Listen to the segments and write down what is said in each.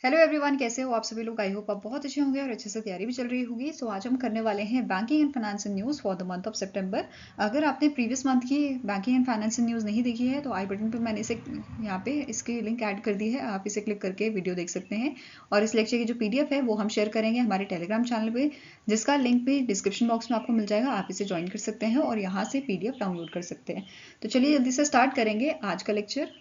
Hello everyone, कैसे हो आप सभी लोग। आई होप आप बहुत अच्छे होंगे और अच्छे से तैयारी भी चल रही होगी। सो आज हम करने वाले हैं banking and financial news for the month of September. अगर आपने प्रीवियस मंथ की बैंकिंग एंड फाइनेंशियल न्यूज़ नहीं देखी है तो आई बटन पे मैंने इसे यहाँ पे इसकी लिंक ऐड कर दी है, आप इसे क्लिक करके वीडियो देख सकते हैं। और इस लेक्चर की जो PDF है वो हम शेयर करेंगे हमारे टेलीग्राम चैनल पर, जिसका लिंक भी डिस्क्रिप्शन बॉक्स में आपको मिल जाएगा। आप इसे ज्वाइन कर सकते हैं और यहाँ से PDF डाउनलोड कर सकते हैं। तो चलिए जल्दी से स्टार्ट करेंगे आज का लेक्चर।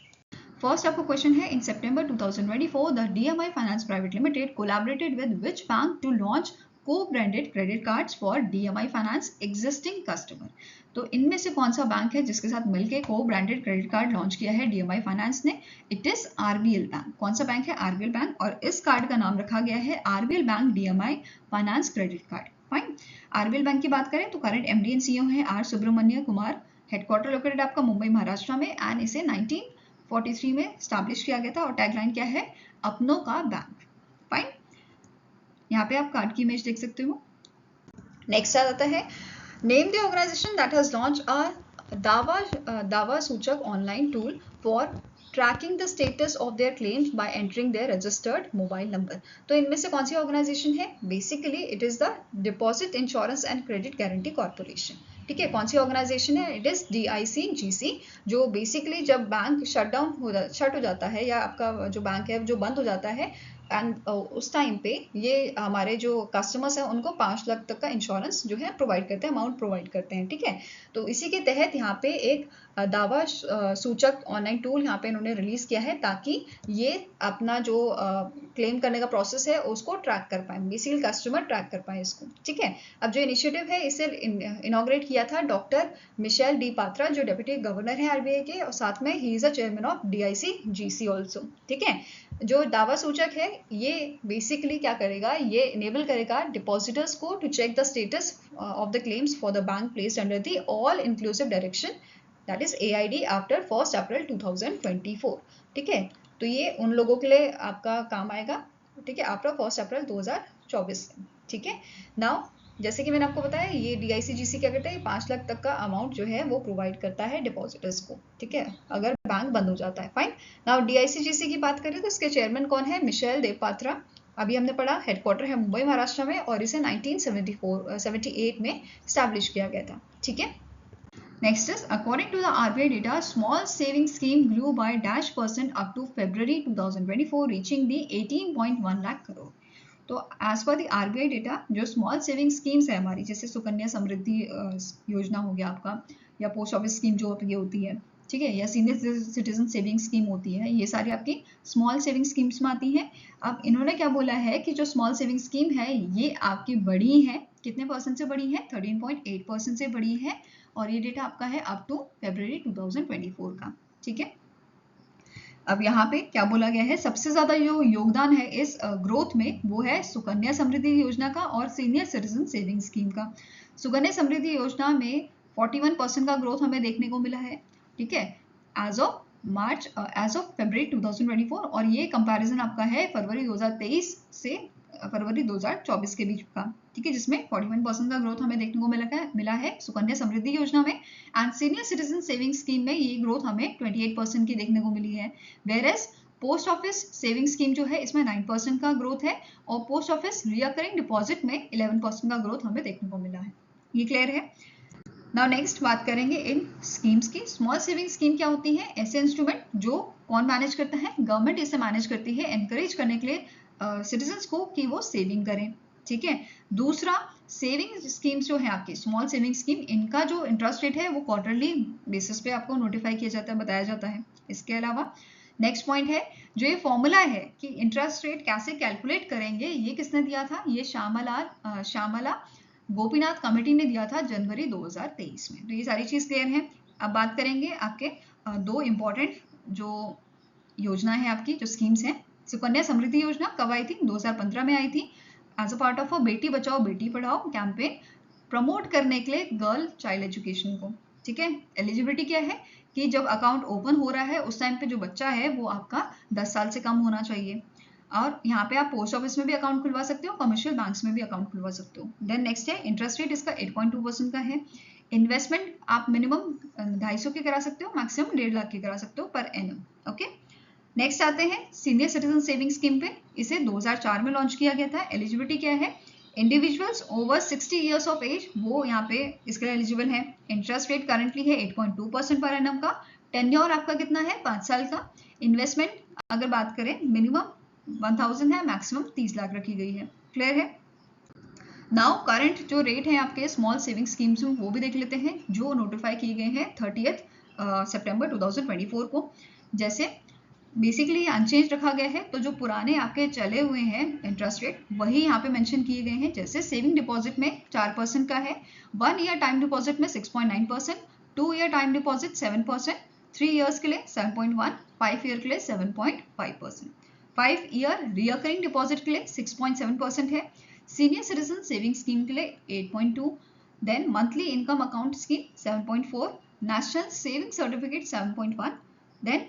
फर्स्ट आपको क्वेश्चन है, in September 2024 the DMI finance private limited collaborated with which bank to launch co-branded credit cards for DMI finance existing customer. तो इनमें से कौन सा बैंक है जिसके साथ मिलकर co-branded क्रेडिट कार्ड लॉन्च किया है DMI फाइनेंस ने? It is RBL bank. कौन सा बैंक है? RBL bank. और इस कार्ड का नाम रखा गया है RBL bank DMI finance credit card. Fine. RBL bank की बात करें तो करंट MD एंड CEO है R Subramanya Kumar. Headquarter located आपका मुंबई महाराष्ट्र में एंड इसे 1943 में स्टैब्लिश किया गया था। और टैगलाइन क्या है? अपनों का बैंक। फाइन। यहाँ पे आप कार्ड की इमेज देख सकते हो। नेक्स्ट आ जाता है, name the organisation that has launch a Dava Suchak online tool for tracking the status of their claims by entering their registered mobile number. तो इनमें से कौन सी ऑर्गेनाइजेशन है? Basically it is the deposit insurance and credit guarantee corporation. ठीक है, कौन सी ऑर्गेनाइजेशन है? इट इज DICGC, जो बेसिकली जब बैंक शट हो जाता है या आपका जो बैंक है जो बंद हो जाता है एंड उस टाइम पे ये हमारे जो कस्टमर्स हैं उनको 5 लाख तक का इंश्योरेंस जो है प्रोवाइड करते हैं, अमाउंट प्रोवाइड करते हैं। ठीक है, तो इसी के तहत यहाँ पे एक दावा सूचक ऑनलाइन टूल यहाँ पे इन्होंने रिलीज किया है ताकि ये अपना जो क्लेम करने का प्रोसेस है उसको ट्रैक कर पाए, बेसिकली कस्टमर ट्रैक कर पाए इसको। ठीक है, अब जो इनिशिएटिव है इसे इनॉग्रेट किया था डॉक्टर मिशेल डी पात्रा, जो डेप्यूटी गवर्नर है RBI के, और साथ में he is a chairman of DICGC also. ठीक है, जो दावा सूचक है ये बेसिकली क्या करेगा? ये इनेबल करेगा डिपॉजिटर्स को to check the status of the claims for the bank placed under the all inclusive direction that is AID after 1 April 2024। ठीक है, तो ये उन लोगों के लिए आपका काम आएगा। ठीक है, आफ्टर 1 अप्रैल 2024। ठीक है, नाउ जैसे कि मैंने आपको बताया ये DICGC क्या करता है? 5 लाख तक का अमाउंट जो है वो प्रोवाइड करता है डिपॉजिटर्स को। ठीक है, अगर बैंक बंद हो जाता है। फाइन। नाउ DICGC की बात करें तो इसके चेयरमैन कौन है? मिशेल देव पात्रा। अभी हमने पढ़ा हेडक्वार्टर है मुंबई महाराष्ट्र में और इसे 1978 में स्टैब्लिश किया गया था। ठीक है, next is according to the RBI data, small savings scheme grew by -% up to February 2024, reaching the 18.1 lakh crore। तो as per the RBI data जो स्मॉल सेविंग स्कीम्स है हमारी, जैसे सुकन्या समृद्धि योजना हो गया आपका, या पोस्ट ऑफिस स्कीम जो ये होती है, ठीक है, या सीनियर सिटीजन सेविंग स्कीम होती है, ये सारी आपकी स्मॉल सेविंग स्कीम्स में आती हैं। अब इन्होंने क्या बोला है कि जो स्मॉल सेविंग स्कीम है ये आपकी बढ़ी है। कितने % से बढ़ी है? 13.8% से बढ़ी है। और ये डेटा आपका है अप टू February 2024 का। ठीक है, अब यहाँ पे क्या बोला गया है? सबसे ज्यादा जो योगदान है इस ग्रोथ में वो है सुकन्या समृद्धि योजना का और सीनियर सिटीजन सेविंग स्कीम का। सुकन्या समृद्धि योजना में 41% का ग्रोथ हमें देखने को मिला है। ठीक है, एज ऑफ February 2024। और ये कंपैरिजन आपका है फरवरी 2023 से फरवरी 2024 के बीच का। ठीक है, जिसमें 41% का ग्रोथ हमें देखने को मिला है सुकन्या समृद्धि योजना में। And senior citizen saving scheme में ये ग्रोथ हमें 28% की देखने को मिली है। Whereas post office saving scheme जो है इसमें 9% का ग्रोथ है और पोस्ट ऑफिस रिकरिंग डिपॉजिट में 11% का ग्रोथ हमें देखने को मिला है। ये क्लियर है? नाउ नेक्स्ट बात करेंगे इन स्कीम्स की। स्मॉल सेविंग स्कीम क्या होती है? ऐसे इंस्ट्रूमेंट जो कौन मैनेज करता है? गवर्नमेंट इसे मैनेज करती है एनकरेज करने के लिए सिटीजन्स को कि वो सेविंग करें। ठीक है, दूसरा सेविंग स्कीम्स जो है आपकी स्मॉल सेविंग स्कीम, इनका जो इंटरेस्ट रेट है वो क्वार्टरली बेसिस पे आपको नोटिफाई किया जाता है, बताया जाता है। इसके अलावा नेक्स्ट पॉइंट है जो ये फॉर्मूला है कि इंटरेस्ट रेट कैसे कैलकुलेट करेंगे, ये किसने दिया था? ये श्यामला गोपीनाथ कमेटी ने दिया था जनवरी 2023 में। तो ये सारी चीज क्लियर है। अब बात करेंगे आपके दो इंपॉर्टेंट जो योजना है आपकी, जो स्कीम्स हैं। सुकन्या समृद्धि योजना कब आई थी? 2015 में आई थी as a part of a Beti Bachao Beti Padhao campaign, promote करने के लिए गर्ल चाइल्ड एजुकेशन को। ठीक है, एलिजिबिलिटी क्या है कि जब अकाउंट ओपन हो रहा है उस टाइम पे जो बच्चा है वो आपका 10 साल से कम होना चाहिए। और यहाँ पे आप पोस्ट ऑफिस में भी अकाउंट खुलवा सकते हो, कमर्शियल बैंक्स में भी अकाउंट खुलवा सकते हो। देन नेक्स्ट है इंटरेस्ट रेट, इसका 8.2% का है। इन्वेस्टमेंट आप मिनिमम 250 के करा सकते हो, मैक्सिमम 1.5 लाख के करा सकते हो पर एनम। ओके, नेक्स्ट आते हैं सीनियर सिटीजन सेविंग स्कीम पे। इसे 2004 में लॉन्च किया गया था। एलिजिबिलिटी क्या है? Individuals over 60 years of age वो यहाँ पे इसके लिए एलिजिबल है। इंटरेस्ट रेट करंटली है 8.2% पर एनम का। टेन्योर आपका कितना है? 5 साल का। इन्वेस्टमेंट अगर बात करें मिनिमम 1000 है, मैक्सिमम 30 लाख रखी गई है। क्लियर है? नाउ करंट जो रेट है आपके स्मॉल सेविंग स्कीम्स में वो भी देख लेते हैं जो नोटिफाई किए गए हैं 30 सितंबर 2024 को। जैसे बेसिकली ये अनचेंज रखा गया है, तो जो पुराने आपके चले हुए हैं इंटरेस्ट रेट वही यहाँ पे मेंशन किए गए हैं। जैसे सेविंग डिपॉजिट में 4% का है, 1 ईयर टाइम डिपॉजिट में 6.9%, 2 ईयर टाइम डिपॉजिट 7%, 3 ईयर्स के लिए 7.1, 5 ईयर के लिए 7.5%, 5 ईयर रिकरिंग डिपॉजिट के लिए 6.7% है, सीनियर सिटीजन सेविंग स्कीम के लिए 8.2, then monthly income account scheme 7.4, national saving certificate 7.1, then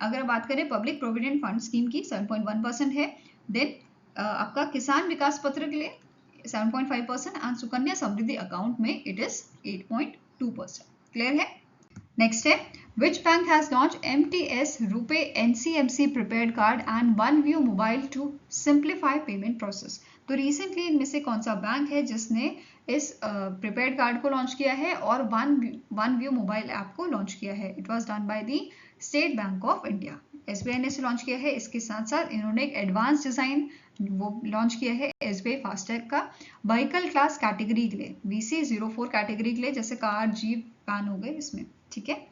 अगर बात करें पब्लिक प्रोविडेंट फंड स्कीम की 7.1% है, देन आपका किसान विकास पत्र के लिए 7.5% एंड सुकन्या समृद्धि अकाउंट में इट इज 8.2%। क्लियर है? नेक्स्ट है which bank has launch MTS RuPay NCMC prepaid card and one view mobile to simplify payment process. तो रिसेंटली इनमें से कौन सा बैंक है जिसने इस प्रीपेड कार्ड को लॉन्च किया है और वन व्यू मोबाइल ऐप को लॉन्च किया है? It was done by the state bank of India. SBI ने इसे लॉन्च किया है। इसके साथ साथ इन्होंने एक एडवांस डिजाइन वो लॉन्च किया है SBI फास्टैग का व्हीकल क्लास कैटेगरी के लिए, VC04 कैटेगरी के लिए, जैसे कार, जीप, वैन हो गए इसमें। ठीक है।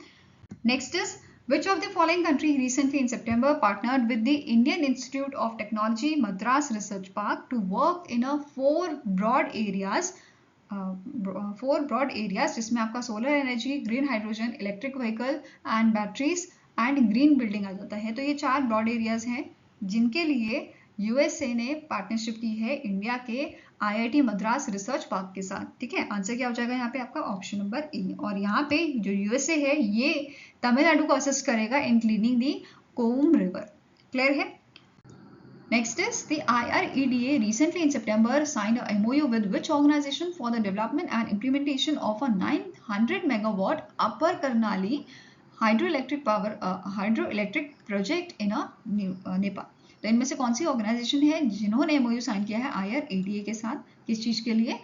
Next is which of the following country recently in September partnered with the Indian Institute of Technology Madras Research Park to work in a four broad areas जिसमें आपका solar energy, green hydrogen, electric vehicle and batteries and green building आ जाता है। तो ये 4 broad areas हैं जिनके लिए USA ने पार्टनरशिप की है इंडिया के IIT मद्रास रिसर्च पार्क के साथ। ठीक है, आंसर क्या हो जाएगा यहाँ पे आपका? Option number A. और यहाँ पे जो USA है ये तमिलनाडु को असिस्ट करेगा in cleaning the Cooum river. Clear है? Next is the IREDA recently in September signed a MOU with which organization for the development and implementation of a 900 megawatt Upper Karnali hydroelectric project in Nepal। तो इनमें से कौन सी organisation है जिन्होंने MOU sign किया है IREDA के साथ? किस चीज के लिए?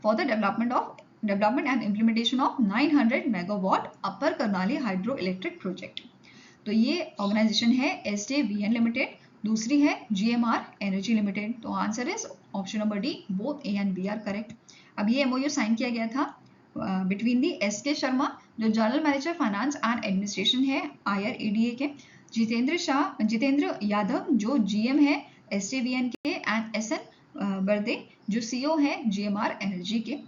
For the development and implementation of 900 megawatt upper Karnali hydro electric project. तो ये ऑर्गेनाइजेशन है SJVN लिमिटेड, दूसरी है GMR एनर्जी लिमिटेड। तो answer is option number D, both A and B are correct. अब ये MOU साइन किया गया था बिटवीन दी SK शर्मा जो general manager finance and administration है IREDA के, जितेंद्र यादव जो GM है SJVN के, एंड SN बर्दे जो CEO है GMR एनर्जी के।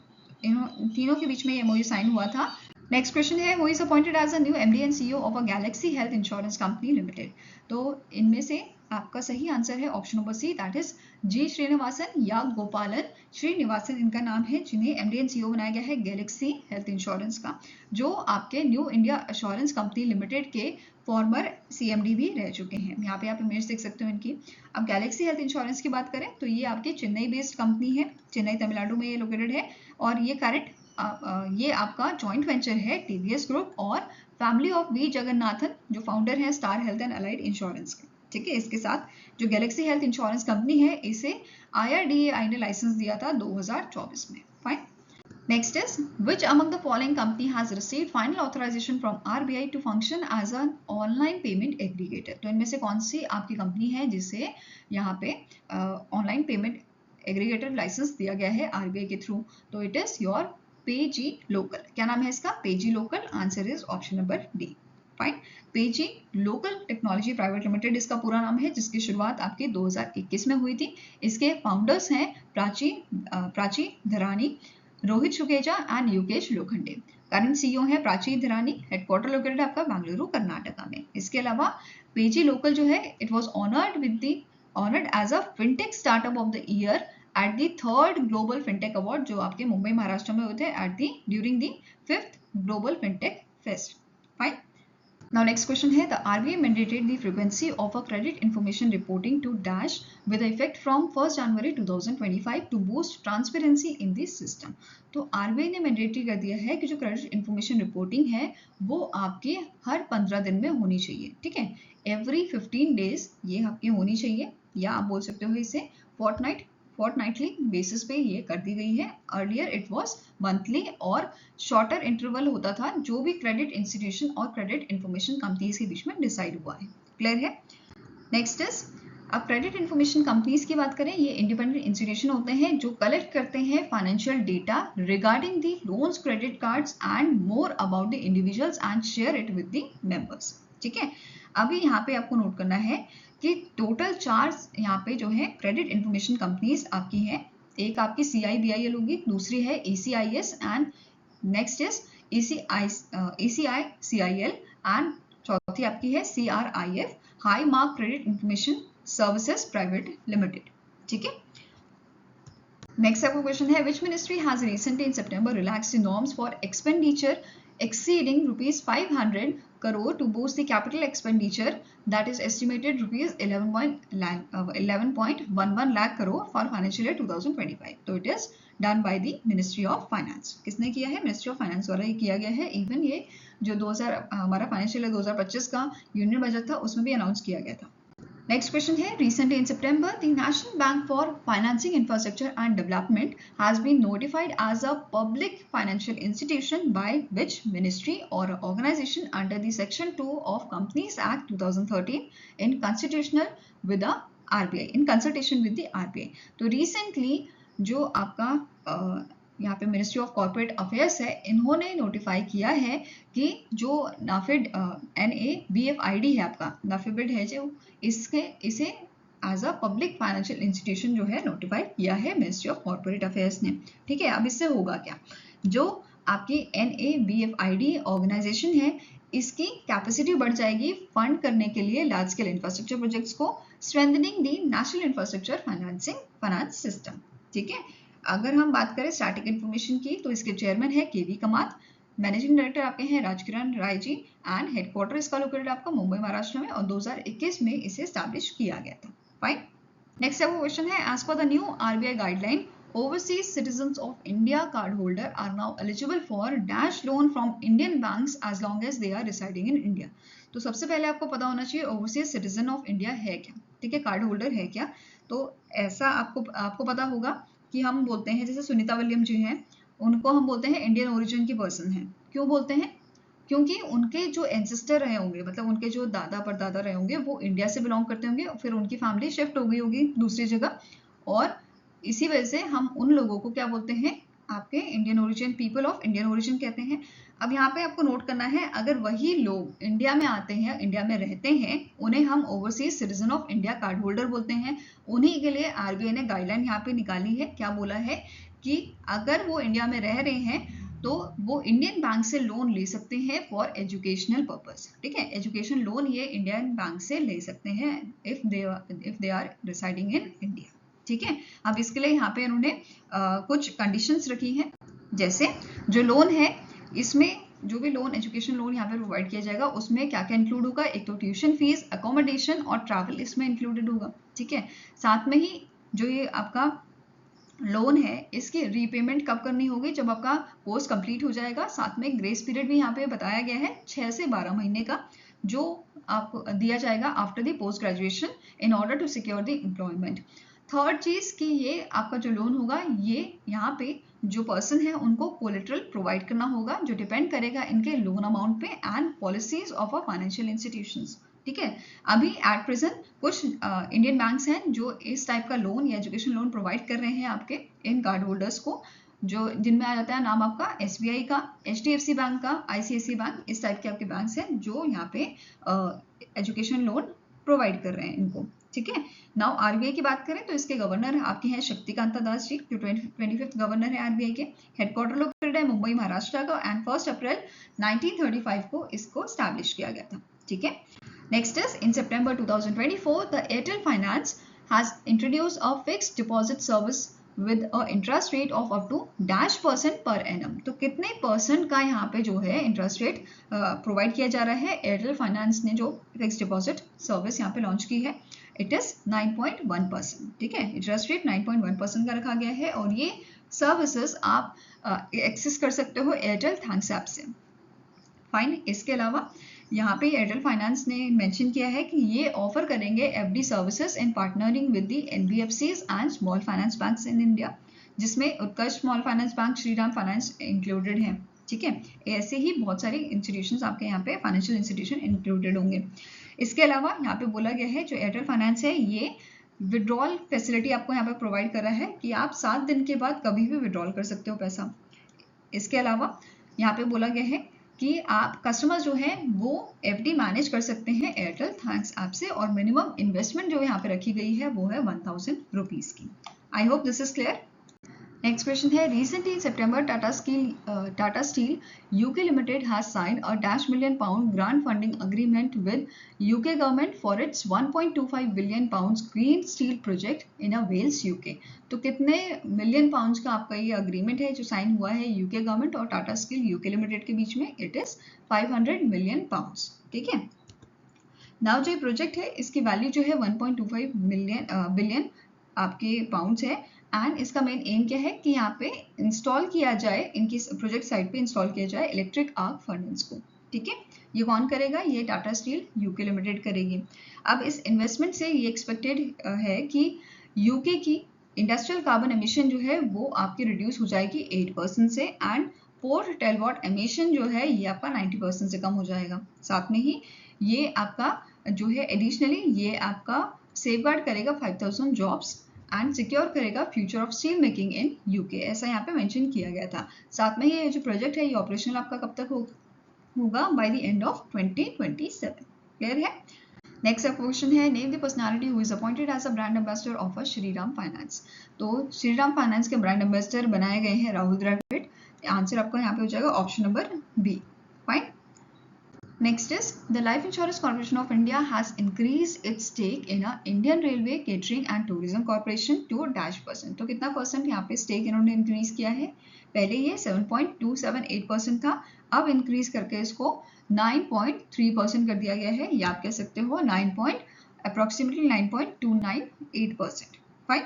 इन तीनों के बीच में ये MOU साइन हुआ था। नेक्स्ट क्वेश्चन है who is appointed as a new MD and CEO of a Galaxy health insurance company limited. तो इनमें से आपका सही आंसर है option number C, that is G Srinivasan या गोपालन श्रीनिवासन इनका नाम है, जिन्हें MD and CEO बनाया गया है गैलेक्सी हेल्थ इंश्योरेंस का, जो आपके new India assurance company limited के फॉर्मर CMD भी रह चुके हैं। यहाँ पे आप इमेज देख सकते हो इनकी। अब गैलेक्सी हेल्थ इंश्योरेंस की बात करें तो ये आपकी चेन्नई बेस्ड कंपनी है, चेन्नई तमिलनाडु में ये लोकेटेड है, और ये करंट ये आपका जॉइंट वेंचर है TVS ग्रुप और फैमिली ऑफ V जगन्नाथन जो फाउंडर है star health and allied insurance के। ठीक है, इसके साथ जो गैलेक्सी हेल्थ इंश्योरेंस कंपनी है इसे IRDAI ने लाइसेंस दिया था 2024 में। Fine. Next is which among the following company has received final authorization from RBI to function as an online payment aggregator। तो इनमें से कौन सी आपकी कंपनी है जिसे यहाँ पे ऑनलाइन पेमेंट एग्रीगेटर लाइसेंस दिया गया है RBI के थ्रू? तो इट इज योर पेजी लोकल। क्या नाम है इसका? पेजी local. Answer is option number D. Fine. पेजी लोकल टेक्नोलॉजी प्राइवेट लिमिटेड इसका पूरा नाम है, जिसकी शुरुआत आपके 2021 में हुई थी। इसके फाउंडर्स हैं Prachi Dharani, Rohit Sukeja and Yogesh Lokhande. Current CEO है प्राची धरानी, हेडक्वार्टर लोकेटेड आपका बेंगलुरु कर्नाटका में। इसके अलावा पेजी लोकल जो है it was honoured as a fintech startup of the year at the 3rd global fintech award जो आपके मुंबई महाराष्ट्र में हुए थे during the 5th global fintech fest. Fine. Now next question है, the RBI mandated the frequency of a credit information reporting to dash with effect from 1st January 2025 to boost transparency in the system. तो RBI ने mandatory कर दिया है कि जो credit information reporting है वो आपके हर 15 दिन में होनी चाहिए, ठीक है, एवरी 15 डेज ये आपकी होनी चाहिए, या आप बोल सकते हो इसे फोर्टनाइटली बेसिस पे ये कर दी गई है। अर्लियर इट वाज मंथली और शॉर्टर इंटरवल होता था, जो भी क्रेडिट इंस्टीट्यूशन और क्रेडिट इंफॉर्मेशन कंपनीज के बीच में डिसाइड हुआ है। क्लियर है? नेक्स्ट इज, अब क्रेडिट इंफॉर्मेशन कंपनीज की बात करें, ये इंडिपेंडेंट इंस्टीट्यूशन होते हैं जो कलेक्ट करते हैं financial data regarding the loans, credit cards and more about the individuals and share it with the members, ठीक है। अभी यहाँ पे आपको नोट करना है कि टोटल 4 यहाँ पे जो है क्रेडिट इंफॉर्मेशन कंपनीज आपकी हैं। एक आपकी CIBIL होगी, दूसरी है ACIS and next is ACICIL and चौथी आपकी है CRIF, high mark credit information services private limited, ठीक है। नेक्स्ट आपका क्वेश्चन है, which ministry has recently in September relaxed the norms for expenditure exceeding rupees 500 crore to boost the capital expenditure that is estimated rupees 11.11 lakh crore for financial year 2025. तो it is done by the Ministry of Finance. किसने किया है? Ministry of Finance द्वारा ये किया गया है। Even ये जो हमारा फाइनेंशियल ईयर 2025 का यूनियन बजट था उसमें भी अनाउंस किया गया था। नेक्स्ट क्वेश्चन है, recently in September the national bank for financing infrastructure and development has been notified as a public financial institution by which ministry or organisation under the section 2 of companies act 2013 in constitutional with the RBI, in consultation with the RBI। तो recently जो आपका यहाँ पे ministry of corporate affairs है, इन्होंने notify किया है कि जो नाफिड NABFID है आपका, नाफिबिड है जो, इसे as a public financial institution जो है नोटिफाई किया है मिनिस्ट्री ऑफ कॉर्पोरेट अफेयर्स ने, ठीक है। अब इससे होगा क्या, जो आपकी NABFID ऑर्गेनाइजेशन है इसकी कैपेसिटी बढ़ जाएगी फंड करने के लिए लार्ज स्केल इंफ्रास्ट्रक्चर प्रोजेक्ट्स को, strengthening the national infrastructure finance system, ठीक है। अगर हम बात करें स्टैटिक इंफॉर्मेशन की, तो इसके चेयरमैन है KV कमात, मैनेजिंग डायरेक्टर आपके हैं राजकिरण राय जी एंड हेडक्वार्टर इसका लोकेटेड आपका मुंबई महाराष्ट्र में, और 2021 में इसे एस्टैब्लिश किया गया था। फाइन। नेक्स्ट आपका क्वेश्चन है, as per the new RBI guideline overseas citizens of India card holder are now eligible for dash loan from Indian banks as long as they are residing in India. तो सबसे पहले आपको पता होना चाहिए overseas citizen of India है क्या, ठीक है, कार्ड होल्डर है क्या। तो ऐसा आपको पता होगा कि हम बोलते हैं, जैसे सुनीता विलियम जी हैं, उनको हम बोलते हैं इंडियन ओरिजिन की पर्सन है। क्यों बोलते हैं? क्योंकि उनके जो एंसेस्टर रहे होंगे, मतलब उनके जो दादा परदादा रहे होंगे वो इंडिया से बिलोंग करते होंगे, फिर उनकी फैमिली शिफ्ट हो गई होगी दूसरी जगह, और इसी वजह से हम उन लोगों को क्या बोलते हैं, आपके Indian origin, people of Indian origin कहते हैं। अब यहाँ पे आपको नोट करना है, अगर वही लोग इंडिया में आते हैं, इंडिया में रहते हैं, उन्हें हम overseas citizen of India card holder बोलते हैं। उन्हीं के लिए RBI ने गाइडलाइन यहाँ पे निकाली है, क्या बोला है कि अगर वो इंडिया में रह रहे हैं तो वो इंडियन बैंक से लोन ले सकते हैं फॉर एजुकेशनल पर्पस, ठीक है। एजुकेशन लोन ये इंडियन बैंक से ले सकते हैं if they are residing in India, ठीक है। अब इसके लिए यहाँ पे उन्होंने कुछ कंडीशंस रखी हैं, जैसे जो लोन है इसमें जो भी लोन, एजुकेशन लोन यहाँ पे प्रोवाइड किया जाएगा उसमें क्या क्या इंक्लूड होगा, एक तो ट्यूशन फीस, अकोमोडेशन और ट्रैवल इसमें इंक्लूडेड होगा, ठीक है। साथ में ही जो ये आपका लोन है इसकी रीपेमेंट कब करनी होगी, जब आपका कोर्स कंप्लीट हो जाएगा। साथ में ग्रेस पीरियड भी यहाँ पे बताया गया है 6 से 12 महीने का, जो आपको दिया जाएगा after the post graduation in order to secure the employment. Third चीज कि ये आपका जो लोन होगा, ये यहाँ पे जो पर्सन है उनको कोलेटरल प्रोवाइड करना होगा, जो डिपेंड करेगा इनके लोन अमाउंट पे and policies of a financial institutions, ठीक है। अभी एट प्रेजेंट कुछ इंडियन बैंक्स हैं जो इस टाइप का लोन या एजुकेशन लोन प्रोवाइड कर रहे हैं आपके इन कार्ड होल्डर्स को, जो जिनमें आ जाता है नाम आपका SBI का, HDFC बैंक का, ICICI बैंक, इस टाइप के आपके बैंक्स हैं जो यहाँ पे एजुकेशन लोन प्रोवाइड कर रहे हैं इनको, ठीक है। नाउ RBI की बात करें तो इसके गवर्नर आपके हैं शक्तिकांता दास जी, जो 25th गवर्नर है RBI के। हेडक्वार्टर लोकेटेड है मुंबई महाराष्ट्र का, एंड 1 अप्रैल 1935 को इसको स्टैब्लिश किया गया था, ठीक है। Next is, in September 2024, the Airtel Finance has introduced a fixed deposit service with a interest rate of up to -% per annum. तो कितने परसेंट का यहाँ पे जो है इंटरेस्ट रेट प्रोवाइड किया जा रहा है? एयरटेल फाइनेंस ने जो फिक्स डिपॉजिट सर्विस यहाँ पे लॉन्च की है, इट इज 9.1%। ठीक है, इंटरेस्ट रेट 9.1% का रखा गया है और ये सर्विसेज आप एक्सेस कर सकते हो एयरटेल थैंक्स ऐप से। फाइन। इसके अलावा यहाँ पे एयरटेल फाइनेंस ने मेंशन किया है कि ये ऑफर करेंगे FD services in partnering with the NBFCs and small finance banks in India, जिसमें Utkarsh small finance bank, Shriram finance included है। ठीक है, ऐसे ही बहुत सारे इंस्टीट्यूशंस आपके यहाँ पे फाइनेंशियल इंस्टीट्यूशन इंक्लूडेड होंगे। इसके अलावा यहाँ पे बोला गया है जो एयरटेल फाइनेंस है ये विड्रॉल फैसिलिटी आपको यहाँ पे प्रोवाइड कर रहा है कि आप 7 दिन के बाद कभी भी विड्रॉल कर सकते हो पैसा। इसके अलावा यहाँ पे बोला गया है कि आप कस्टमर्स जो है वो एफडी मैनेज कर सकते हैं एयरटेल थैंक्स ऐप से और मिनिमम इन्वेस्टमेंट जो यहाँ पे रखी गई है वो है 1000 रुपीज की। I hope this is clear. Next question है, recently in September Tata steel UK limited has signed a $1 million grant funding agreement with UK government for its 1.25 billion pounds green steel project in a Wales UK. तो कितने million pounds का आपका ये agreement है जो sign हुआ है UK government और टाटा स्टील यूके लिमिटेड के बीच में? It is 500 million pounds. ठीक है, नाउ जो ये प्रोजेक्ट है इसकी वैल्यू जो है 1.25 बिलियन आपके पाउंड्स है एंड इसका मेन एम क्या है कि यहाँ पे इंस्टॉल किया जाए, इनकी प्रोजेक्ट साइट पे इंस्टॉल किया जाए इलेक्ट्रिक आर्क फर्नेस को। ठीक है, ये कौन करेगा? ये टाटा स्टील यूके लिमिटेड करेगी। अब इस इन्वेस्टमेंट से ये एक्सपेक्टेड है कि यूके की इंडस्ट्रियल कार्बन एमिशन जो है वो आपकी रिड्यूस हो जाएगी 8% से एंड पोर्ट टेलवॉट एमिशन जो है ये आपका 90% से कम हो जाएगा। साथ में ही ये आपका जो है एडिशनली ये आपका सेफगार्ड करेगा 5000 जॉब्स एंड सिक्योर करेगा future of steel making in UK, ऐसा यहाँ पे मेंशन किया गया था। साथ में ये जो प्रोजेक्ट है ये ऑपरेशनल आपका कब तक होगा? By the end of 2027। Clear है? नेक्स्ट क्वेश्चन है, name the personality who is appointed as a brand ambassador of a Shriram finance. तो श्रीराम फाइनेंस के ब्रांड एम्बेसडर बनाए गए हैं राहुल द्रविड़। आंसर आपका यहाँ पे हो जाएगा option number B. Fine. Next is, the Life Insurance Corporation of India has increased its stake in a Indian Railway Catering and Tourism Corporation to -%। तो कितना परसेंट यहाँ पे स्टेक इन्होंने इंक्रीज किया है? पहले ये 7.278% था, अब इंक्रीज करके इसको 9.3% कर दिया गया है, या आप कह सकते हो approximately 9.298%। Fine.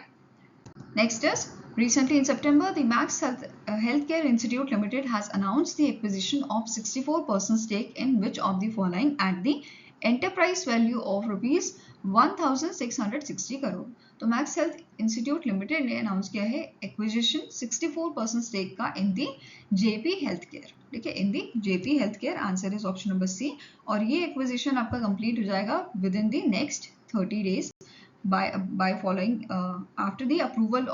Next is, recently in September, the Max Healthcare Institute Limited has announced the acquisition of 64% stake in which of the following at the enterprise value of rupees 1660 crore। तो मैक्स हेल्थ इंस्टीट्यूट लिमिटेड ने announce किया है acquisition 64% stake का in the JP health care. ठीक है, in the JP health care. Answer is option number C और ये acquisition आपका कंप्लीट हो जाएगा within the next 30 days by following after the approval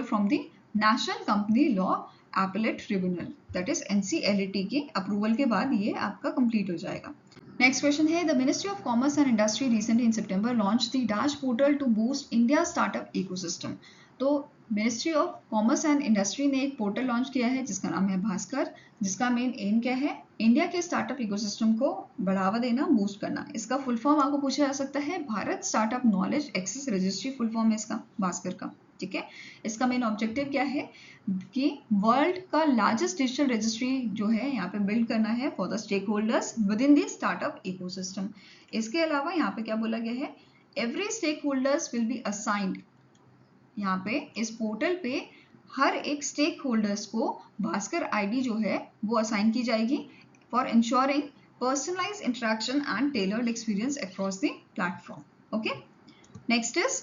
from the National Company Law Appellate Tribunal, that is NCLAT के approval के बाद ये आपका कंप्लीट हो जाएगा। नेक्स्ट क्वेश्चन है, the ministry of commerce and industry recently in September launch the dash portal to boost India startup ecosystem. तो ministry of commerce and industry ने एक पोर्टल लॉन्च किया है जिसका नाम है भास्कर, जिसका मेन एम क्या है? इंडिया के स्टार्टअप इकोसिस्टम को बढ़ावा देना, बूस्ट करना। इसका फुल फॉर्म आपको पूछा जा सकता है, Bharat startup knowledge access registry full form है इसका भास्कर का। ठीक है, इसका मेन ऑब्जेक्टिव क्या है कि वर्ल्ड का लार्जेस्ट डिजिटल रजिस्ट्री जो है यहाँ पे बिल्ड करना है for the stakeholders within the startup ecosystem. इसके अलावा यहाँ पे क्या बोला गया है? Every stakeholders will be assigned. यहाँ पे इस पोर्टल पे हर एक स्टेक होल्डर्स को भास्कर आईडी जो है वो असाइन की जाएगी for ensuring personalised interaction and tailored experience across the platform. Okay, next is,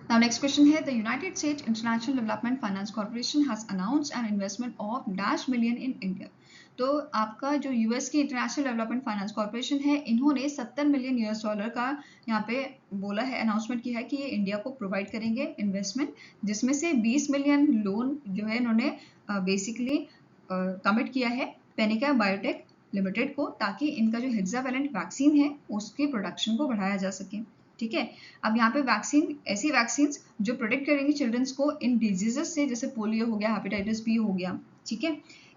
now next question है, the United States International Development Finance Corporation has announced an investment of $1 million in India। तो आपका जो US की international development finance corporation है, इन्होंने $70 million का यहाँ पे बोला है, अनाउंसमेंट किया है कि ये इंडिया को प्रोवाइड करेंगे इन्वेस्टमेंट, जिसमें से 20 मिलियन लोन जो है इन्होंने बेसिकली कमिट किया है पेनिका बायोटेक लिमिटेड को, ताकि इनका जो हेक्सावैलेंट वैक्सीन है उसकी प्रोडक्शन को बढ़ाया जा सके। ठीक है, अब यहाँ पे वैक्सीन, ऐसी वैक्सीन जो प्रोटेक्ट करेंगी चिल्ड्रंस को इन डिजीजेस से, जैसे पोलियो हो गया, हेपेटाइटिस बी हो गया। ठीक है,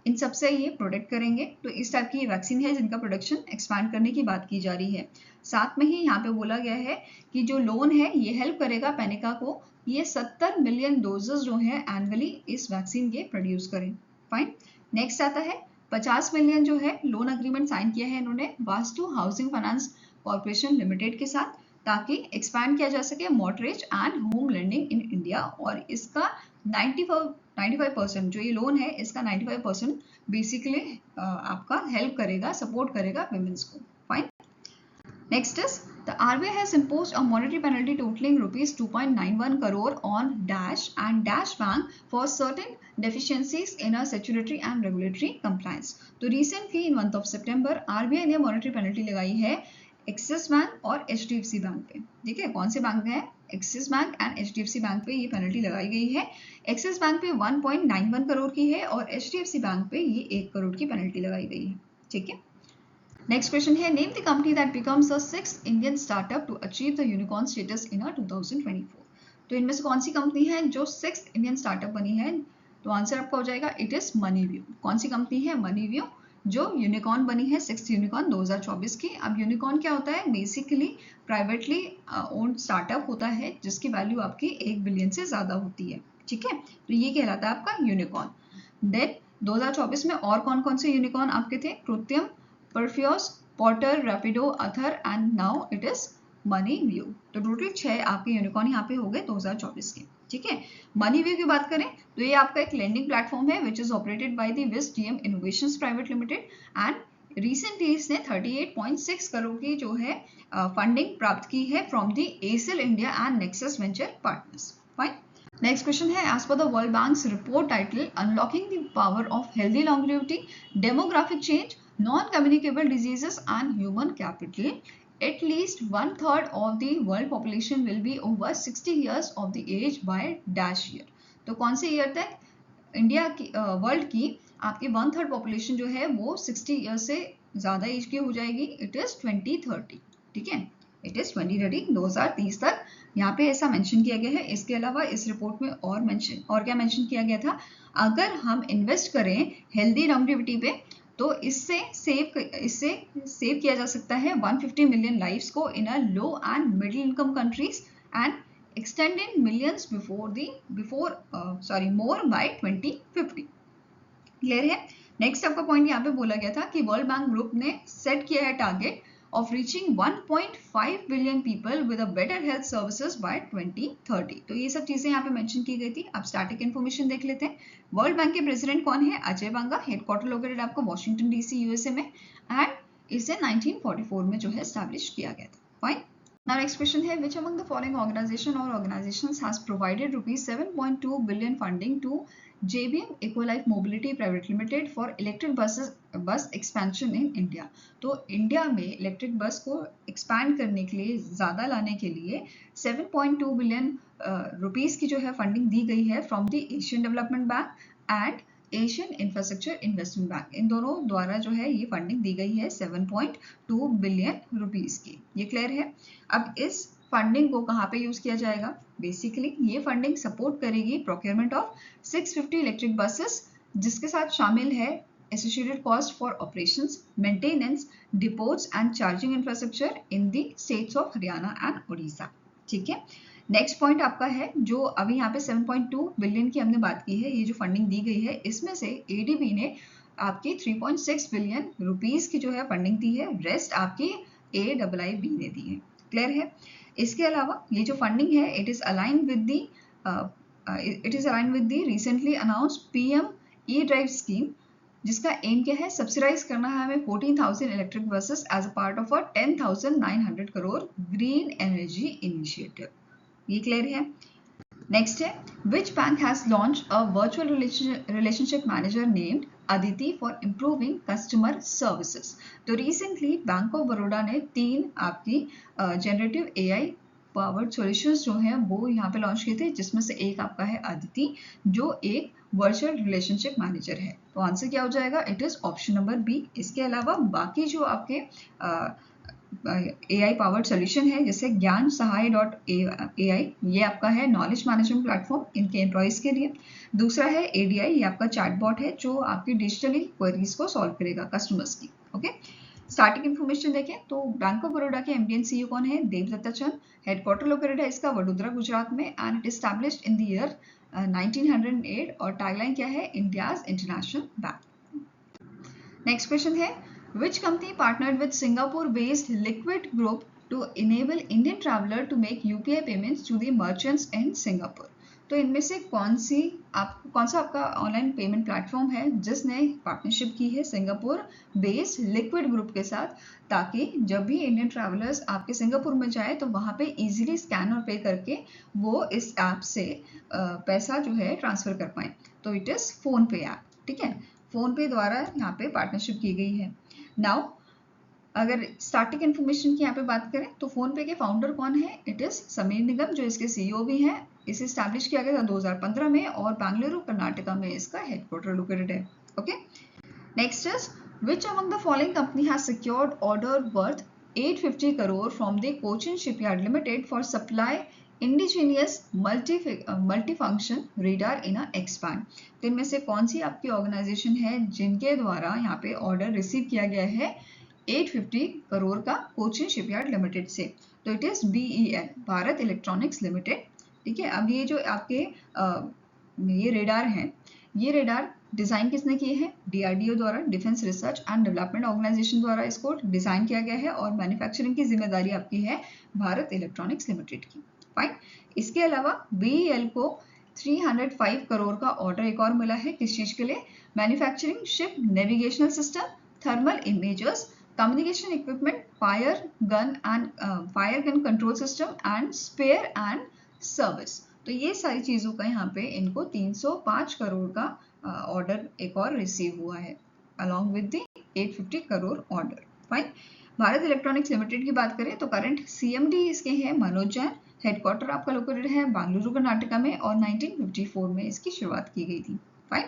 इन सबसे ये प्रोटेक्ट करेंगे। तो इस टाइप की वैक्सीन है जिनका प्रोडक्शन एक्सपैंड करने की बात की जा रही है। साथ में ही यहाँ पे बोला गया है कि जो लोन है ये हेल्प करेगा पेनिका को, ये 70 मिलियन डोजेस जो है एनुअली इस वैक्सीन के प्रोड्यूस करें। फाइन। नेक्स्ट आता है 50 मिलियन जो है लोन अग्रीमेंट साइन किया है इन्होंने vastu housing finance corporation limited के साथ, ताकि एक्सपैंड किया जा सके mortgage and home lending in India. और इसका 95% जो ये लोन है इसका 95% बेसिकली आपका हेल्प करेगा, सपोर्ट करेगा विमेंस को। Fine. Next is the RBI has imposed a monetary penalty totaling rupees 2.91 crore on Dash and Dash Bank for certain deficiencies in a statutory and regulatory compliance. तो recently in month of September RBI ने monetary penalty लगाई है axis bank और HDFC bank पे। ठीक है, कौन से बैंक है? Axis bank and HDFC bank पे ये पेनल्टी लगाई गई है। एक्सिस बैंक पे 1.91 करोड़ की है और HDFC बैंक पे ये 1 करोड़ की पेनल्टी लगाई गई है। ठीक है। नेक्स्ट क्वेश्चन है name the company that becomes the 6th Indian startup to achieve the unicorn status in 2024। तो इनमें से कौन सी कंपनी है जो 6th इंडियन स्टार्टअप बनी है? तो आंसर आपका हो जाएगा इट इज मनीव्यू। कौन सी कंपनी है? मनीव्यू, जो यूनिकॉर्न बनी है 6th यूनिकॉर्न 2024 की। अब यूनिकॉर्न क्या होता है? बेसिकली प्राइवेटली ओन्ड स्टार्टअप होता है जिसकी वैल्यू आपकी 1 बिलियन से ज्यादा होती है। ठीक है, तो ये कहलाता है आपका यूनिकॉर्न। देन 2024 में और कौन कौन से यूनिकॉर्न आपके थे? Krutrim, Perfios, Porter, Rapido, Ather and now it is Moneyview. तो टोटल 6 आपके यूनिकॉर्न यहाँ पे हो गए 2024 के। ठीक है, मनीव्यू की बात करें तो ये आपका एक लेंडिंग प्लेटफॉर्म है which is operated by the Whizdm innovations private limited and recently इसने 38.6 करोड़ की जो है फंडिंग प्राप्त की है from the Accel India and Nexus venture partners. Fine. Next question है as per the world bank's report title unlocking the power of healthy longevity, demographic change, non-communicable diseases and human capital, at least 1/3 of the world population will be over 60 years of the age by dash year। तो कौन से year तक India की world की आपकी 1/3 population जो है वो 60 ईयर से ज्यादा एज की हो जाएगी? It is 2030। ठीक है, इट इज 2030, 2030 तक यहाँ पे ऐसा मेंशन किया गया है। इसके अलावा इस रिपोर्ट में और क्या मेंशन किया गया था? अगर हम इन्वेस्ट करें हेल्दी लॉन्गेविटी पे तो इससे सेव किया जा सकता है 150 मिलियन लाइव्स को in a low and middle income countries and extended millions more by 2050। Clear है? नेक्स्ट आपका पॉइंट यहाँ पे बोला गया था कि वर्ल्ड बैंक ग्रुप ने सेट किया है target of reaching 1.5 billion people with a better health services by 2030। तो ये सब चीजें यहाँ पे मेंशन की गई थी। अब स्टैटिक इन्फॉर्मेशन देख लेते हैं। वर्ल्ड बैंक के प्रेसिडेंट कौन है? अजय बांगा। हेडक्वार्टर लोकेटेड आपको वॉशिंगटन डीसी यूएसए में एंड इसे 1944 में जो है एस्टैब्लिश किया गया था। फाइन। Now next question है which among the following organization or organizations has provided rupees 7.2 billion funding to JBM Equolife Mobility Private Limited for electric bus expansion in India। तो इंडिया में इलेक्ट्रिक बस को expand करने के लिए, ज़्यादा लाने के लिए 7.2 बिलियन रुपीस की जो है फंडिंग दी गई है from the Asian development bank and Asian infrastructure investment bank. इन दोनों द्वारा जो है ये फंडिंग दी गई है 7.2 बिलियन रुपीस की। ये क्लियर है? अब इस फंडिंग को कहाँ पे यूज किया जाएगा? बेसिकली ये फंडिंग सपोर्ट करेगी प्रोक्योरमेंट ऑफ 650 इलेक्ट्रिक बसेस, जिसके साथ शामिल है associated cost for operations, maintenance, depots and charging infrastructure in the states of Haryana and Orissa. ठीक है, नेक्स्ट पॉइंट आपका है जो अभी यहाँ पे 7.2 बिलियन की हमने बात की है, ये जो फंडिंग दी गई है इसमें से एडीबी ने आपकी 3.6 बिलियन रुपीस की जो है फंडिंग दी है, रेस्ट आपकी AIIB ने दी है। क्लियर है? इसके अलावा ये जो फंडिंग है it is align with the recently announced PM E-Drive scheme, जिसका एम क्या है? सब्सिडाइज करना है हमें 14,000 electric buses as a part of a 10,900 crore green energy initiative. ये क्लियर है? नेक्स्ट है which bank has launch a virtual relationship manager named Aditi for improving customer services. तो रिसेंटली बैंक ऑफ बड़ौदा ने 3 आपकी जनरेटिव AI पावर्ड सॉल्यूशंस जो हैं वो यहाँ पे लॉन्च किए थे, जिसमें से एक आपका है अदिति जो एक वर्चुअल रिलेशनशिप मैनेजर है। तो आंसर क्या हो जाएगा? It is option number B. इसके अलावा बाकी जो आपके AI पावर्ड सोल्यूशन है जैसे ज्ञान सहाय .ai, ये आपका है नॉलेज मैनेजमेंट प्लेटफॉर्म इनके एम्प्लॉयज के लिए। दूसरा है ADI, ये आपका चैटबॉट है जो आपकी डिजिटली क्वेरीज को सॉल्व करेगा कस्टमर्स की। ओके, स्टार्टिंग इन्फॉर्मेशन देखें तो बैंक ऑफ बड़ौदा के MD and CEO कौन है? देवदत्ता चंद। हेडक्वार्टर लोकेटेड है इसका वडोदरा गुजरात में and it established in the year 1908 और टैगलाइन क्या है? India's international bank. Next question है which company partnered with Singapore based Liquid Group to enable Indian traveler to make UPI payments to the merchants in Singapore? तो इनमें से कौन सा आपका ऑनलाइन पेमेंट प्लेटफॉर्म है जिसने पार्टनरशिप की है सिंगापुर बेस्ड लिक्विड ग्रुप के साथ, ताकि जब भी इंडियन ट्रैवलर्स आपके सिंगापुर में जाए तो वहां पे इजीली स्कैन और पे करके वो इस ऐप से पैसा जो है ट्रांसफर कर पाए। तो इट इज फोन पे ऐप। ठीक है, फोन पे द्वारा यहाँ पे पार्टनरशिप की गई है। नाउ अगर स्टार्टिंग इन्फॉर्मेशन की यहाँ पे बात करें तो फोन पे के फाउंडर कौन है? इट इज समीर निगम जो इसके CEO भी हैं। इसे स्टैब्लिश किया गया था 2015 में और बेंगलुरु कर्नाटका में इसका हेडक्वार्टर लोकेटेड है। Okay, next is which among the following company has secured order worth 850 crore from the Cochin shipyard limited for supply indigenous multifunction radar in expand. तो इनमें से कौन सी आपकी ऑर्गेनाइजेशन है जिनके द्वारा यहाँ पे ऑर्डर रिसीव किया गया है 850 करोड़ का कोचिन शिपयार्ड लिमिटेड से? तो it is BEL, Bharat electronics limited. ठीक है, अब ये जो आपके ये रेडार हैं, ये रेडार डिजाइन किसने किए हैं? DRDO द्वारा, defence research and development organisation द्वारा इसको डिजाइन किया गया है और मैन्युफैक्चरिंग की जिम्मेदारी आपकी है भारत इलेक्ट्रॉनिक्स लिमिटेड की। फाइन, इसके अलावा BEL को 305 करोड़ का ऑर्डर एक और मिला है। किस चीज के लिए? Manufacturing ship navigational system, thermal imagers, communication equipment, fire gun control system and spare and service. तो ये सारी चीजों का यहाँ पे इनको 305 करोड़ का ऑर्डर एक और रिसीव हुआ है along with the 850 crore order. Fine, Bharat electronics limited की बात करें तो करंट CMD इसके हैं मनोज जैन। हेडक्वार्टर आपका लोकेटेड है बेंगलुरु कर्नाटका में और 1954 में इसकी शुरुआत की गई थी। Fine,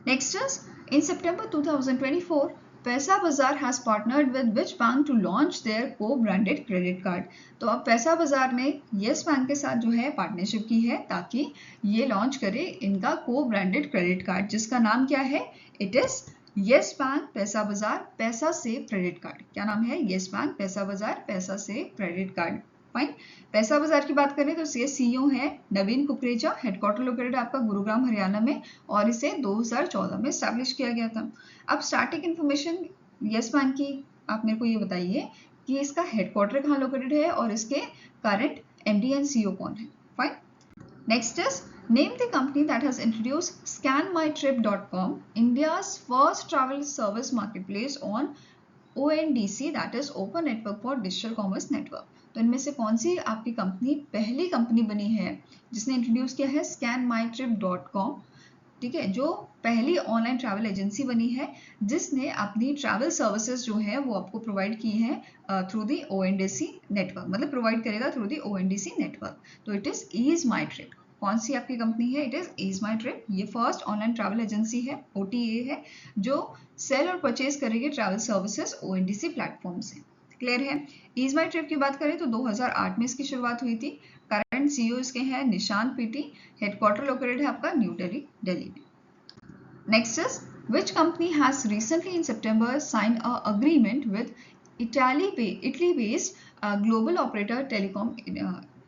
next is in September 2024 Paisabazaar has partnered with which bank to launch their co-branded credit card. तो अब पैसा बाजार ने येस बैंक के साथ जो है पार्टनरशिप की है ताकि ये लॉन्च करे इनका को-ब्रांडेड क्रेडिट कार्ड, जिसका नाम क्या है? इट इज येस बैंक पैसा बाजार पैसा सेव क्रेडिट कार्ड। क्या नाम है? येस बैंक पैसा बाजार पैसा सेव क्रेडिट कार्ड। फाइन, पैसा बाजार की बात करें तो CEO है नवीन कुकरेजा। हेडक्वार्टर लोकेटेड आपका गुरुग्राम हरियाणा में और इसे 2014 में स्टैब्लिश किया गया था। अब स्टार्टिंग इन्फॉर्मेशन येस बैंक की आप मेरे को ये बताइए कि इसका हेडक्वार्टर कहाँ लोकेटेड है और इसके करंट MD and CEO कौन है? Fine, next is name the company that has introduced scanmytrip.com, India's first travel service marketplace on ONDC, that is Open Network for Digital Commerce Network। तो इनमें से कौन सी आपकी कंपनी पहली कंपनी बनी है जिसने इंट्रोड्यूस किया है scanmytrip.com? ठीक है, जो पहली ऑनलाइन ट्रैवल एजेंसी बनी है जिसने अपनी ट्रैवल सर्विसेज जो है वो आपको प्रोवाइड की है थ्रू दी ONDC नेटवर्क, मतलब प्रोवाइड करेगा थ्रू दी ONDC नेटवर्क। तो it is EaseMyTrip. कौन सी आपकी कंपनी है? It is EaseMyTrip. ये फर्स्ट ऑनलाइन ट्रैवल एजेंसी है, OTA है, जो सेल और परचेज करेगी ट्रैवल सर्विसेज ONDC प्लेटफॉर्म से। क्लियर है? ईज माई ट्रिप की बात करें तो 2008 में इसकी शुरुआत हुई थी। करंट CEO इसके हैं निशांत PT। हेडक्वार्टर लोकेटेड है आपका न्यू दिल्ली में। Next is which company has recently in September sign a agreement with Italy based global operator telecom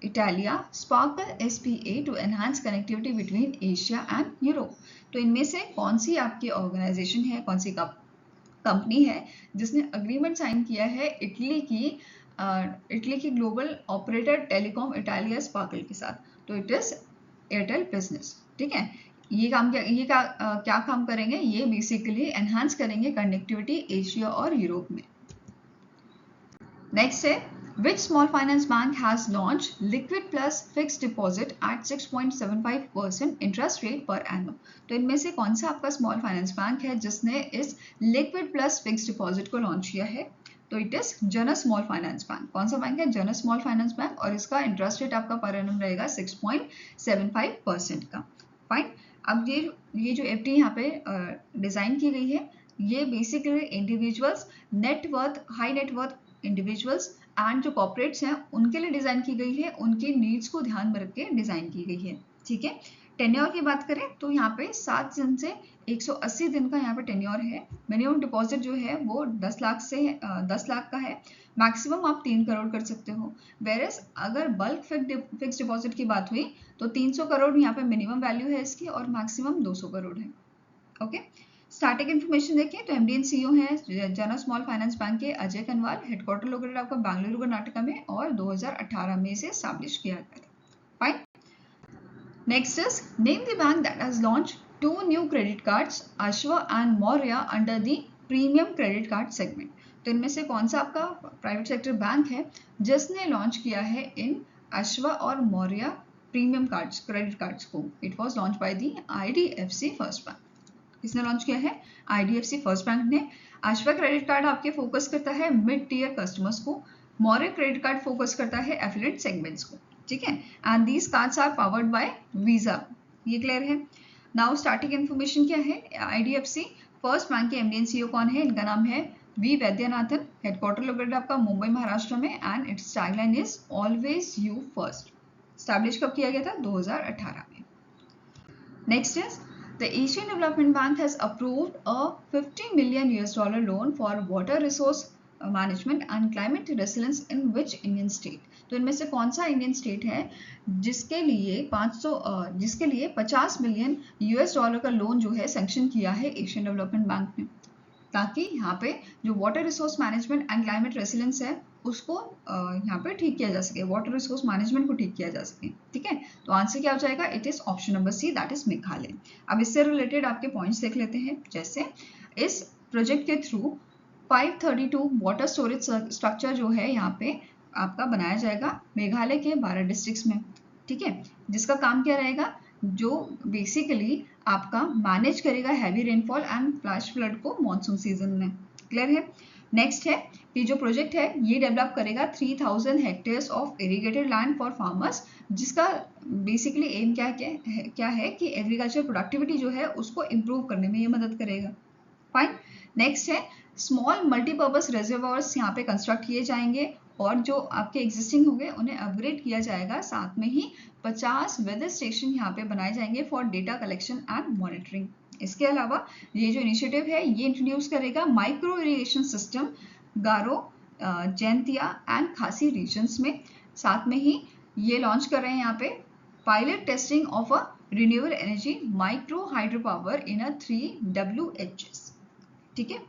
Italia Sparkle SPA to enhance connectivity between Asia and Europe। तो इनमें से कौन सी आपकी organisation है, कौन सी कंपनी है जिसने अग्रीमेंट साइन किया है इटली की global operator telecom Italia sparkle के साथ? तो इट इज एयरटेल बिजनेस। ठीक है, ये क्या काम करेंगे? ये बेसिकली एनहांस करेंगे कनेक्टिविटी एशिया और यूरोप में। नेक्स्ट है which small finance bank has launched liquid plus fixed deposit at 6.75% interest rate per annum? तो इनमें से कौन सा आपका स्मॉल फाइनेंस बैंक है जिसने इस लिक्विड प्लस फिक्स्ड डिपॉजिट को लॉन्च किया है? तो इट इज जन स्मॉल फाइनेंस बैंक। कौन सा बैंक है? जन स्मॉल फाइनेंस बैंक, और इसका इंटरेस्ट रेट आपका पर एनम रहेगा 6.75% का। फाइन, अब ये जो FD यहाँ पे डिजाइन की गई है ये basically individuals high net worth individuals and जो कॉर्पोरेट्स हैं उनके लिए डिजाइन की गई है, उनके नीड्स को ध्यान में रख के डिजाइन की गई है। ठीक है, टेन्योर की बात करें तो यहाँ पे 7 दिन से 180 दिन का यहाँ पे टेन्योर है। मिनिमम डिपॉजिट जो है वो 10 लाख से 10 लाख का है। मैक्सिमम आप 3 करोड़ कर सकते हो। वेरस अगर बल्क फिक्स डिपॉजिट की बात हुई तो 300 करोड़ यहाँ पे मिनिमम वैल्यू है इसकी और मैक्सिमम 200 करोड़ है। ओके, स्टार्टिंग इन्फॉर्मेशन देखें तो एमडी एंड सीईओ है जनरल स्मॉल फाइनेंस बैंक के अजय कनवाल। हेडक्वार्टर लोकेटेड आपका बेंगलुरु कर्नाटका में और 2018 में इसे एस्टैब्लिश किया गया था। Fine, next is name the bank that has launch 2 new credit cards Ashva and Maurya under the premium credit card segment. तो इनमें से कौन सा आपका प्राइवेट सेक्टर बैंक है जिसने लॉन्च किया है इन अश्वा और Maurya premium cards credit cards को? It was launch by the IDFC first bank. किसने लॉन्च किया है? IDFC फर्स्ट बैंक ने। अश्वा क्रेडिट कार्ड आपके फोकस करता है मिड टियर कस्टमर्स को, मौर्य क्रेडिट कार्ड फोकस करता है एफिलिएट सेगमेंट्स को। ठीक है, and these cards are powered by Visa. ये क्लियर है? नाउ स्टार्टिंग इन्फॉर्मेशन क्या है? IDFC फर्स्ट बैंक के एमडी एंड सीईओ कौन है? इनका नाम है वी वैद्यनाथन। हेडक्वार्टर लोकेटेड आपका मुंबई महाराष्ट्र में and it's tagline is always you first. Establish कब किया गया था? 2018 में। Next is the Asian Development Bank has approved a $50 million loan for water resource management and climate resilience in which Indian state? तो इनमें से कौन सा इंडियन स्टेट है जिसके लिए 50 मिलियन US$ का लोन जो है सैंक्शन किया है एशियन डेवलपमेंट बैंक ने, ताकि यहाँ पे जो water resource management and climate resilience है उसको यहाँ पे ठीक किया जा सके, वाटर रिसोर्स मैनेजमेंट को ठीक किया जा सके। ठीक है, तो आंसर क्या हो जाएगा? It is option number C, that is Meghalaya. अब इससे रिलेटेड आपके पॉइंट्स देख लेते हैं। जैसे इस प्रोजेक्ट के थ्रू 532 वाटर स्टोरेज स्ट्रक्चर जो है यहाँ पे आपका बनाया जाएगा मेघालय के 12 डिस्ट्रिक्ट्स में। ठीक है, जिसका काम क्या रहेगा? जो बेसिकली आपका मैनेज करेगा heavy rainfall and flash flood को मॉनसून सीजन में। क्लियर है? नेक्स्ट है कि जो प्रोजेक्ट है ये डेवलप करेगा 3000 hectares of irrigated land for farmers, जिसका बेसिकली एम क्या है कि एग्रीकल्चर प्रोडक्टिविटी जो है उसको इम्प्रूव करने में ये मदद करेगा। फाइन, नेक्स्ट है स्मॉल मल्टीपर्पज रिजर्वॉयर्स यहाँ पे कंस्ट्रक्ट किए जाएंगे और जो आपके एग्जिस्टिंग होंगे उन्हें अपग्रेड किया जाएगा। साथ में ही 50 वेदर स्टेशन यहाँ पे बनाए जाएंगे for data collection and monitoring. इसके अलावा ये जो इनिशिएटिव है ये इंट्रोड्यूस करेगा micro irrigation system Garo, Jaintia and खासी रीजन्स में। साथ में ही ये लॉन्च कर रहे हैं यहाँ पे pilot testing of a renewable energy micro hydro power in a 3 WHS। ठीक है,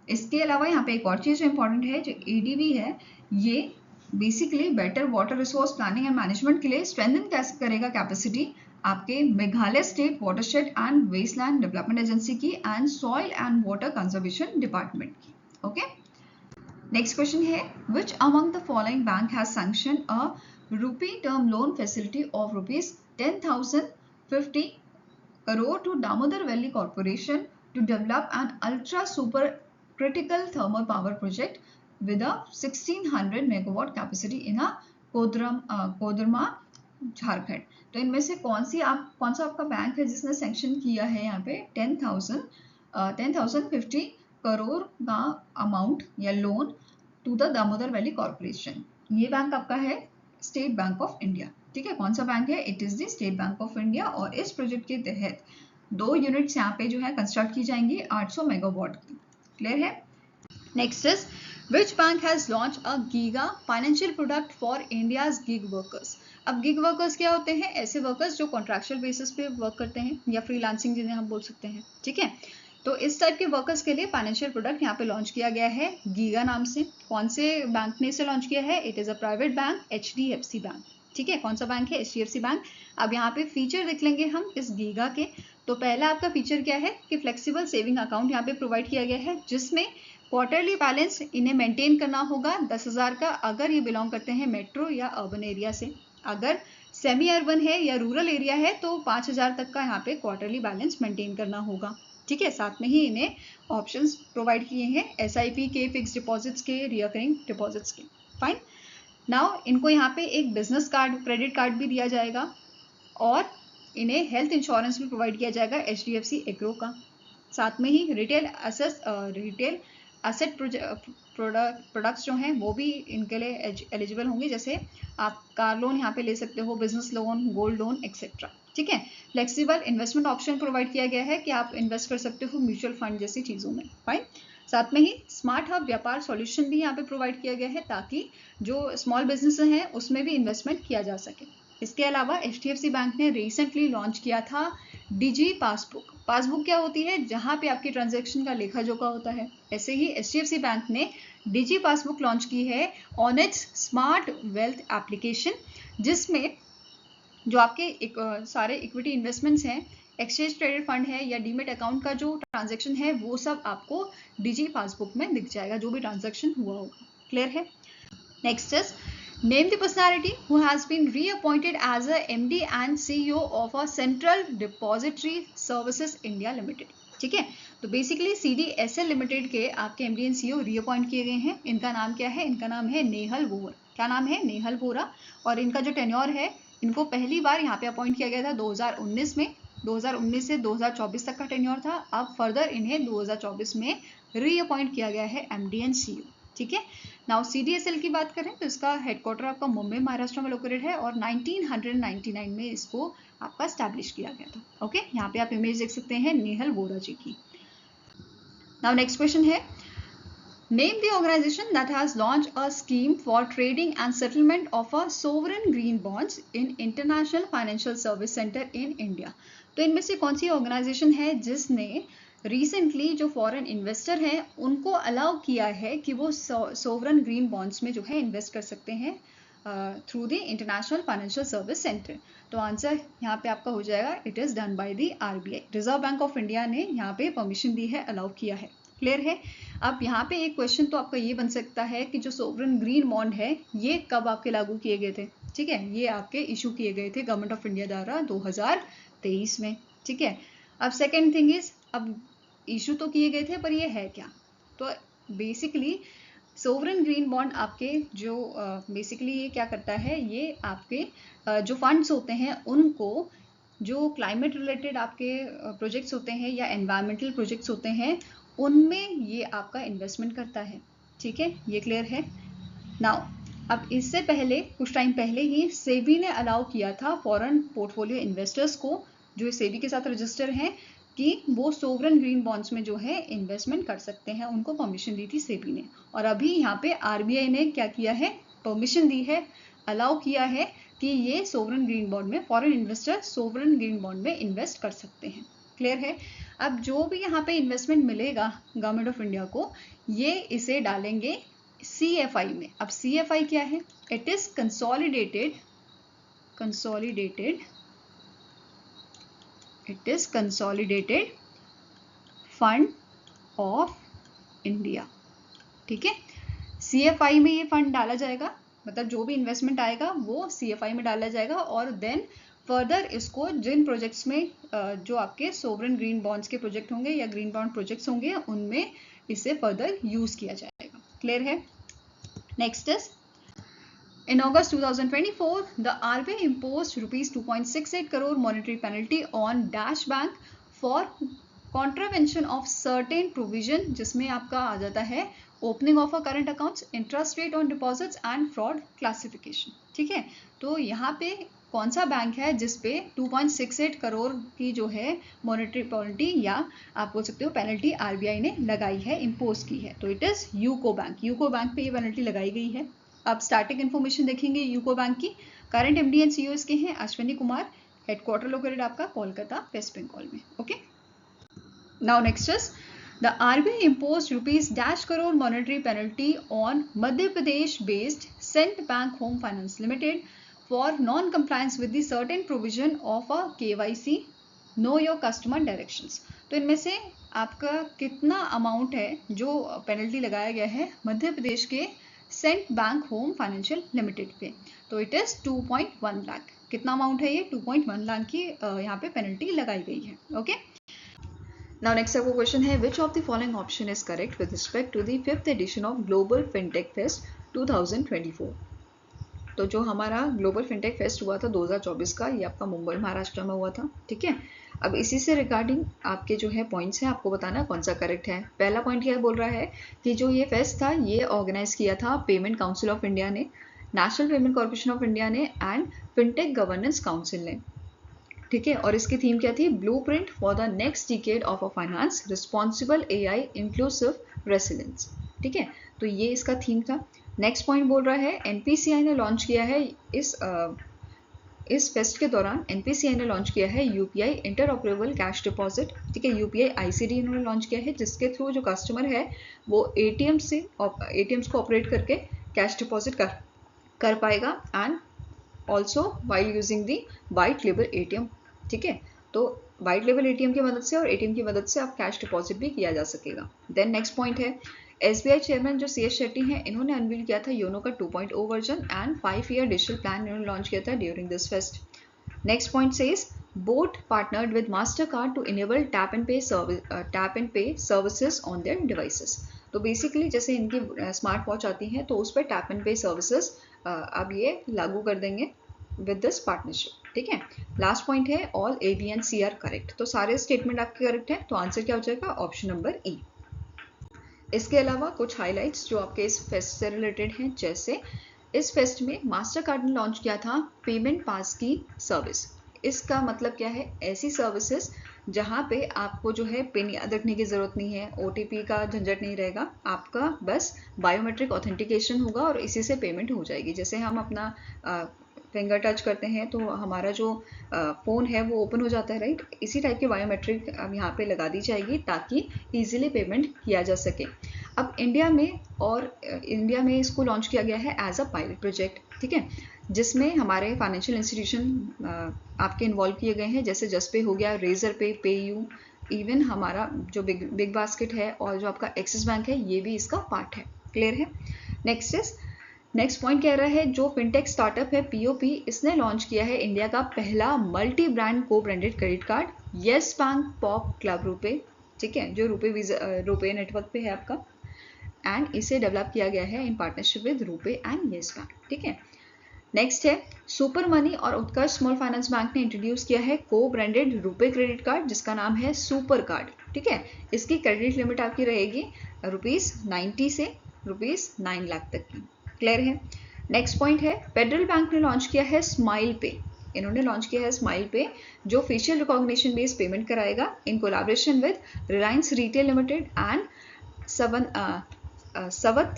इसके अलावा यहाँ पे एक और चीज जो इंपॉर्टेंट है, जो ADB है ये basically better water resource planning and management के लिए स्ट्रेंथन कैसे करेगा कैपेसिटी आपके Meghalaya state watershed and wasteland development agency की and soil and water conservation department की। ओके, नेक्स्ट क्वेश्चन है which among the following bank has sanction a rupee term loan facility of ₹10,050 crore to Damodar Valley Corporation to develop an ultra super critical thermal power project with a 1600 megawatt capacity in a Koderma Jharkhand. तो इनमें से कौन सा आपका bank है जिसने sanction किया है यहाँ पे 10,050 करोड़ का अमाउंट या loan to the Damodar Valley Corporation? ये बैंक आपका है स्टेट बैंक ऑफ इंडिया। ठीक है, कौन सा बैंक है? It is the state bank of India. और इस प्रोजेक्ट के तहत 2 यूनिट्स यहाँ पे जो है कंस्ट्रक्ट की जाएंगी 800 मेगावाट की। क्लियर है? Next is which bank has launch a giga financial product for India's gig workers? अब गिग वर्कर्स क्या होते हैं? ऐसे वर्कर्स जो कॉन्ट्रैक्चुअल बेसिस पे वर्क करते हैं या फ्रीलांसिंग जिन्हें हम बोल सकते हैं। ठीक है, तो इस टाइप के वर्कर्स के लिए फाइनेंशियल प्रोडक्ट यहाँ पे लॉन्च किया गया है गीगा नाम से। कौन से बैंक ने इसे लॉन्च किया है? It is a private bank HDFC bank. ठीक है, कौन सा बैंक है? HDFC bank. अब यहाँ पे फीचर देख लेंगे हम इस गीगा के। तो पहला आपका फीचर क्या है कि फ्लेक्सिबल सेविंग अकाउंट यहाँ पे प्रोवाइड किया गया है, जिसमें क्वार्टरली बैलेंस इन्हें मेंटेन करना होगा 10,000 का अगर ये बिलोंग करते हैं मेट्रो या अर्बन एरिया से। अगर सेमी अर्बन है या रूरल एरिया है तो 5,000 तक का यहाँ पे क्वार्टरली बैलेंस मेंटेन करना होगा। ठीक है, साथ में ही इन्हें ऑप्शंस प्रोवाइड किए हैं SIP के, फिक्स डिपॉजिट्स के, रिकरिंग डिपॉजिट्स के। फाइन, नाउ इनको यहाँ पे एक बिजनेस कार्ड, क्रेडिट कार्ड भी दिया जाएगा और इन्हें हेल्थ इंश्योरेंस भी प्रोवाइड किया जाएगा HDFC एग्रो का। साथ में ही रिटेल एसेट प्रोडक्ट्स जो हैं वो भी इनके लिए एलिजिबल होंगे, जैसे आप कार लोन यहाँ पे ले सकते हो, business loan, gold loan etcetera. ठीक है, फ्लेक्सिबल इन्वेस्टमेंट ऑप्शन प्रोवाइड किया गया है कि आप इन्वेस्ट कर सकते हो म्यूचुअल फंड जैसी चीज़ों में। फाइन, साथ में ही स्मार्ट हब व्यापार सॉल्यूशन भी यहाँ पे प्रोवाइड किया गया है ताकि जो स्मॉल बिजनेस हैं उसमें भी इन्वेस्टमेंट किया जा सके। इसके अलावा HDFC बैंक ने रिसेंटली लॉन्च किया था डिजी पासबुक। पासबुक क्या होती है? जहाँ पे आपकी ट्रांजैक्शन का लेखा जोखा होता है। ऐसे ही HDFC बैंक ने डिजी पासबुक लॉन्च की है on it's smart wealth application, जिसमें जो आपके सारे इक्विटी इन्वेस्टमेंट्स हैं, एक्सचेंज ट्रेडेड फंड है या डीमेट अकाउंट का जो ट्रांजैक्शन है वो सब आपको डिजी पासबुक में दिख जाएगा, जो भी ट्रांजैक्शन हुआ होगा। क्लियर है? Next is name the personality who has been reappointed as a MD and CEO of a Central Depository Services India Limited. ठीक है, तो बेसिकली CDSL लिमिटेड के आपके MD एंड CEO रीअपॉइंट किए गए हैं। इनका नाम क्या है? इनका नाम है नेहल वोरा। क्या नाम है? नेहल वोरा। और इनका जो टेन्योर है, इनको पहली बार यहाँ पे अपॉइंट किया गया था 2019 में। 2019 से 2024 तक का टेन्योर था। अब फर्दर इन्हें 2024 में रीअपॉइंट किया गया है MD एंड CEO। ठीक है, नाउ CDSL की बात करें तो इसका हेडक्वार्टर आपका मुंबई महाराष्ट्र में लोकेटेड है और 1999 में इसको आपका स्टैब्लिश किया गया था। ओके, यहाँ पे आप इमेज देख सकते हैं नेहल वोरा जी की। नाउ नेक्स्ट क्वेश्चन है, Name the organization that has launched a scheme for trading and settlement of a sovereign green bonds in International Financial Service Center in India। तो इनमें से कौन सी ऑर्गेनाइजेशन है जिसने रिसेंटली जो फॉरेन इन्वेस्टर हैं उनको अलाउ किया है कि वो सोवरन ग्रीन बॉन्ड्स में जो है इन्वेस्ट कर सकते हैं through the international financial service centre? तो आंसर यहाँ पे आपका हो जाएगा, it is done by the RBI। Reserve bank of India ने यहाँ पे परमिशन दी है, अलाउ किया है। क्लियर है? अब यहाँ पे एक क्वेश्चन तो आपका ये बन सकता है कि जो सोवरन ग्रीन बॉन्ड है ये कब आपके लागू किए गए थे? ठीक है, ये आपके इशू किए गए थे गवर्नमेंट ऑफ इंडिया द्वारा 2023 में। ठीक है, अब सेकेंड थिंग इज, अब इशू तो किए गए थे पर ये है क्या? तो बेसिकली सोवरन ग्रीन बॉन्ड आपके जो बेसिकली ये क्या करता है, ये आपके जो फंड्स होते हैं उनको जो क्लाइमेट रिलेटेड आपके प्रोजेक्ट्स होते हैं या एनवायरमेंटल प्रोजेक्ट्स होते हैं उनमें ये आपका इन्वेस्टमेंट करता है। ठीक है, ये क्लियर है? नाउ अब इससे पहले कुछ टाइम पहले ही सेबी ने अलाउ किया था फॉरेन पोर्टफोलियो इन्वेस्टर्स को जो सेबी के साथ रजिस्टर हैं कि वो सोवरन ग्रीन बॉन्ड्स में जो है इन्वेस्टमेंट कर सकते हैं, उनको परमिशन दी थी सेबी ने। और अभी यहाँ पे RBI ने क्या किया है, परमिशन दी है, अलाउ किया है कि ये सोवरन ग्रीन बॉन्ड में foreign investor sovereign green bond में इन्वेस्ट कर सकते हैं। क्लियर है? अब जो भी यहाँ पे इन्वेस्टमेंट मिलेगा गवर्नमेंट ऑफ इंडिया को, ये इसे डालेंगे CFI में। अब CFI क्या है? It is consolidated fund of India. ठीक है, CFI में ये फंड डाला जाएगा, मतलब जो भी इन्वेस्टमेंट आएगा वो CFI में डाला जाएगा और देन फर्दर इसको जिन प्रोजेक्ट्स में जो आपके सोवरन ग्रीन बॉन्ड्स के प्रोजेक्ट होंगे या ग्रीन बॉन्ड प्रोजेक्ट्स होंगे उनमें इसे फर्दर यूज किया जाएगा। क्लियर है? Next is, in August 2024, the RBI imposed rupees 2.68 crore monetary penalty on Dash Bank for contravention of certain provision, जिसमें आपका आ जाता है opening of a current accounts, interest rate on deposits and fraud classification. ठीक है, तो यहाँ पे कौन सा बैंक है जिसपे 2.68 करोड़ की जो है मॉनेटरी पेनल्टी या आप बोल सकते हो पेनल्टी RBI ने लगाई है, इम्पोज की है? तो it is UCO bank. UCO bank पे ये पेनल्टी लगाई गई है। अब स्टार्टिंग इन्फॉर्मेशन देखेंगे यूको बैंक की। करंट MD एंड CEO इसके हैं अश्विनी कुमार, हेडक्वार्टर लोकेटेड आपका कोलकाता वेस्ट बंगाल में। Okay, now next is, the RBI imposed rupees dash crore monetary penalty on Madhya Pradesh based Cent Bank Home Finance Limited for non-compliance with the certain provision of a KYC know your customer directions। तो इनमें से आपका कितना amount है जो penalty लगाया गया है मध्य प्रदेश के Cent Bank Home Financial Limited पे? तो इट इज 2.1 लाख। कितना अमाउंट है ये? 2.1 लाख की यहाँ पे पेनल्टी लगाई गई है। ओके, नाउ नेक्स्ट आपको क्वेश्चन है, which of the following option is correct with respect to the 5th edition of Global fintech Fest 2024? तो जो हमारा ग्लोबल फिनटेक फेस्ट हुआ था 2024 का, ये आपका मुंबई महाराष्ट्र में हुआ था। ठीक है, अब इसी से रिगार्डिंग आपके जो है पॉइंट्स हैं, आपको बताना कौन सा करेक्ट है। पहला पॉइंट यह बोल रहा है कि जो ये फेस्ट था ये ऑर्गेनाइज किया था पेमेंट काउंसिल ऑफ इंडिया ने, national payment corporation of India ने एंड फिनटेक गवर्नेंस काउंसिल ने। ठीक है, और इसकी थीम क्या थी? Blueprint for the next decade of a finance, responsible AI, inclusive resilience. ठीक है, तो ये इसका थीम था। नेक्स्ट पॉइंट बोल रहा है एनपीसीआई ने लॉन्च किया है इस फेस्ट के दौरान एनपीसीआई ने लॉन्च किया है यूपीआई इंटरऑपरेबल कैश डिपॉजिट। ठीक है, यूपीआई आईसीडी इन्होंने लॉन्च किया है, जिसके थ्रू जो कस्टमर है वो एटीएम्स को ऑपरेट करके कैश डिपॉजिट कर पाएगा and also while using the white label ATM. ठीक है, तो वाइट लेबल एटीएम की मदद से और एटीएम की मदद से आप कैश डिपॉजिट भी किया जा सकेगा। देन नेक्स्ट पॉइंट है एसबीआई चेयरमैन जो सीएस शेट्टी हैं, इन्होंने अनवील किया था योनो का 2.0 version and 5-year digital plan इन्होंने लॉन्च किया था during this fest. Next point says boAt partnered with Mastercard to enable tap and pay services on their devices. तो बेसिकली जैसे इनकी स्मार्ट वॉच आती हैं तो उस पर टैप एंड पे सर्विसेज अब ये लागू कर देंगे विद दिस पार्टनरशिप। ठीक है, लास्ट पॉइंट है all A B and C are correct. तो सारे स्टेटमेंट आपके करेक्ट हैं, तो आंसर क्या हो जाएगा? ऑप्शन नंबर ई। इसके अलावा कुछ हाइलाइट्स जो आपके इस फेस्ट से रिलेटेड हैं, जैसे इस फेस्ट में मास्टर कार्ड ने लॉन्च किया था पेमेंट पास की सर्विस। इसका मतलब क्या है? ऐसी सर्विसेज जहाँ पे आपको जो है पिन याद रखने की ज़रूरत नहीं है, ओटीपी का झंझट नहीं रहेगा, आपका बस बायोमेट्रिक ऑथेंटिकेशन होगा और इसी से पेमेंट हो जाएगी। जैसे हम अपना फिंगर टच करते हैं तो हमारा जो फ़ोन है वो ओपन हो जाता है, राइट? इसी टाइप की बायोमेट्रिक अब यहाँ पे लगा दी जाएगी ताकि इजीली पेमेंट किया जा सके। अब इंडिया में इसको लॉन्च किया गया है एज अ पायलट प्रोजेक्ट। ठीक है, जिसमें हमारे फाइनेंशियल इंस्टीट्यूशन आपके इन्वॉल्व किए गए हैं, जैसे जसपे हो गया, रेजर पे, पेयू, इवन हमारा जो बिग बास्केट है और जो आपका एक्सिस बैंक है, ये भी इसका पार्ट है। क्लियर है? नेक्स्ट पॉइंट कह रहा है जो फिनटेक स्टार्टअप है पीओपी, इसने लॉन्च किया है इंडिया का पहला मल्टी ब्रांड को branded credit card, yes bank pop club RuPay. ठीक है, जो रुपे नेटवर्क पे है आपका, एंड इसे डेवलप किया गया है in partnership with RuPay and yes bank. ठीक है, नेक्स्ट है सुपर मनी और उत्कर्ष स्मॉल फाइनेंस बैंक ने इंट्रोड्यूस किया है को ब्रांडेड रुपे क्रेडिट कार्ड, जिसका नाम है सुपर कार्ड। ठीक है, इसकी क्रेडिट लिमिट आपकी रहेगी ₹90 से ₹9 लाख तक की। क्लियर है? नेक्स्ट पॉइंट है फेडरल बैंक ने लॉन्च किया है स्माइल पे। इन्होंने लॉन्च किया है स्माइल पे, जो फेशियल रिकॉग्निशन बेस्ड पेमेंट कराएगा in collaboration with Reliance retail limited and सवत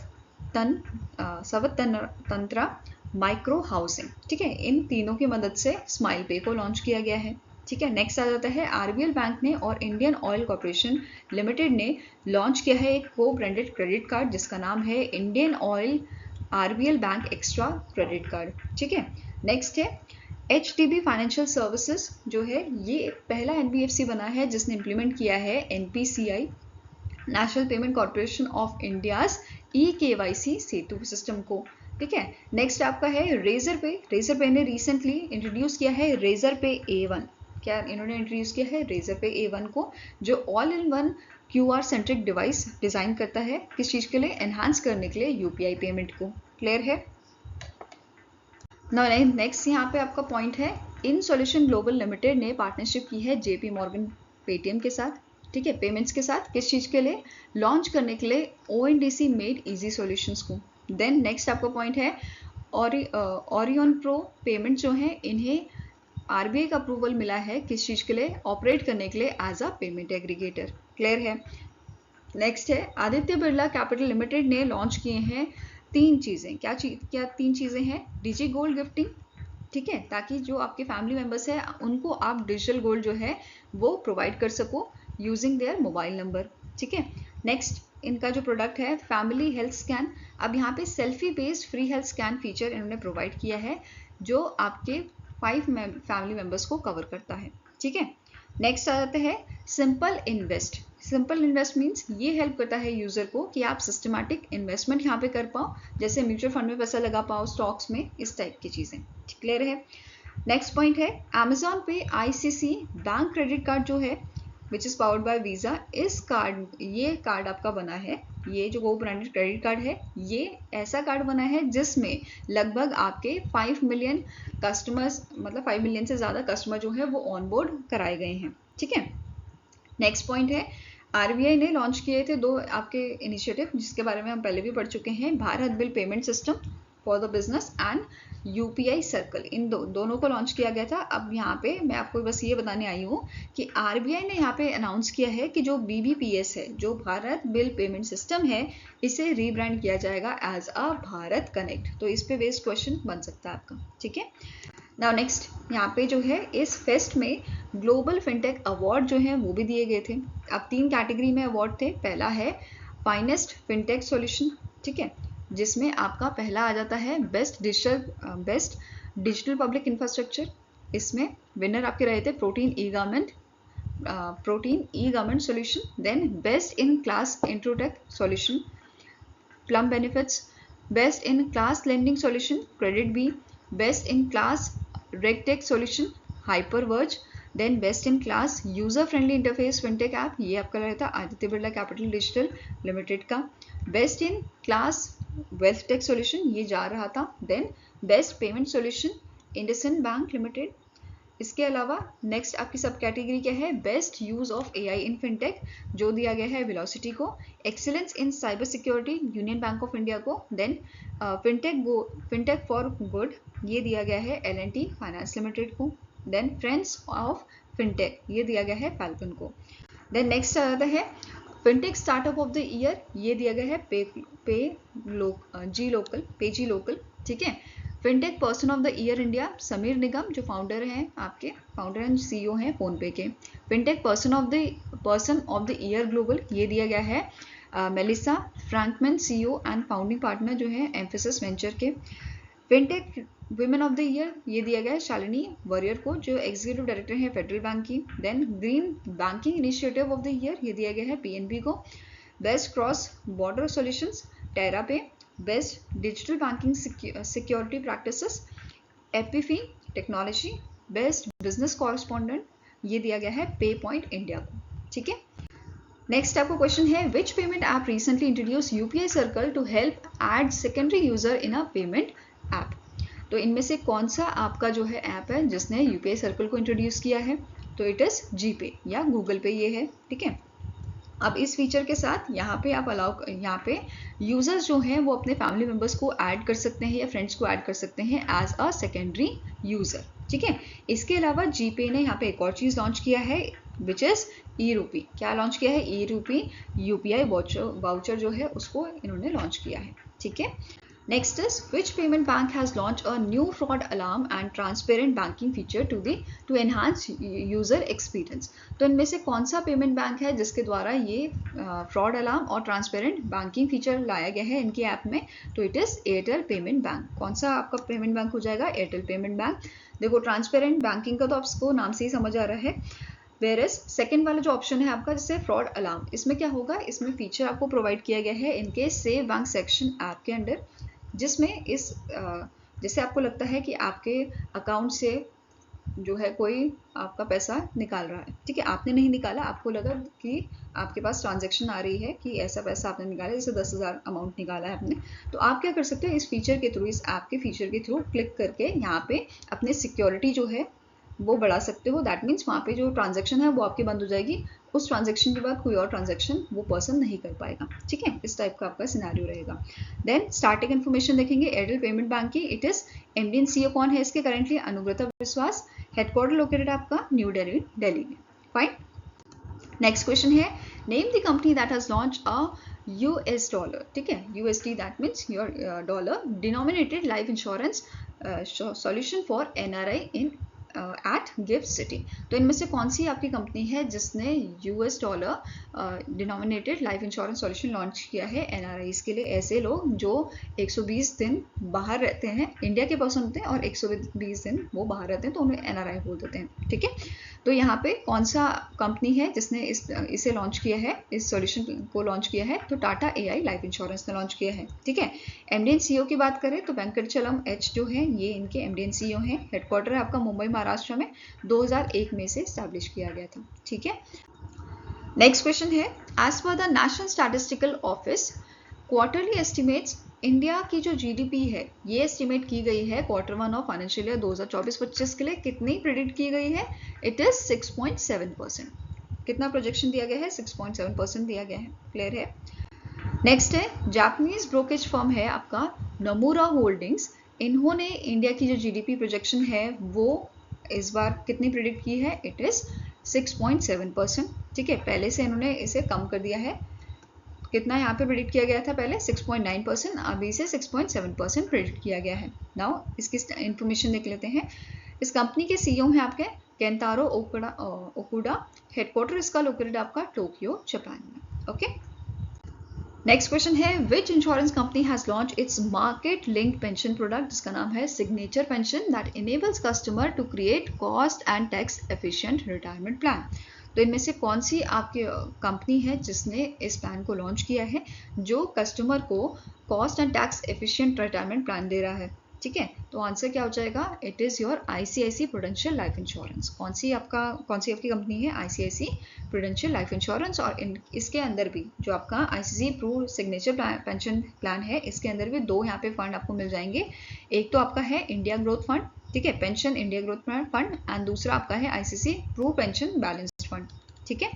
तंत्रा माइक्रो हाउसिंग। ठीक है, इन तीनों की मदद से स्माइल पे को लॉन्च किया गया है। ठीक है, नेक्स्ट आ जाता है आरबीएल बैंक ने और इंडियन ऑयल कॉर्पोरेशन लिमिटेड ने लॉन्च किया है एक को ब्रांडेड क्रेडिट कार्ड, जिसका नाम है Indian oil RBL bank extra credit card. ठीक है, नेक्स्ट है एचडीबी फाइनेंशियल सर्विसेज जो है ये पहला एनबीएफसी बना है जिसने इम्प्लीमेंट किया है NPCI, national payment corporation of India's e-KYC Setu system को। ठीक है, नेक्स्ट आपका है रेजर पे ने रिसेंटली इंट्रोड्यूस किया है रेजर पे A1। क्या इन्होंने इंट्रोड्यूस किया है? रेजर पे A1 को, जो all in one QR centric device design करता है, किस चीज के लिए? एनहांस करने के लिए यूपीआई पेमेंट को। क्लियर है? नेक्स्ट यहाँ पे आपका पॉइंट है इन सॉल्यूशन ग्लोबल लिमिटेड ने पार्टनरशिप की है जेपी मॉर्गन पेटीएम के साथ। ठीक है, पेमेंट्स के साथ, किस चीज के लिए? लॉन्च करने के लिए ONDC मेड इजी सॉल्यूशंस को। देन नेक्स्ट आपका पॉइंट है ओरियन प्रो पेमेंट जो है इन्हें आरबीआई का अप्रूवल मिला है, किस चीज के लिए? ऑपरेट करने के लिए as a payment aggregator. Clear है? नेक्स्ट है आदित्य बिरला कैपिटल लिमिटेड ने लॉन्च किए हैं 3 चीजें। क्या 3 चीजें हैं? Digi gold gifting. ठीक है, ताकि जो आपके फैमिली मेंबर्स हैं उनको आप डिजिटल गोल्ड जो है वो प्रोवाइड कर सको यूजिंग देयर मोबाइल नंबर। ठीक है, नेक्स्ट इनका जो प्रोडक्ट है फैमिली हेल्थ स्कैन। अब यहाँ पे selfie based free health scan feature इन्होंने प्रोवाइड किया है जो आपके 5 फैमिली मेंबर्स को कवर करता है। ठीक है, नेक्स्ट आ जाता है simple invest. Simple invest means ये हेल्प करता है यूजर को कि आप सिस्टमैटिक इन्वेस्टमेंट यहाँ पे कर पाओ, जैसे म्यूचुअल फंड में पैसा लगा पाओ, स्टॉक्स में, इस टाइप की चीजें। क्लियर है? नेक्स्ट पॉइंट है अमेजॉन पे आईसीसी बैंक क्रेडिट कार्ड जो है which is powered by Visa. ये कार्ड आपका बना है ये जो गो ब्रांडेड क्रेडिट कार्ड है, ये ऐसा कार्ड बना है जिसमें लगभग आपके 5 मिलियन कस्टमर्स, मतलब 5 मिलियन से ज़्यादा कस्टमर जो है वो ऑन बोर्ड कराए गए हैं। ठीक है, नेक्स्ट पॉइंट है, आरबीआई ने लॉन्च किए थे 2 आपके इनिशिएटिव, जिसके बारे में हम पहले भी पढ़ चुके हैं, Bharat bill payment system for the business and UPI circle. इन दोनों को लॉन्च किया गया था। अब यहाँ पे मैं आपको बस ये बताने आई हूँ कि आरबीआई ने यहाँ पे अनाउंस किया है कि जो बीबीपीएस है, जो भारत बिल पेमेंट सिस्टम है, इसे रीब्रांड किया जाएगा एज अ भारत कनेक्ट। तो इस पे बेस्ड क्वेश्चन बन सकता है आपका। ठीक है, नाउ नेक्स्ट, यहाँ पे जो है इस फेस्ट में ग्लोबल फिनटेक अवार्ड जो है वो भी दिए गए थे। अब 3 कैटेगरी में अवार्ड थे। पहला है फाइनेस्ट फिनटेक सॉल्यूशन, ठीक है, जिसमें आपका पहला आ जाता है बेस्ट डिजिटल पब्लिक इंफ्रास्ट्रक्चर। इसमें विनर आपके रहे थे Protean e government solution. Then best in class insurtech solution Plum benefits, best in class lending solution credit bee, best in class regtech solution HyperVerge, then best in class user friendly interface fintech app, ये आपका रहता Aditya Birla capital digital limited का। Best in class wealth tech solution ये जा रहा था। Then best payment solution IndusInd bank limited. इसके अलावा नेक्स्ट आपकी सब कैटेगरी क्या है, best use of AI in fintech, जो दिया गया है वेलोसिटी को। Excellence in cyber security union bank of India को। देन फिनटेक फॉर गुड ये दिया गया है एल&टी फाइनेंस लिमिटेड को। देन फ्रेंड्स ऑफ फिनटेक ये दिया गया है फैल्कन को। देन नेक्स्ट आ जाता है fintech startup of the year, ये दिया गया है पे जी लोकल। ठीक है, fintech person of the year India Sameer Nigam, जो फाउंडर हैं आपके, फाउंडर एंड सीईओ हैं फोनपे के। Fintech person of the year global ये दिया गया है Melissa Frankman, CEO and founding partner जो है एम्फेसिस वेंचर के। Fintech women of the year ये दिया गया है शालिनी वॉरियर को, जो एग्जीक्यूटिव डायरेक्टर है फेडरल बैंक की। Then green banking initiative of the year ये दिया गया है पीएनबी को। Best cross border solutions TerraPay. Best digital banking security practices Epifi technology. Best business correspondent ये दिया गया है पे पॉइंट इंडिया को। ठीक है, नेक्स्ट आपको क्वेश्चन है, which payment app recently introduce UPI circle to help add secondary user in a payment app. तो इनमें से कौन सा आपका जो है ऐप है जिसने यूपीआई सर्कल को इंट्रोड्यूस किया है, तो इट इज जीपे या गूगल पे ये है। ठीक है, अब इस फीचर के साथ यहाँ पे यूजर्स जो हैं वो अपने फैमिली मेंबर्स को ऐड कर सकते हैं या फ्रेंड्स को ऐड कर सकते हैं एज अ सेकेंडरी यूजर। ठीक है, इसके अलावा जीपे ने यहाँ पे एक और चीज लॉन्च किया है विच इज ई रूपी। क्या लॉन्च किया है, ई रूपी यूपीआई वाउचर जो है उसको इन्होंने लॉन्च किया है। ठीक है, next is which payment bank has launched a new fraud alarm and transparent banking feature to enhance user experience। तो इनमें से कौन सा पेमेंट बैंक है जिसके द्वारा ये फ्रॉड अलार्म और ट्रांसपेरेंट बैंकिंग फीचर लाया गया है इनकी ऐप में, तो it is Airtel payment bank. कौन सा आपका पेमेंट बैंक हो जाएगा, एयरटेल पेमेंट बैंक। देखो ट्रांसपेरेंट बैंकिंग का तो आपको नाम से ही समझ आ रहा है। वेयर सेकेंड वाला जो ऑप्शन है आपका जैसे फ्रॉड अलार्म, इसमें क्या होगा, इसमें फीचर आपको प्रोवाइड किया गया है इनके सेव बैंक सेक्शन ऐप के अंडर, जिसमें जैसे आपको लगता है कि आपके अकाउंट से जो है कोई आपका पैसा निकाल रहा है। ठीक है, आपने नहीं निकाला, आपको लगा कि आपके पास ट्रांजैक्शन आ रही है कि ऐसा पैसा आपने निकाला, जैसे 10,000 अमाउंट निकाला है आपने, तो आप क्या कर सकते हैं, इस फीचर के थ्रू, इस ऐप के फीचर के थ्रू क्लिक करके यहाँ पे अपने सिक्योरिटी जो है वो बढ़ा सकते हो। दैट मीन्स वहाँ पे जो ट्रांजैक्शन है वो आपकी बंद हो जाएगी, उस ट्रांजैक्शन के बाद कोई और ट्रांजैक्शन वो पर्सन नहीं कर पाएगा। ठीक है, इस टाइप का आपका सिनेरियो रहेगा। देन स्टार्टिंग इन्फॉर्मेशन देखेंगे एयरटेल पेमेंट बैंक की। It is MD and CEO कौन है इसके currently, Anubrata Biswas. Headquarter located आपका न्यू दिल्ली में। फाइन, नेक्स्ट क्वेश्चन है, name the company that has launch a US dollar. ठीक है, USD that means your dollar denominated life insurance solution for NRI in at GIFT City. तो इनमें से कौन सी आपकी कंपनी है जिसने US dollar denominated life insurance solution launch किया है एनआरआईज के लिए, ऐसे लोग जो 120 दिन बाहर रहते हैं, इंडिया के पर्सन होते हैं और 120 दिन वो बाहर रहते हैं तो उन्हें एनआरआई बोल देते हैं। ठीक है, तो यहाँ पे कौन सा कंपनी है जिसने इसे लॉन्च किया है, इस सॉल्यूशन को लॉन्च किया है, तो टाटा एआई लाइफ इंश्योरेंस ने लॉन्च किया है। ठीक है, एमडी एंड सीईओ की बात करें तो वेंकटचलम एच जो है ये इनके एमडी एंड सीईओ हैं। हेडक्वार्टर है आपका मुंबई महाराष्ट्र में, 2001 में से स्टैब्लिश किया गया था। ठीक है, नेक्स्ट क्वेश्चन है, as per the National Statistical Office quarterly estimates, India की जो जीडीपी है ये एस्टिमेट की गई है Q1 ऑफ फाइनेंशियल ईयर 2024-25 के लिए कितनी प्रिडिक्ट की गई है? It is 6.7%। कितना प्रोजेक्शन दिया गया है? 6.7% दिया गया है। क्लियर है? नेक्स्ट है जापानीज ब्रोकेज फर्म है आपका नमूरा होल्डिंग्स, इन्होंने इंडिया की जो जीडीपी प्रोजेक्शन है वो इस बार कितनी प्रिडिक्ट की है? It is 6.7%। ठीक है, पहले से इन्होंने इसे कम कर दिया है। कितना यहाँ पे प्रिडिक्ट किया गया था? पहले 6.9%, अभी से 6.7% प्रिडिक्ट किया गया है। नाउ इसकी इंफॉर्मेशन देख लेते हैं। इस कंपनी के सीईओ हैं आपके केंतारो ओकुडा, हेडक्वार्टर इसका लोकेटेड आपका टोक्यो जापान में। ओके, नेक्स्ट क्वेश्चन है which insurance company has launch its market linked pension product, जिसका नाम है Signature Pension, that enables customer to create cost and tax efficient retirement plan. तो इनमें से कौन सी आपकी कंपनी है जिसने इस प्लान को लॉन्च किया है जो कस्टमर को cost and tax efficient retirement plan दे रहा है? ठीक है, तो आंसर क्या हो जाएगा? It is your ICICI prudential life insurance. कौन सी आपकी कंपनी है? ICICI prudential life insurance. और इसके अंदर भी जो आपका ICICI pru signature pension plan है, इसके अंदर भी दो यहाँ पे फंड आपको मिल जाएंगे। एक तो आपका है इंडिया ग्रोथ फंड, ठीक है, pension India growth fund, and दूसरा आपका है ICICI Pru pension balanced fund. ठीक है,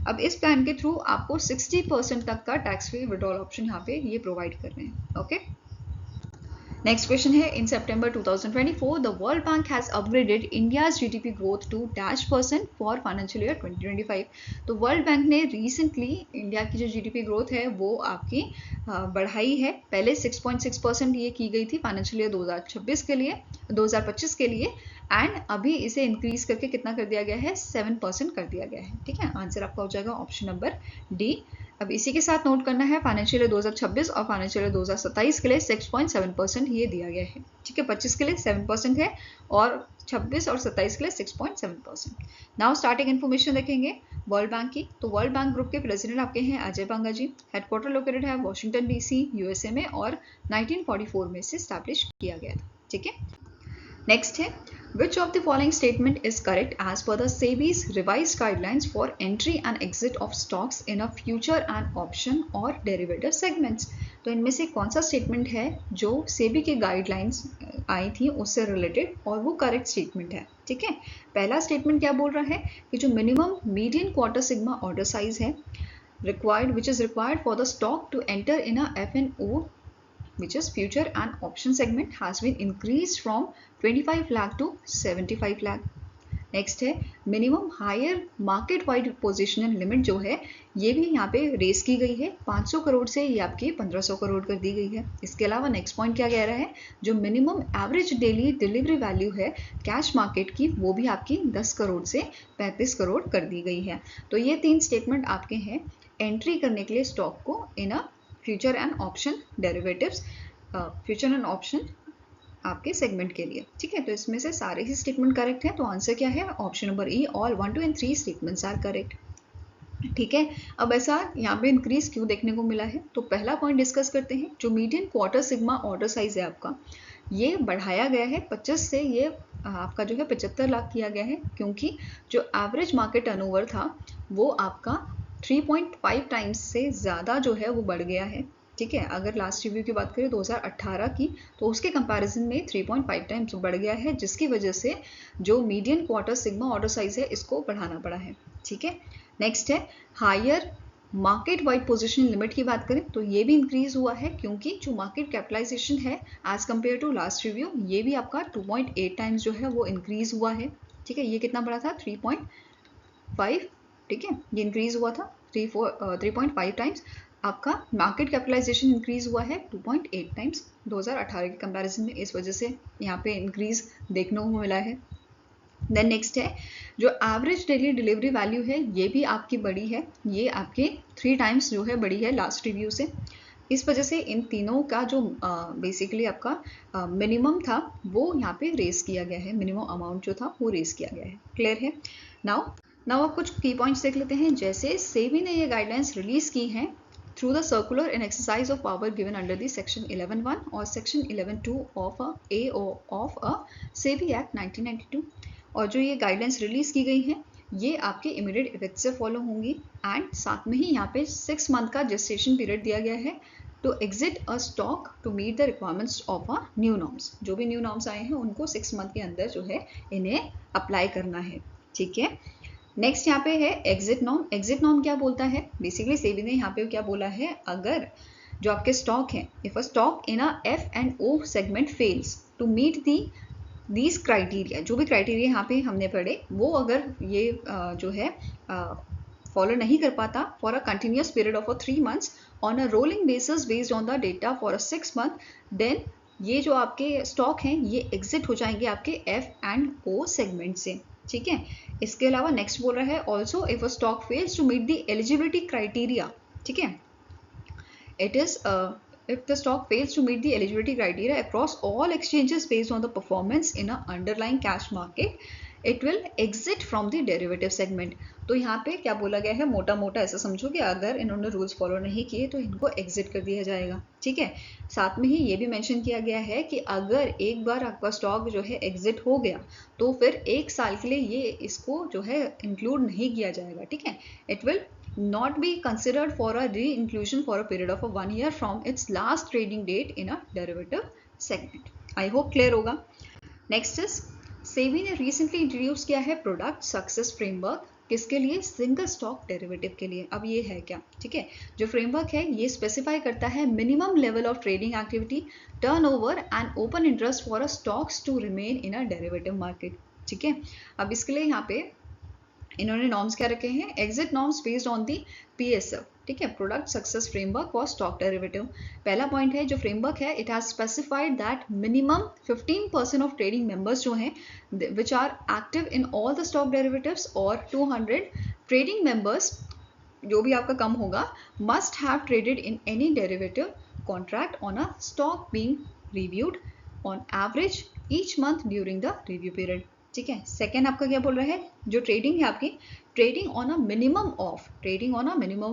अब इस प्लान के थ्रू आपको 60% तक का टैक्स फ्री विड्रॉल ऑप्शन यहाँ पे ये प्रोवाइड कर रहे हैं। ओके, नेक्स्ट क्वेश्चन है in September 2024 the World Bank has upgraded India's GDP growth to -% for financial year 2025। तो वर्ल्ड बैंक ने रिसेंटली इंडिया की जो जीडीपी ग्रोथ है वो आपकी बढ़ाई है। पहले 6.6% ये की गई थी फाइनेंशियल ईयर 2025 के लिए, एंड अभी इसे इंक्रीज करके कितना कर दिया गया है? 7% कर दिया गया है। ठीक है, आंसर आपका हो जाएगा ऑप्शन नंबर डी। अब इसी के साथ नोट करना है फाइनेंशियल ईयर 2026 और फाइनेंशियल ईयर 2027 के लिए 6.7% ये दिया गया है। ठीक है, 25 के लिए 7% है और 26 और 27 के लिए 6.7%। नाउ स्टार्टिंग इन्फॉर्मेशन देखेंगे वर्ल्ड बैंक की। तो वर्ल्ड बैंक ग्रुप के प्रेसिडेंट आपके हैं अजय बंगा जी। हेडक्वार्टर लोकेटेड है वॉशिंगटन डीसी यूएसए में और 1944 में से स्टैब्लिश किया गया था। ठीक है, नेक्स्ट है which of the following statement is correct as per the SEBI's revised guidelines for entry and exit of stocks in a future and option or derivative segments। तो इनमें से कौन सा स्टेटमेंट है जो सेबी के गाइडलाइंस आई थी उससे रिलेटेड और वो करेक्ट स्टेटमेंट है? ठीक है, पहला स्टेटमेंट क्या बोल रहा है कि जो minimum median quarter sigma order size है required which is required for the stock to enter in a F&O which is future and option segment has been increased from 25 lakh to 75 lakh। Next है minimum higher market wide positional limit जो है ये भी यहाँ पे race की गई है, 500 करोड़ से ये आपकी 1500 करोड़ कर दी गई है। इसके अलावा नेक्स्ट पॉइंट क्या कह रहा है, जो minimum average daily delivery value है कैश मार्केट की वो भी आपकी 10 करोड़ से 35 करोड़ कर दी गई है। तो ये 3 स्टेटमेंट आपके हैं एंट्री करने के लिए स्टॉक को in a future and option derivatives, future and option आपके सेगमेंट के लिए। ठीक है, तो इसमें से सारे ही स्टेटमेंट करेक्ट हैं, तो आंसर क्या है? Option number E, all 1, 2 and 3 statements are correct. ठीक है, अब ऐसा यहाँ पे इंक्रीज क्यों देखने को मिला है, तो पहला पॉइंट डिस्कस करते हैं। जो median quarter sigma order size है आपका ये बढ़ाया गया है 25 से ये आपका जो है 75 लाख किया गया है, क्योंकि जो एवरेज मार्केट टर्नओवर था वो आपका 3.5 टाइम्स से ज़्यादा जो है वो बढ़ गया है। ठीक है, अगर लास्ट रिव्यू की बात करें 2018 की तो उसके कंपैरिजन में 3.5 टाइम्स बढ़ गया है, जिसकी वजह से जो median quarter sigma order size है इसको बढ़ाना पड़ा है। ठीक है, नेक्स्ट है higher market wide position limit की बात करें तो ये भी इंक्रीज हुआ है, क्योंकि जो मार्केट कैपिटलाइजेशन है as compare to last review ये भी आपका 2.8 टाइम्स जो है वो इंक्रीज हुआ है। ठीक है, ये कितना बड़ा था 3.5। ठीक है, ये इंक्रीज हुआ था 3.5 टाइम्स। आपका मार्केट कैपिटलाइजेशन इंक्रीज हुआ है 2.8 टाइम्स 2018 के कंपैरिजन में, इस वजह से यहाँ पे इंक्रीज देखने को मिला है। देन नेक्स्ट है जो एवरेज डेली डिलीवरी वैल्यू है ये भी आपकी बड़ी है, ये आपके 3 टाइम्स जो है बड़ी है लास्ट रिव्यू से। इस वजह से इन तीनों का जो बेसिकली आपका मिनिमम था वो यहाँ पे रेस किया गया है, मिनिमम अमाउंट जो था वो रेस किया गया है। क्लियर है? नाउ अब कुछ की पॉइंट्स देख लेते हैं। जैसे सेबी ने ये गाइडलाइंस रिलीज की हैं through the circular in exercise of power given under the section 11(1) or section 11(2) of a SEBI Act 1992। और जो ये गाइडलाइंस रिलीज की गई हैं ये आपके इमीडिएट इफेक्ट से फॉलो होंगी। एंड साथ में ही यहाँ पे 6 मंथ का जेस्टेशन पीरियड दिया गया है to exit a stock to meet the requirements of a new norms. जो भी न्यू नॉर्म्स आए हैं उनको 6 मंथ के अंदर जो है इन्हें अप्लाई करना है, ठीक है। नेक्स्ट यहाँ पे है एग्जिट नॉर्म। एग्जिट नॉर्म क्या बोलता है, बेसिकली सेबी ने यहाँ पे क्या बोला है, अगर जो आपके स्टॉक है, if a stock in a F&O segment fails to meet these criteria, जो भी क्राइटेरिया यहाँ पे हमने पढ़े वो अगर ये जो है फॉलो नहीं कर पाता for a continuous period of 3 months on a rolling basis based on the data for a 6 month, then ये जो आपके स्टॉक हैं ये एग्जिट हो जाएंगे आपके F&O सेगमेंट से, ठीक है। इसके अलावा नेक्स्ट बोल रहा है also if a stock fails to meet the eligibility criteria, ठीक है, it is if the stock fails to meet the eligibility criteria across all exchanges based on the performance in a underlying cash market, it will exit from the derivative segment। तो यहाँ पे क्या बोला गया है, मोटा मोटा ऐसा समझो कि अगर इन्होंने रूल्स फॉलो नहीं किए तो इनको एग्जिट कर दिया जाएगा, ठीक है। साथ में ही ये भी मेंशन किया गया है कि अगर एक बार आपका स्टॉक जो है एग्जिट हो गया तो फिर 1 साल के लिए ये इसको जो है इंक्लूड नहीं किया जाएगा, ठीक है। It will not be considered for a re-inclusion for a period of 1 year from its last trading date in a derivative segment। I hope clear होगा। Next is सेबी ने recently introduce किया है प्रोडक्ट सक्सेस फ्रेमवर्क, किसके लिए, single stock derivative के लिए। अब ये है क्या, ठीक है, जो फ्रेमवर्क है ये स्पेसिफाई करता है minimum level of trading activity, turnover and open interest for a stocks to remain in a derivative market, ठीक है। अब इसके लिए यहाँ पे इन्होंने नॉर्म्स क्या रखे हैं, exit norms based on the PSF, ठीक है, product success framework for stock derivative. पहला पॉइंट है जो फ्रेमवर्क है, it has specified that minimum 15% of trading members जो हैं which are active in all the stock derivatives और 200 ट्रेडिंग मेंबर्स जो भी आपका कम होगा must have traded in any derivative contract on a stock being reviewed on average each month during the review period, ठीक है। सेकेंड आपका क्या बोल रहा है, जो ट्रेडिंग है आपकी, trading on a minimum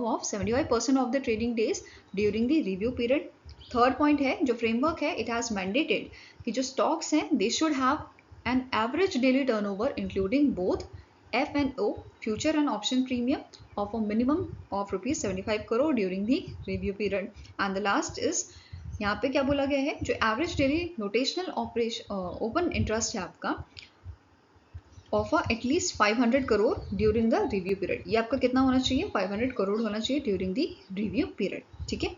of 75% of the trading days during the review period. Third point है जो फ्रेमवर्क है, इट हैज मैंडेटेड कि जो स्टॉक्स हैं they should have an average daily turnover including both F&O future and option premium of a minimum of ₹75 crore during the review period. And the last is यहाँ पे क्या बोला गया है, जो average daily notional operation open interest है आपका of at least 500 crore during the review period. ये आपका कितना होना चाहिए, 500 crore होना चाहिए ड्यूरिंग द रिव्यू पीरियड, ठीक है।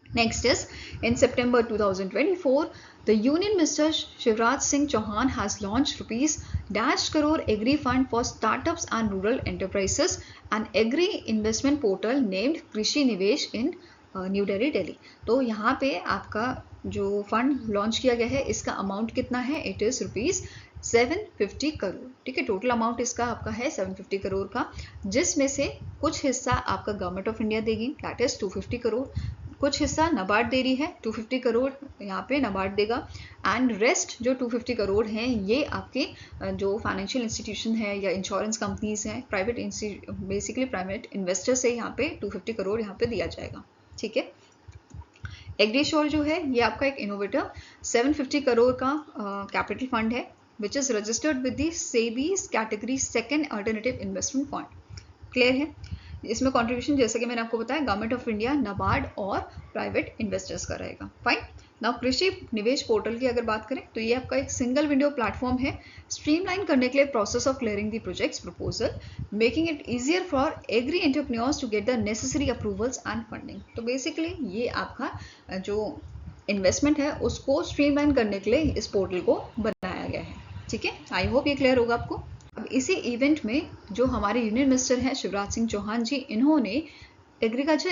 Next is in September 2024 the Union Minister Shivraj Singh Chauhan has launched ₹1 crore agri fund for startups and rural enterprises, an agri investment portal named कृषि निवेश in न्यू दिल्ली। तो यहाँ पे आपका जो fund launch किया गया है इसका अमाउंट कितना है, इट इज ₹750 करोड़, ठीक है। टोटल अमाउंट इसका आपका है 750 करोड़ का, जिसमें से कुछ हिस्सा आपका गवर्नमेंट ऑफ इंडिया देगी, दैट इज 250 करोड़, कुछ हिस्सा नाबार्ड दे रही है 250 करोड़ यहाँ पे नाबार्ड देगा, एंड रेस्ट जो 250 करोड़ हैं ये आपके जो फाइनेंशियल इंस्टीट्यूशन है या इंश्योरेंस कंपनीज हैं, प्राइवेट बेसिकली प्राइवेट इन्वेस्टर से यहाँ पे 250 करोड़ यहाँ पे दिया जाएगा, ठीक है। एग्रीश्योर जो है ये आपका एक इनोवेटिव 750 करोड़ का कैपिटल फंड है which is registered with the SEBI's category second alternative investment fund। Clear है, इसमें कंट्रीब्यूशन जैसे कि मैंने आपको बताया गवर्नमेंट ऑफ इंडिया, नाबार्ड और प्राइवेट इन्वेस्टर्स का रहेगा। फाइन, नाउ कृषि निवेश पोर्टल की अगर बात करें तो ये आपका एक सिंगल विंडो प्लेटफॉर्म है स्ट्रीमलाइन करने के लिए process of clearing the projects proposal, making it easier for agri entrepreneurs to get the necessary approvals and funding. तो बेसिकली ये आपका जो इन्वेस्टमेंट है उसको स्ट्रीमलाइन करने के लिए इस पोर्टल को बनाया गया है, ठीक है। आई होप ये क्लियर होगा आपको। अब इसी इवेंट में जो हमारे यूनियन मिनिस्टर हैं शिवराज सिंह चौहान जी, इन्होंने agriculture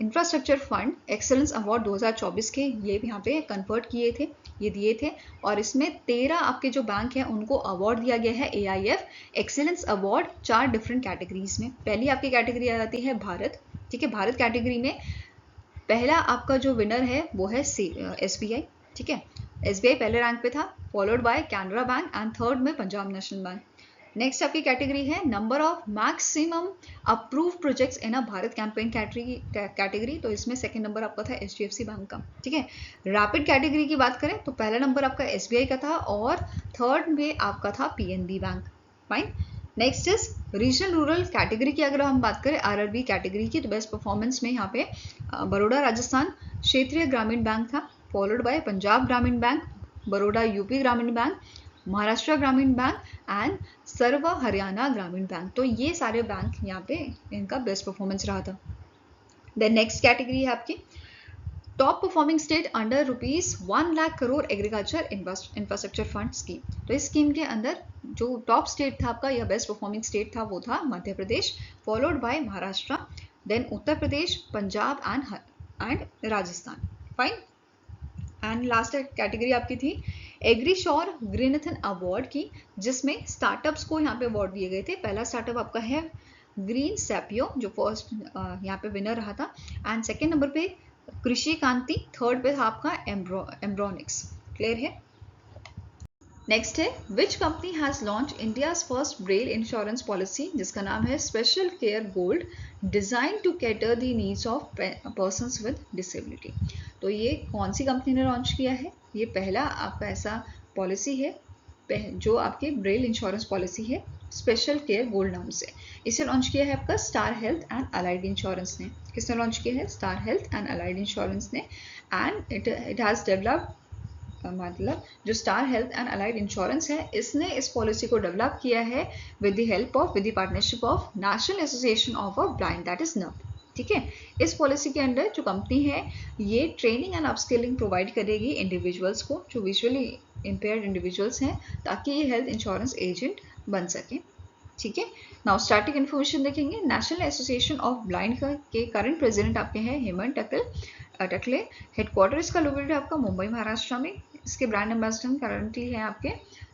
infrastructure fund excellence award 2024 के ये यहाँ पे कन्वर्ट किए थे, ये दिए थे, और इसमें 13 आपके जो बैंक हैं उनको अवार्ड दिया गया है AIF excellence award 4 different categories में। पहली आपकी कैटेगरी आ जाती है भारत, ठीक है। भारत कैटेगरी में पहला आपका जो विनर है वो है SBI, ठीक है। SBI पहले रैंक पे था, followed by Canara bank and third में पंजाब नेशनल बैंक। नेक्स्ट आपकी कैटेगरी है number of maximum approve projects in a Bharat campaign category, तो इसमें सेकंड नंबर आपका था HDFC बैंक का, ठीक है। रैपिड कैटेगरी की बात करें तो पहला नंबर आपका SBI का था और थर्ड में आपका था PNB bank, fine. Next is regional rural category की अगर हम बात करें RRB कैटेगरी की, तो बेस्ट परफॉर्मेंस में यहाँ पे बड़ौदा राजस्थान क्षेत्रीय ग्रामीण बैंक था, फॉलोड बाय पंजाब ग्रामीण बैंक, बड़ौदा यूपी ग्रामीण बैंक, महाराष्ट्र ग्रामीण बैंक एंड सर्व हरियाणा ग्रामीण बैंक। तो ये सारे बैंक यहाँ पे इनका बेस्ट परफॉर्मेंस रहा था। देन नेक्स्ट कैटेगरी है आपकी top performing state under ₹1 lakh crore agriculture infrastructure fund scheme. तो इस स्कीम के अंदर जो टॉप स्टेट था आपका या बेस्ट परफॉर्मिंग स्टेट था वो था Madhya Pradesh, followed by Maharashtra, then Uttar Pradesh, Punjab and Rajasthan. Fine. And last category आपकी थी एग्रीशोर ग्रीनथन अवार्ड की, जिसमें स्टार्टअप्स को यहाँ पे अवार्ड दिए गए थे। पहला स्टार्टअप आपका है ग्रीन सैपियो जो फर्स्ट यहाँ पे विनर रहा था, एंड सेकेंड नंबर पे कृषि कांति, थर्ड पे था आपका एम्ब्रोनिक्स। क्लियर है। नेक्स्ट है which company has launch India's first braille insurance policy, जिसका नाम है Special Care Gold, design to cater the needs of persons with disability. तो ये कौन सी कंपनी ने लॉन्च किया है? ये पहला आपका ऐसा पॉलिसी है जो आपके ब्रेल इंश्योरेंस पॉलिसी है स्पेशल केयर गोल्ड नाम से। इसे लॉन्च किया है आपका star health and allied insurance ने। किसने लॉन्च किया है? Star health and allied insurance ने। एंड इट हैज डेवलप्ड, मतलब जो star health and allied insurance है इसने इस पॉलिसी को डेवलप किया है with the partnership of national association of a blind, that is NAB। ठीक है। इस पॉलिसी के अंडर जो कंपनी है ये ट्रेनिंग एंड अपस्किलिंग प्रोवाइड करेगी इंडिविजुअल्स को जो विजुअली इम्पेयर्ड इंडिविजुअल्स हैं, ताकि ये हेल्थ इंश्योरेंस एजेंट बन सके। ठीक है। नाउ स्टार्टिंग इन्फॉर्मेशन देखेंगे। नेशनल एसोसिएशन ऑफ ब्लाइंड के करंट प्रेसिडेंट आपके हैं हेमंत टकले। हेडक्वार्टर इसका लोकेटेड है आपका मुंबई महाराष्ट्र में। इसके ब्रांड एम्बेसडर करंटली है आपके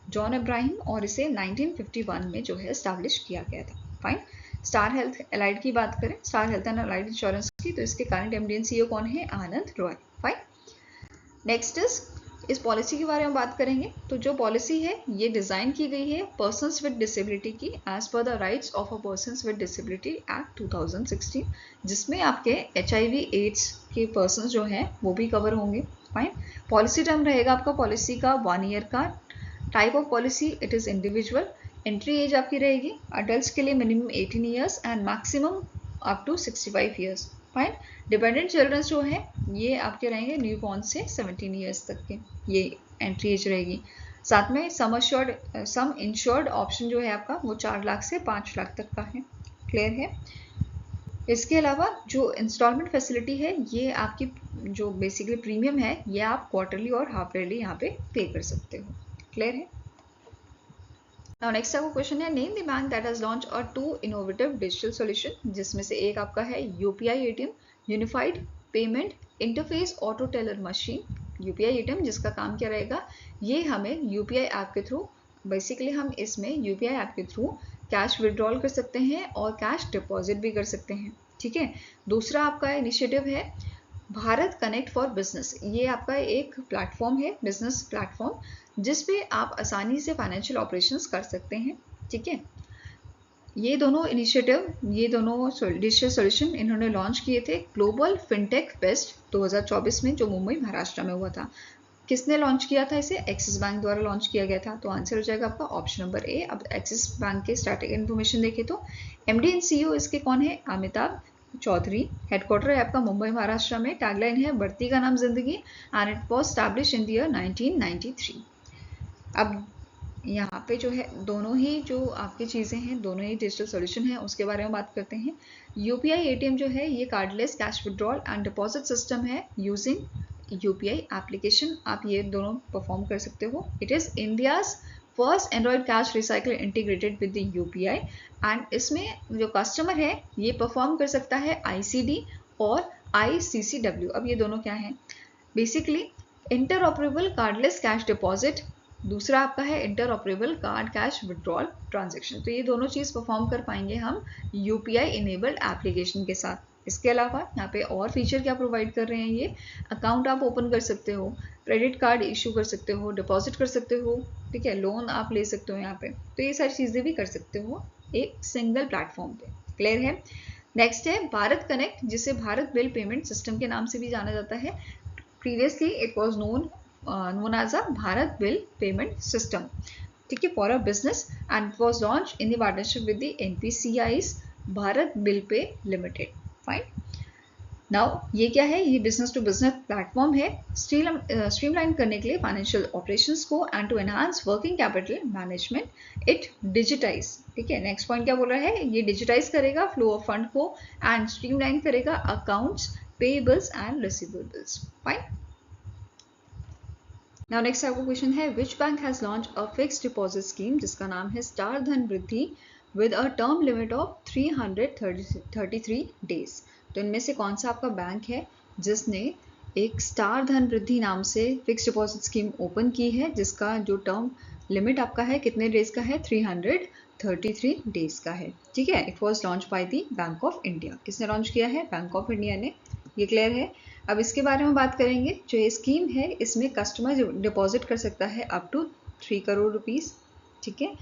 जॉन इब्राहिम, और इसे 1951 में जो है एस्टैब्लिश किया गया था। फाइन। स्टार हेल्थ अलाइड की बात करें, star health and allied insurance की, तो इसके करंट MD एंड CEO कौन है? आनंद रॉय। फाइन। नेक्स्ट इज इस पॉलिसी के बारे में बात करेंगे। तो जो पॉलिसी है ये डिजाइन की गई है पर्सन्स विद डिसेबिलिटी की as per the rights of a persons with disability act 2016, जिसमें आपके HIV एड्स के पर्सन्स जो हैं वो भी कवर होंगे। फाइन। पॉलिसी टर्म रहेगा आपका पॉलिसी का 1 ईयर का। Type of policy it is individual. Entry age आपकी रहेगी अडल्ट के लिए minimum 18 years and maximum up to 65 years. Fine. Dependent children जो है ये आपके रहेंगे न्यू बॉर्न से 17 ईयर्स तक के, ये एंट्री एज रहेगी। साथ में सम इंश्योर्ड ऑप्शन जो है आपका वो 4 लाख से 5 लाख तक का है। क्लियर है। इसके अलावा जो इंस्टॉलमेंट फैसिलिटी है ये आपकी जो बेसिकली प्रीमियम है ये आप क्वार्टरली और हाफ ईयरली यहाँ पे पे कर सकते हो। क्लियर है। Now next आपको क्वेश्चन है name the bank that has launch a 2 innovative digital solution, जिसमें से एक आपका है UPI ATM unified payment interface auto teller machine. UPI ATM जिसका काम क्या रहेगा, ये हमें UPI ऐप के थ्रू बेसिकली हम इसमें UPI ऐप के थ्रू कैश विड्रॉल कर सकते हैं और कैश डिपॉजिट भी कर सकते हैं। ठीक है। दूसरा आपका इनिशिएटिव है भारत कनेक्ट फॉर बिजनेस। ये आपका एक प्लेटफॉर्म है, बिजनेस प्लेटफॉर्म, जिसपे आप आसानी से फाइनेंशियल ऑपरेशंस कर सकते हैं। ठीक है। ये दोनों इनिशिएटिव, ये दोनों डिजिटल सॉल्यूशन इन्होंने लॉन्च किए थे ग्लोबल फिनटेक फेस्ट 2024 में, जो मुंबई महाराष्ट्र में हुआ था। किसने लॉन्च किया था इसे? एक्सिस बैंक द्वारा लॉन्च किया गया था। तो आंसर हो जाएगा आपका ऑप्शन नंबर ए। अब एक्सिस बैंक के स्टार्टिंग इन्फॉर्मेशन देखें तो MD एंड CEO इसके कौन है? अमिताभ चौधरी। हेडक्वार्टर है आपका मुंबई महाराष्ट्र में। टैगलाइन है बढ़ती का नाम जिंदगी and it was establish in the year 1993। अब यहाँ पे जो है दोनों ही जो आपकी चीज़ें हैं, दोनों ही डिजिटल सॉल्यूशन है, उसके बारे में बात करते हैं। UPI ATM जो है ये cardless cash withdrawal and deposit system है यूजिंग UPI एप्लीकेशन। आप ये दोनों परफॉर्म कर सकते हो। It is India's first Android cash recycle integrated with the UPI and इसमें जो कस्टमर है ये परफॉर्म कर सकता है ICD और ICCW। अब ये दोनों क्या हैं? Basically interoperable cardless cash deposit, दूसरा आपका है interoperable card cash withdrawal transaction. तो ये दोनों चीज़ परफॉर्म कर पाएंगे हम UPI इनेबल्ड एप्लीकेशन के साथ। इसके अलावा यहाँ पे और फीचर क्या प्रोवाइड कर रहे हैं, ये अकाउंट आप ओपन कर सकते हो, क्रेडिट कार्ड इशू कर सकते हो, डिपॉजिट कर सकते हो, ठीक है, लोन आप ले सकते हो यहाँ पे। तो ये सारी चीज़ें भी कर सकते हो एक सिंगल प्लेटफॉर्म पे। क्लियर है। नेक्स्ट है भारत कनेक्ट, जिसे भारत बिल पेमेंट सिस्टम के नाम से भी जाना जाता है। Previously it was known as a Bharat bill payment system. ठीक है, for a business and it was launch in the partnership with the NPCI's Bharat bill pay limited. Fine. Now ये क्या है, ये बिजनेस टू बिजनेस प्लेटफॉर्म है streamline करने के लिए फाइनेंशियल ऑपरेशंस को and to enhance working capital management it digitize. ठीक है, नेक्स्ट पॉइंट क्या बोल रहा है, ये डिजिटाइज करेगा फ्लो ऑफ फंड को एंड स्ट्रीमलाइन करेगा accounts payables and receivables. Fine. Now next आपका क्वेश्चन है, which bank has launch a fixed deposit scheme जिसका नाम है Star Dhan Vriddhi with a term limit of 333 days. तो इनमें से कौन सा आपका बैंक है जिसने एक स्टार धन वृद्धि नाम से फिक्स्ड डिपॉजिट स्कीम ओपन की है, जिसका जो टर्म लिमिट आपका है कितने डेज का है, 333 डेज का है। ठीक है, it was launch by the bank of India. किसने लॉन्च किया है, बैंक ऑफ इंडिया ने। ये क्लियर है। अब इसके बारे में बात करेंगे। जो ये स्कीम है इसमें कस्टमर डिपॉजिट कर सकता है अप टू 3 करोड़ रुपीस। ठीक है,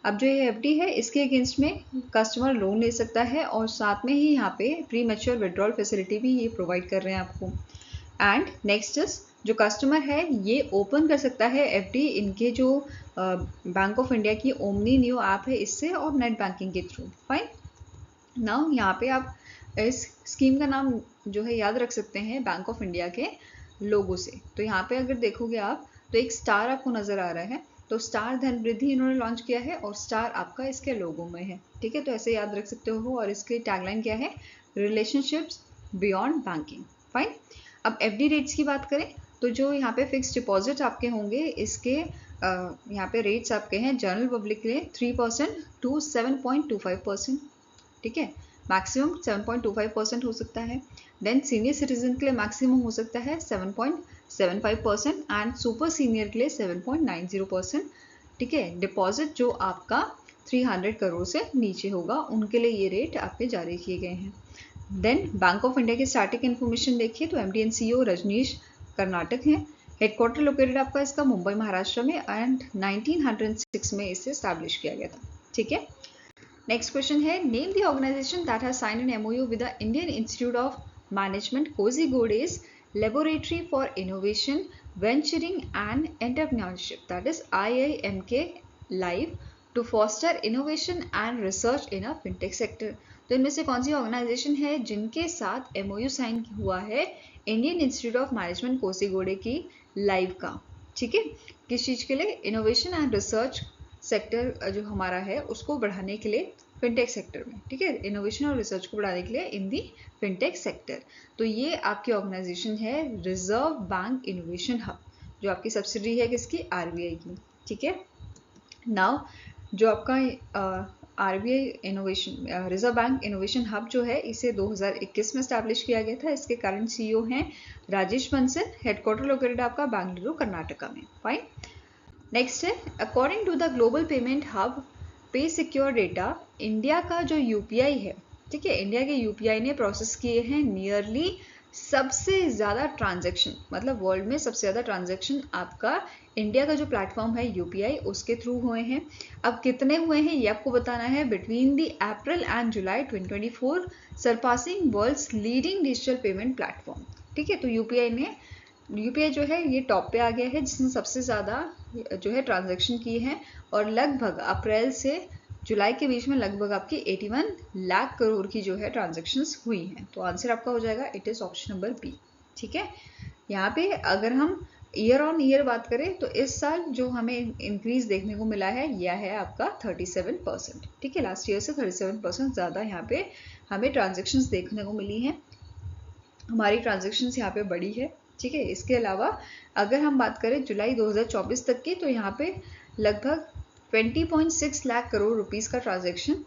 अब जो ये एफडी है इसके अगेंस्ट में कस्टमर लोन ले सकता है और साथ में ही यहाँ पे प्री मैच्योर विड्रॉल फैसिलिटी भी ये प्रोवाइड कर रहे हैं आपको। एंड नेक्स्ट जो कस्टमर है ये ओपन कर सकता है एफडी इनके जो बैंक ऑफ इंडिया की ओमनी न्यू ऐप है इससे और नेट बैंकिंग के थ्रू। फाइन। नाउ यहाँ पे आप इस स्कीम का नाम जो है याद रख सकते हैं बैंक ऑफ इंडिया के लोगो से। तो यहाँ पे अगर देखोगे आप तो एक स्टार आपको नजर आ रहा है, तो स्टार धन वृद्धि इन्होंने लॉन्च किया है और स्टार आपका इसके लोगो में है। ठीक है, तो ऐसे याद रख सकते हो। और इसकी टैगलाइन क्या है, रिलेशनशिप्स बियॉन्ड बैंकिंग। फाइन। अब एफडी रेट्स की बात करें तो जो यहाँ पे फिक्स डिपॉजिट आपके होंगे इसके यहाँ पे रेट्स आपके हैं जनरल पब्लिक के लिए 3% टू 7.25%। ठीक है, मैक्सिमम 7.25% हो सकता है। देन सीनियर सिटीजन के लिए मैक्सिमम हो सकता है 7.75% एंड सुपर सीनियर के लिए 7.90%। ठीक है, डिपॉजिट जो आपका 300 करोड़ से नीचे होगा उनके लिए ये रेट आपके जारी किए गए हैं। देन बैंक ऑफ इंडिया की स्टैटिक इन्फॉर्मेशन देखिए तो MD and CEO Rajneesh Karnatak है। हेडक्वार्टर लोकेटेड आपका इसका मुंबई महाराष्ट्र में एंड 1906 में इसे स्टैब्लिश किया गया था। ठीक है, नेक्स्ट क्वेश्चन है, name the organisation that has signed an MOU with the Indian institute of management Kozhikode's laboratory for innovation venturing and entrepreneurship that is IIMK live to foster innovation and research in a fintech sector. तो इनमें से कौन सी organisation है जिनके साथ MOU sign हुआ है Indian institute of management Kozhikode की लाइव का। ठीक है, किस चीज के लिए, इनोवेशन एंड रिसर्च सेक्टर जो हमारा है उसको बढ़ाने के लिए फिनटेक सेक्टर में। ठीक है, इनोवेशन और रिसर्च को बढ़ाने के लिए इन दी फिनटेक सेक्टर। तो ये आपकी ऑर्गेनाइजेशन है रिजर्व बैंक इनोवेशन हब, जो आपकी सब्सिडरी है किसकी, आरबीआई की। ठीक है, नाउ जो आपका RBI innovation reserve bank innovation hub जो है इसे 2021 में स्टैब्लिश किया गया था। इसके करंट सीईओ हैं राजेश बंसल। हेडक्वार्टर लोकेटेड आपका बेंगलुरु कर्नाटका में। फाइन। नेक्स्ट है, according to the global payment hub PaySecure data, India का जो यूपीआई है, ठीक है, इंडिया के यूपीआई ने प्रोसेस किए हैं नियरली सबसे ज़्यादा ट्रांजैक्शन, मतलब वर्ल्ड में सबसे ज़्यादा ट्रांजैक्शन आपका इंडिया का जो प्लेटफॉर्म है यूपीआई उसके थ्रू हुए हैं। अब कितने हुए हैं ये आपको बताना है, between the April and July 2024 surpassing world's leading digital payment platform. ठीक है, तो यूपीआई जो है ये टॉप पे आ गया है जिसने सबसे ज़्यादा जो है ट्रांजैक्शन की है और लगभग अप्रैल से जुलाई के बीच में लगभग आपकी 81 लाख करोड़ की जो है ट्रांजैक्शंस हुई हैं। तो आंसर आपका हो जाएगा it is option number B. ठीक है, यहाँ पे अगर हम ईयर ऑन ईयर बात करें तो इस साल जो हमें इंक्रीज देखने को मिला है यह है आपका 37%। ठीक है, लास्ट ईयर से 37% ज़्यादा यहाँ पे हमें ट्रांजेक्शन्स देखने को मिली हैं, हमारी ट्रांजेक्शन्स यहाँ पे बढ़ी है। ठीक है, इसके अलावा अगर हम बात करें जुलाई 2024 तक की तो यहाँ पे लगभग 20.6 लाख करोड़ रुपीस का ट्रांजैक्शन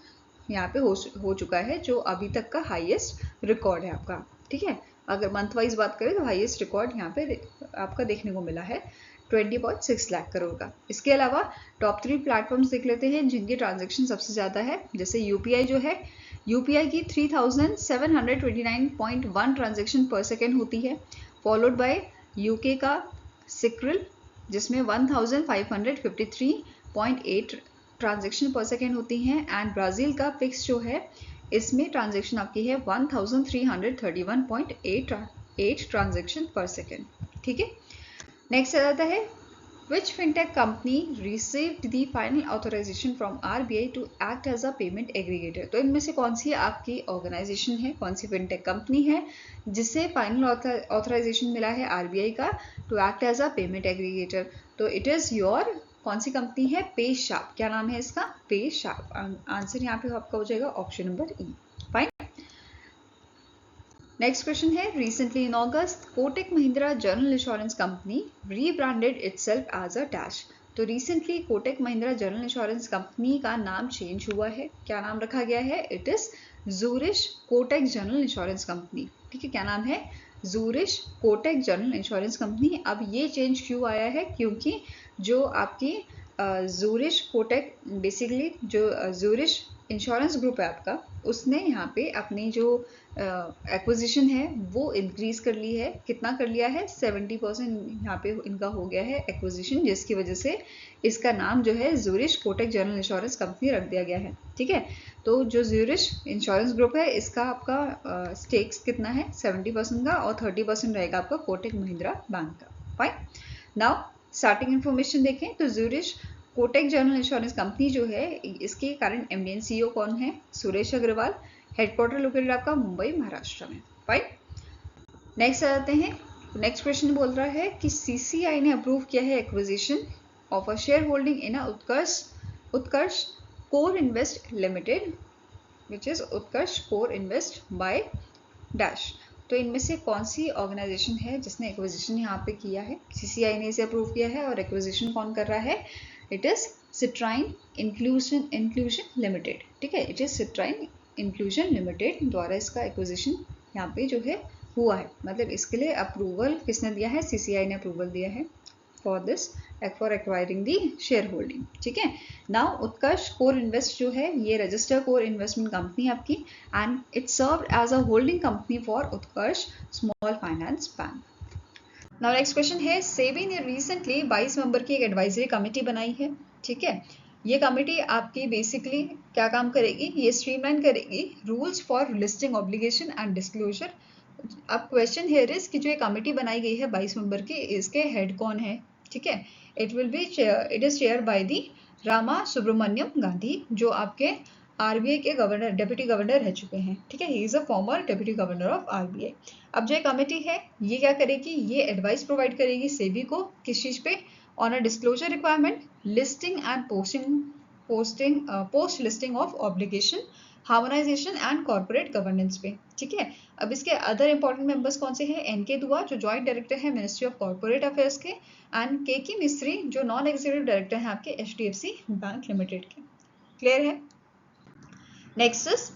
यहाँ पे हो चुका है, जो अभी तक का हाईएस्ट रिकॉर्ड है आपका। ठीक है, अगर मंथ वाइज बात करें तो हाईएस्ट रिकॉर्ड यहाँ पे आपका देखने को मिला है 20.6 लाख करोड़ का। इसके अलावा टॉप 3 प्लेटफॉर्म्स देख लेते हैं जिनकी ट्रांजेक्शन सबसे ज़्यादा है। जैसे यूपीआई जो है, यूपीआई की 3729.1 ट्रांजेक्शन पर सेकेंड होती है, फॉलोड बाय यूके का सिक्रिल जिसमें 1553.8 ट्रांजेक्शन पर सेकेंड होती हैं एंड ब्राज़ील का फिक्स जो है इसमें ट्रांजेक्शन आपकी है 1331.8 ट्रांजेक्शन पर सेकेंड। ठीक है, नेक्स्ट आ जाता है Which fintech company received the final authorization from RBI to act as a payment aggregator? तो इनमें से कौन सी आपकी ऑर्गेनाइजेशन है, कौन सी फिनटेक कंपनी है जिसे फाइनल ऑथराइजेशन मिला है RBI का to act as a payment aggregator? तो इट इज योर कौन सी कंपनी है? पेशाप। क्या नाम है इसका? पेशाप। आंसर यहाँ पे आपका हो जाएगा option number E. Fine. Next question है, recently in August Kotak Mahindra general insurance company rebranded itself as a dash. तो recently Kotak Mahindra general insurance company का नाम चेंज हुआ है। क्या नाम रखा गया है? It is Zurich Kotak general insurance company. ठीक है, क्या नाम है? Zurich Kotak general insurance company. अब ये चेंज क्यों आया है? क्योंकि जो आपकी जूरिश कोटक, बेसिकली जो जूरिश इंश्योरेंस ग्रुप है आपका, उसने यहाँ पे अपनी जो एक्विजिशन है वो इंक्रीज कर ली है। कितना कर लिया है? 70% यहाँ पे इनका हो गया है एक्विजिशन, जिसकी वजह से इसका नाम जो है Zurich Kotak general insurance company रख दिया गया है। ठीक है, तो जो जूरिश इंश्योरेंस ग्रुप है इसका आपका स्टेक्स कितना है? 70% का, और 30% रहेगा आपका कोटक महिंद्रा बैंक का। फाइन। नाउ स्टार्टिंग इन्फॉर्मेशन देखें तो जूरिश कोटक जनरल इंश्योरेंस कंपनी जो है इसके करंट एमडी एंड सीईओ कौन है? सुरेश अग्रवाल। हेडक्वार्टर लोकेटेड आपका मुंबई महाराष्ट्र में। फाइन। नेक्स्ट आ जाते हैं। नेक्स्ट क्वेश्चन बोल रहा है कि सीसीआई ने अप्रूव किया है acquisition of a share holding in Utkarsh Core invest limited which is Utkarsh Core invest by dash. तो इनमें से कौन सी ऑर्गेनाइजेशन है जिसने एक्विजिशन यहाँ पे किया है? सीसीआई ने इसे अप्रूव किया है और एक्विजिशन कौन कर रहा है? It is Citrine inclusion limited. ठीक है, it is Citrine inclusion limited द्वारा इसका एक्विजिशन यहाँ पे जो है हुआ है। मतलब इसके लिए अप्रूवल किसने दिया है? सीसीआई ने अप्रूवल दिया है for this, for acquiring the share holding. ठीक है, नाउ उत्कर्ष कोर इन्वेस्ट जो है ये रजिस्टर्ड कोर इन्वेस्टमेंट कंपनी आपकी, and it served as a holding company for Utkarsh small finance bank. Now next question है, सेबी ने रिसेंटली 22 मेंबर की एक एडवाइजरी कमेटी बनाई है। ठीक है, ये कमेटी आपकी बेसिकली क्या काम करेगी? ये स्ट्रीमलाइन करेगी rules for listing obligation and disclosure. अब क्वेश्चन हियर इज कि जो ये कमेटी बनाई गई है 22 मेंबर की, इसके हेड कौन है? ठीक है, it is chair by the Rama Subramaniam Gandhi, जो आपके आरबीआई के गवर्नर, डेप्यूटी गवर्नर रह चुके हैं। ठीक है, he is a former deputy governor of RBI. अब जो कमेटी है ये क्या करेगी? ये एडवाइस प्रोवाइड करेगी सेबी को, किस चीज पे? On a disclosure requirement, listing and post listing of obligation, harmonisation and corporate governance पे। ठीक है, अब इसके अदर इंपॉर्टेंट मेंबर्स कौन से हैं? एनके दुआ जो जॉइंट डायरेक्टर है मिनिस्ट्री ऑफ कॉर्पोरेट अफेयर्स के, एंड के मिस्त्री जो नॉन एग्जीक्यूटिव डायरेक्टर हैं आपके एचडीएफसी बैंक लिमिटेड के। क्लियर है? Next is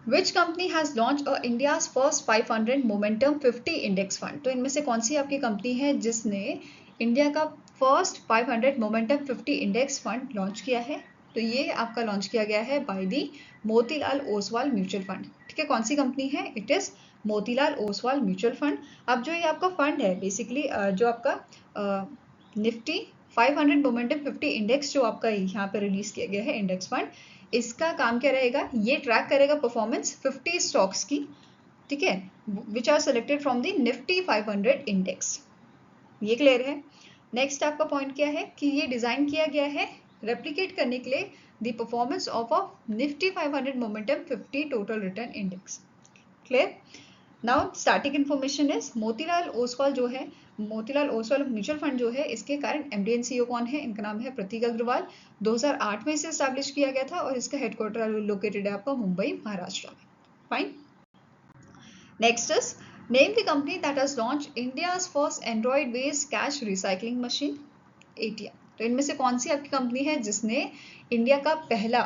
Which company has launched India's first 500 Momentum 50 index fund? तो इनमें से कौन सी आपकी कंपनी है जिसने इंडिया का first 500 Momentum 50 index fund launch किया है? तो ये आपका लॉन्च किया गया है by the Motilal Oswal mutual fund. ठीक है, कौन सी कंपनी है? It is Motilal Oswal mutual fund. अब जो ये आपका फंड है बेसिकली जो आपका निफ्टी 500 मोमेंटम 50 इंडेक्स जो आपका यहाँ पे रिलीज किया गया है इंडेक्स फंड, इसका काम क्या रहेगा? ये ट्रैक करेगा परफॉर्मेंस 50 स्टॉक्स की। ठीक है, which are selected from the Nifty 500 index. ये क्लियर है? नेक्स्ट आपका पॉइंट क्या है कि ये डिजाइन किया गया है रेप्लिकेट करने के लिए the performance of a Nifty 500 momentum 50 total return index. Clear? Now starting information is Motilal Oswal जो है, मोतीलाल ओसवाल म्यूचुअल फंड जो है, इसके करंट एमडी एंड सीईओ कौन है? इनका नाम है प्रतीक अग्रवाल। 2008 में इसे स्टैब्लिश किया गया था और इसका हेडक्वार्टर लोकेटेड है आपका मुंबई महाराष्ट्र में। Fine. Next is name the company that has launch India's first Android based cash recycling machine ATM. तो इनमें से कौन सी आपकी कंपनी है जिसने इंडिया का पहला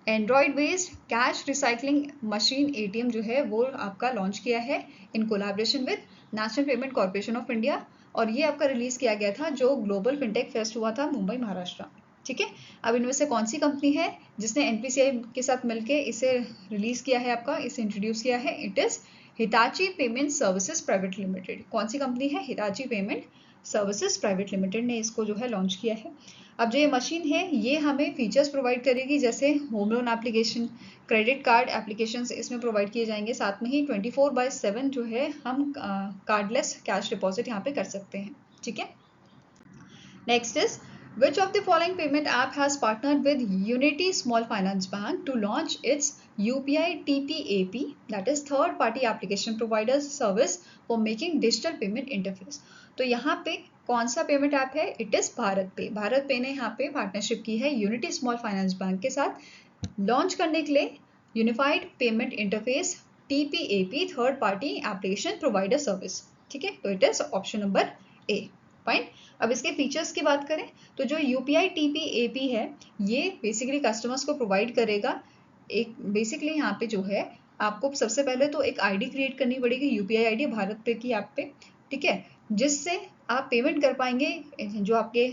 Android based cash recycling machine ATM जो है वो आपका लॉन्च किया है in collaboration with national payment corporation of India, और ये आपका रिलीज किया गया था जो ग्लोबल फिनटेक फेस्ट हुआ था मुंबई महाराष्ट्र। ठीक है, अब इनमें से कौन सी कंपनी है जिसने एनपीसीआई के साथ मिलकर इसे रिलीज किया है, आपका इसे इंट्रोड्यूस किया है? It is Hitachi payment services private limited. कौन सी कंपनी है? Hitachi payment services private limited ने इसको जो है लॉन्च किया है। अब जो ये मशीन है ये हमें फीचर्स प्रोवाइड करेगी, जैसे home loan application, credit card applications इसमें प्रोवाइड किए जाएंगे। साथ में ही 24/7 जो है हम कार्डलेस कैश डिपॉजिट यहाँ पे कर सकते हैं। ठीक है, Next is, which of the following payment app has partnered with Unity Small Finance Bank to launch its UPI TPAP, that is third party application provider service for making digital payment interface? तो यहाँ पे कौन सा payment app है? It is Bharat पे। भारत पे ने यहाँ पे पार्टनरशिप की है यूनिटी स्मॉल फाइनेंस बैंक के साथ लॉन्च करने के लिए unified payment interface TPAP, third party application provider service. ठीक है, तो it is option number A. Fine. अब इसके फीचर्स की बात करें तो जो UPI TPAP है ये बेसिकली कस्टमर्स को प्रोवाइड करेगा एक, बेसिकली यहाँ पे जो है आपको सबसे पहले तो एक आईडी क्रिएट करनी पड़ेगी, UPI आईडी भारत पे की ऐप पे। ठीक है, जिससे आप पेमेंट कर पाएंगे जो आपके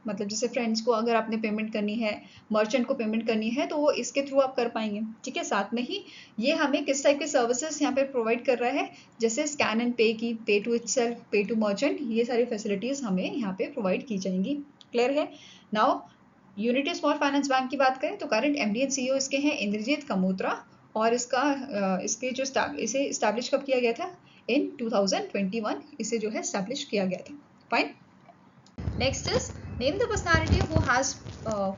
मतलब जैसे फ्रेंड्स को अगर आपने पेमेंट करनी है, मर्चेंट को पेमेंट करनी है, तो वो इसके थ्रू आप कर पाएंगे। ठीक है, साथ में ही ये हमें किस टाइप के सर्विसेज यहाँ पे प्रोवाइड कर रहा है, जैसे स्कैन एंड पे की, पे टू इटसेल्फ, पे टू मर्चेंट, ये सारी फैसिलिटीज हमें यहाँ पे प्रोवाइड की जाएंगी। क्लियर है? Now unity small finance bank की बात करें तो करंट MD एंड CEO इसके हैं इंद्रजीत कमोत्रा, और इसके जो इसे इस्टेब्लिश कब किया गया था? इन 2021 इसे जो है इस्टेब्लिश किया गया था। Fine. Next is, name the personality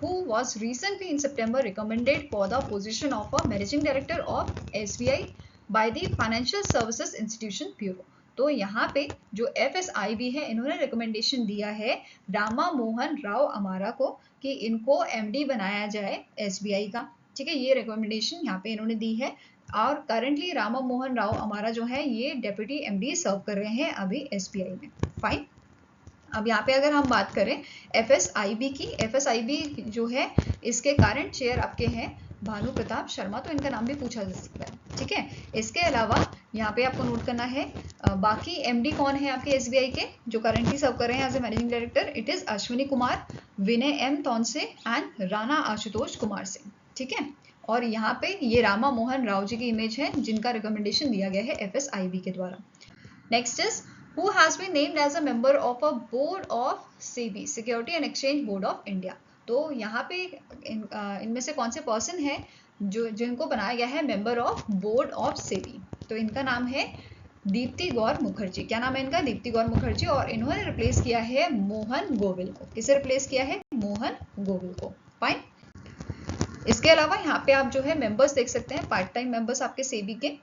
who was recently in September recommended for the position of a managing director of SBI by the Financial Services Institution Bureau. तो यहाँ पे जो FSIB है इन्होंने रिकमेंडेशन दिया है रामा मोहन राव अमारा को कि इनको MD बनाया जाए SBI का। ठीक है, ये रिकमेंडेशन यहाँ पे इन्होंने दी है, और करंटली रामा मोहन राव अमारा जो है ये डेप्यूटी MD सर्व कर रहे हैं अभी SBI में। फाइन। अब यहाँ पे अगर हम बात करें FSIB की, FSIB जो है इसके करंट चेयर आपके हैं भानु प्रताप शर्मा, तो इनका नाम भी पूछा जा सकता है। ठीक है, इसके अलावा यहाँ पे आपको नोट करना है बाकी MD कौन है आपके SBI के जो करंटली सर्व कर रहे हैं as a managing director. It is Ashwini Kumar, Vinay M Tonse and Rana Ashutosh Kumar Singh. ठीक है, और यहाँ पे ये रामा मोहन राव जी की इमेज है जिनका रिकमेंडेशन दिया गया है FSIB के द्वारा। Next is, who has been named as a member of a board of SEBI, Security and Exchange Board of India। तो यहाँ पे इनमें से कौन से पर्सन है जिनको बनाया गया है member of board of SEBI? तो इनका नाम है दीप्ति गौर मुखर्जी। क्या नाम है इनका? दीप्ति गौर मुखर्जी, और इन्होंने रिप्लेस किया है मोहन गोविल को। किसे रिप्लेस किया है? मोहन गोविल को। फाइन। इसके अलावा यहाँ पे आप जो है मेंबर्स देख सकते हैं, पार्ट टाइम मेंबर्स आपके सेबी के।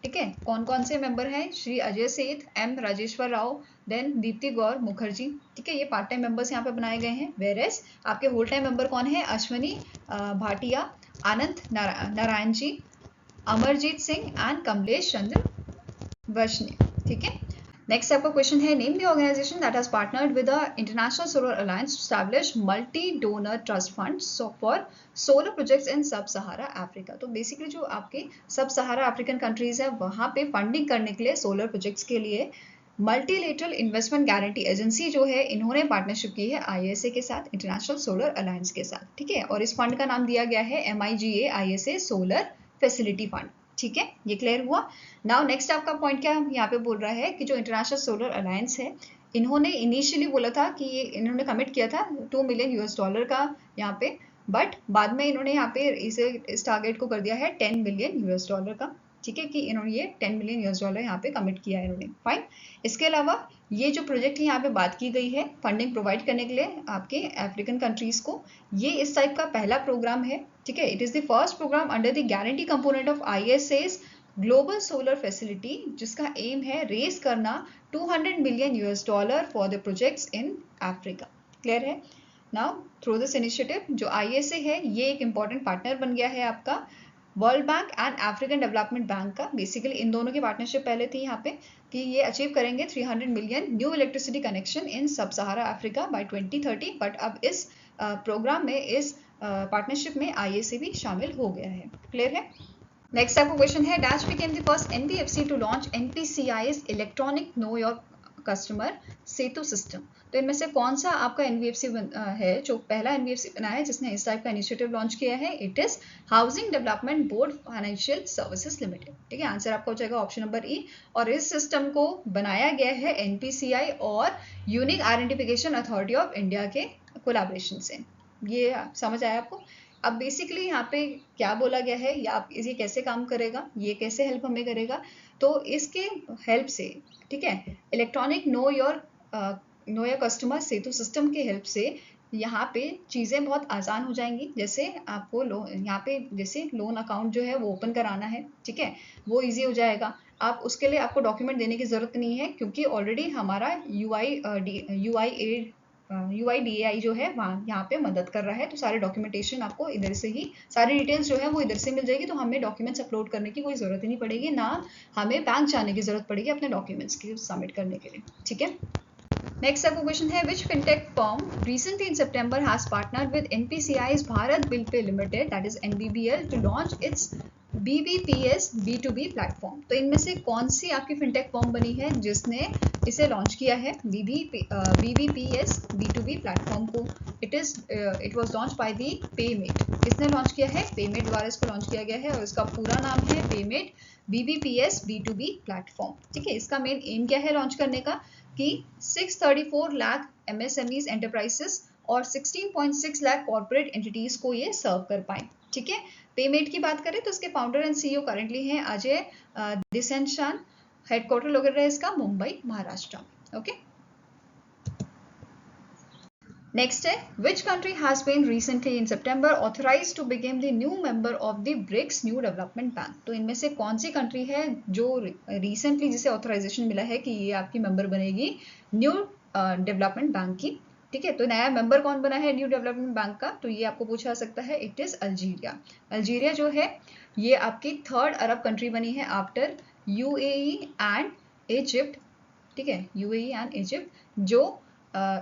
ठीक है, कौन कौन से मेंबर हैं? श्री अजय सेठ, M राजेश्वर राव, देन दीप्ति गौर मुखर्जी। ठीक है, ये पार्ट टाइम मेंबर्स यहाँ पे बनाए गए हैं। वेरेस आपके होल टाइम मेंबर कौन है? Ashwini Bhatia, Anand Narayan G, Amarjeet Singh and Kamlesh Chandra Vaishnav. ठीक है, नेक्स्ट आपका क्वेश्चन है, name the organisation that has partnered with the International Solar Alliance to establish multi donor trust fund for solar projects in sub Sahara Africa. तो basically जो आपके सब सहारा अफ्रीकन कंट्रीज है वहां पे फंडिंग करने के लिए सोलर प्रोजेक्ट्स के लिए मल्टीलेटरल इन्वेस्टमेंट गारंटी एजेंसी जो है इन्होंने पार्टनरशिप की है ISA के साथ, इंटरनेशनल सोलर अलायंस के साथ। ठीक है, और इस फंड का नाम दिया गया है MIGA ISA solar facility fund. ठीक है, ये क्लियर हुआ। नाउ नेक्स्ट आपका पॉइंट क्या यहाँ पे बोल रहा है कि जो इंटरनेशनल सोलर अलायंस है इन्होंने इनिशियली बोला था कि ये इन्होंने कमिट किया था $2 मिलियन का यहाँ पे, बट बाद में इन्होंने यहाँ पे इस टारगेट को कर दिया है $10 मिलियन का। ठीक है, कि इन्होंने ये $10 मिलियन यहाँ पे कमिट किया है इन्होंने। फाइन। इसके अलावा ये जो प्रोजेक्ट यहाँ पे बात की गई है फंडिंग प्रोवाइड करने के लिए आपके अफ्रीकन कंट्रीज को, ये इस टाइप का पहला प्रोग्राम है। ठीक है, it is the first programme under the guarantee component of ISA's global solar facility, जिसका एम है रेस करना $200 million for the projects in Africa. Clear है? नाउ थ्रू दिस इनिशिएटिव जो ISA है ये एक इंपॉर्टेंट पार्टनर बन गया है आपका world bank and African development bank का। बेसिकली इन दोनों की पार्टनरशिप पहले थी यहाँ पे कि ये अचीव करेंगे 300 million new electricity connection in sub Sahara Africa bye 2030, but अब इस प्रोग्राम में, इस पार्टनरशिप में ISA भी शामिल हो गया है। क्लियर है? नेक्स्ट आपको क्वेश्चन है, dash became the first NBFC to launch NPCI's electronic know your customer Setu system. तो इनमें से कौन सा आपका NBFC है जो पहला NBFC बना है जिसने इस टाइप का इनिशिएटिव लॉन्च किया है? It is housing development board financial services limited. ठीक है, आंसर आपका हो जाएगा ऑप्शन नंबर E, और इस सिस्टम को बनाया गया है NPCI और unique identification authority of India के कोलैबोरेशन से। ये समझ आया आपको? अब बेसिकली यहाँ पे क्या बोला गया है या आप ये कैसे काम करेगा, ये कैसे हेल्प हमें करेगा, तो इसके हेल्प से, ठीक है, electronic know your no your customer Setu system के हेल्प से यहाँ पे चीज़ें बहुत आसान हो जाएंगी। जैसे आपको यहाँ पे जैसे लोन अकाउंट जो है वो ओपन कराना है, ठीक है, वो इजी हो जाएगा। आप उसके लिए आपको डॉक्यूमेंट देने की ज़रूरत नहीं है, क्योंकि ऑलरेडी हमारा UIDAI जो है वहाँ यहाँ पे मदद कर रहा है। तो सारे डॉक्यूमेंटेशन आपको इधर से ही, सारी डिटेल्स जो है वो इधर से मिल जाएगी। तो हमें डॉक्यूमेंट्स अपलोड करने की कोई ज़रूरत ही नहीं पड़ेगी, ना हमें बैंक जाने की ज़रूरत पड़ेगी अपने डॉक्यूमेंट्स की सबमिट करने के लिए, ठीक है। नेक्स्ट आपको क्वेश्चन है, which fintech firm recently in September has partnered with NPCI's Bharat bill pay limited that is NBBL to launch its BBPS B2B platform. तो इनमें से कौन सी आपकी फिनटेक फर्म बनी है जिसने इसे लॉन्च किया है, BBPS B2B प्लेटफॉर्म को? It was launch by the payment. किसने लॉन्च किया है? पेमेट द्वारा इसको लॉन्च किया गया है और इसका पूरा नाम है पेमेट BBPS B2B प्लेटफॉर्म, ठीक है। इसका मेन एम क्या है लॉन्च करने का कि 634 लाख MSMEs एंटरप्राइजेस और 16.6 लाख कॉर्पोरेट एंटिटीज को ये सर्व कर पाए, ठीक है। पेमेट की बात करें तो इसके फाउंडर एंड CEO करंटली हैं अजय दिसेनशान। हेडक्वार्टर लोकेटेड है इसका मुंबई, महाराष्ट्र, ओके। नेक्स्ट है, which country has been recently in September authorised to become the new member of the BRICS New Development Bank? तो इनमें से कौन सी कंट्री है जो रिसेंटली जिसे ऑथराइजेशन मिला है कि ये आपकी मेंबर बनेगी न्यू डेवलपमेंट बैंक की, ठीक है। तो नया मेंबर कौन बना है न्यू डेवलपमेंट बैंक का? तो ये आपको पूछा सकता है, इट इज अल्जीरिया। अल्जीरिया जो है ये आपकी 3rd अरब कंट्री बनी है आफ्टर UAE एंड इजिप्ट, ठीक है, UAE एंड इजिप्ट, जो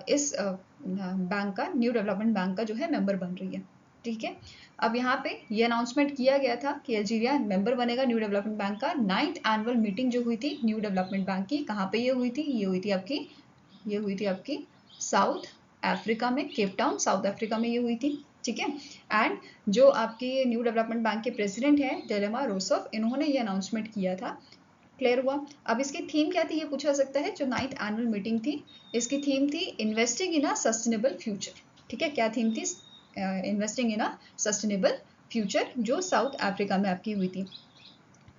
इस बैंक का, न्यू डेवलपमेंट बैंक का जो है मेंबर बन रही है, ठीक है। अब यहाँ पे ये अनाउंसमेंट किया गया था कि अल्जीरिया मेंबर बनेगा न्यू डेवलपमेंट बैंक का। 9th एनुअल मीटिंग जो हुई थी न्यू डेवलपमेंट बैंक की, कहाँ पे ये हुई थी? ये हुई थी आपकी साउथ अफ्रीका में, केप टाउन साउथ अफ्रीका में ये हुई थी, ठीक है। एंड जो आपके न्यू डेवलपमेंट बैंक के प्रेसिडेंट हैं दिलेमा रोसफ, इन्होंने ये अनाउंसमेंट किया था। क्लियर हुआ? अब इसकी थीम क्या थी ये पूछा सकता है। जो 9th एनुअल मीटिंग थी इसकी थीम थी investing in a sustainable future, ठीक है। क्या थीम थी? Investing in a sustainable future, जो साउथ अफ्रीका में आपकी हुई थी।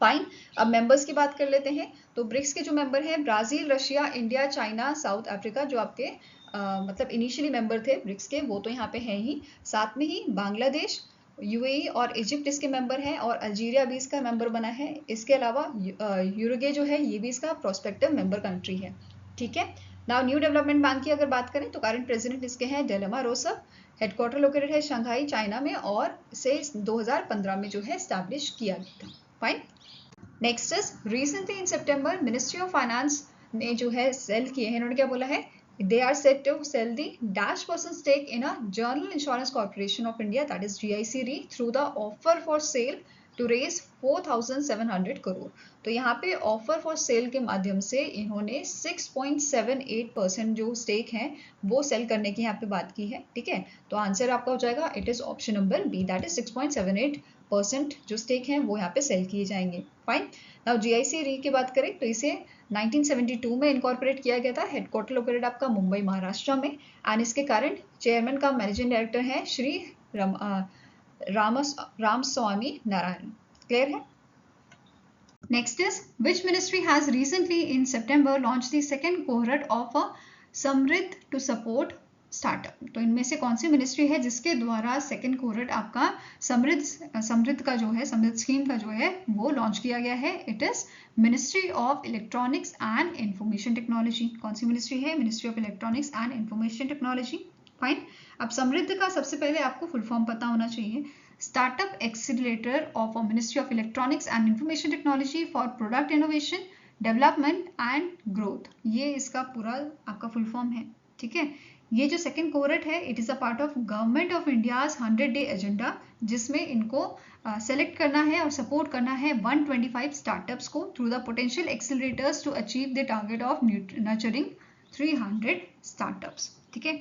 फाइन। अब मेंबर्स की बात कर लेते हैं। तो ब्रिक्स के जो मेंबर हैं Brazil, Russia, India, China, south Africa, जो आपके मतलब इनिशियली मेंबर थे ब्रिक्स के, वो तो यहाँ पे हैं ही। साथ में ही बांग्लादेश, UAE और इजिप्ट इसके मेंबर हैं, और अल्जीरिया भी इसका मेंबर बना है। इसके अलावा यूरुगे जो है ये भी इसका प्रोस्पेक्टिव मेंबर कंट्री है, ठीक है। नाउ न्यू डेवलपमेंट बैंक की अगर बात करें तो करंट प्रेसिडेंट इसके हैं दिलेमा रोसफ। हेडक्वार्टर लोकेटेड है शंघाई, चाइना में, और इसे 2015 में जो है स्टैब्लिश किया गया था। Fine. Next is, recently in September ministry of finance ने जो है सेल किए हैं, इन्होंने क्या बोला है? They are set to sell the -% stake in a General Insurance Corporation of India, that is GIC Re, through the offer for sale to raise 4,700 crore. तो यहाँ पे ऑफर फॉर सेल के माध्यम से इन्होंने 6.78% जो स्टेक है वो सेल करने की यहाँ पे बात की है, ठीक है। तो आंसर आपका हो जाएगा, it is option number B, that is 6.78% जो स्टेक हैं वो यहाँ पे सेल किए जाएंगे। फाइन। नाउ GIC री की बात करें तो इसे 1972 में इनकॉर्पोरेट किया गया था। हेडक्वार्टर लोकेटेड आपका मुंबई, महाराष्ट्र में, एंड इसके करंट चेयरमैन का मैनेजिंग डायरेक्टर है श्री रामस्वामी नारायण। क्लियर है? Next is, which ministry has recently in September launch the second cohort of a SAMRIDH to support startup? तो इनमें से कौन सी मिनिस्ट्री है जिसके द्वारा सेकंड कोहरट आपका समृद्ध का जो है, समृद्ध स्कीम का जो है वो लॉन्च किया गया है? It is ministry of electronics and information technology. कौन सी मिनिस्ट्री है? Ministry of electronics and information technology. Fine. अब समृद्ध का सबसे पहले आपको फुल फॉर्म पता होना चाहिए। Startup accelerator of a ministry of electronics and information technology for product innovation, development and growth, ये इसका पूरा आपका फुल फॉर्म है, ठीक है। ये जो सेकंड कोहरट है it is a part of government of India's 100-day agenda, जिसमें इनको सेलेक्ट करना है और सपोर्ट करना है 125 स्टार्टअप्स को through the potential accelerators to achieve the target of nurturing 300 startups, ठीक है।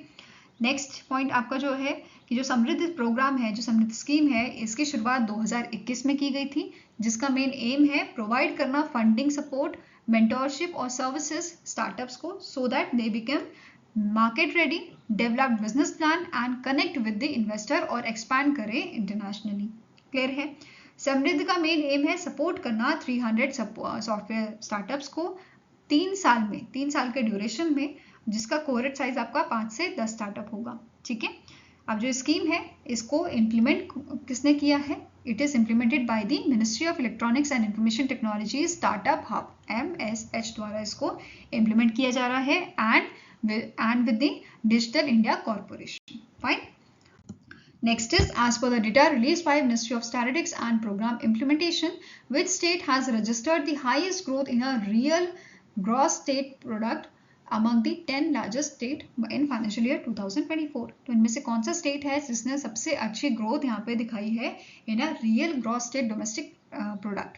नेक्स्ट पॉइंट आपका जो है कि जो समृद्ध प्रोग्राम है, जो समृद्ध स्कीम है, इसकी शुरुआत 2021 में की गई थी, जिसका मेन एम है प्रोवाइड करना फंडिंग सपोर्ट, मेंटोरशिप और सर्विसेज स्टार्टअप्स को so that they become market ready, develop business plan and connect with the investor और एक्सपैंड करें इंटरनेशनली। क्लियर है? समृद्ध का मेन एम है सपोर्ट करना 300 सॉफ्टवेयर स्टार्टअप्स को 3 साल के ड्यूरेशन में जिसका कोहरेट साइज आपका 5 से 10 स्टार्टअप होगा। ठीक है, अब जो स्कीम है इसको इम्प्लीमेंट किसने किया है? It is implemented by the ministry of electronics and information technology startup hub MSH द्वारा इसको इम्प्लीमेंट किया जा रहा है and with the Digital India Corporation. Fine. Next is, as per the data released by Ministry of Statistics and Program Implementation, which state has registered the highest growth in a real gross state product among the 10 largest state in financial year 2024? तो इनमें से कौन सा state है जिसने सबसे अच्छी growth यहाँ पे दिखाई है in a real gross state domestic product?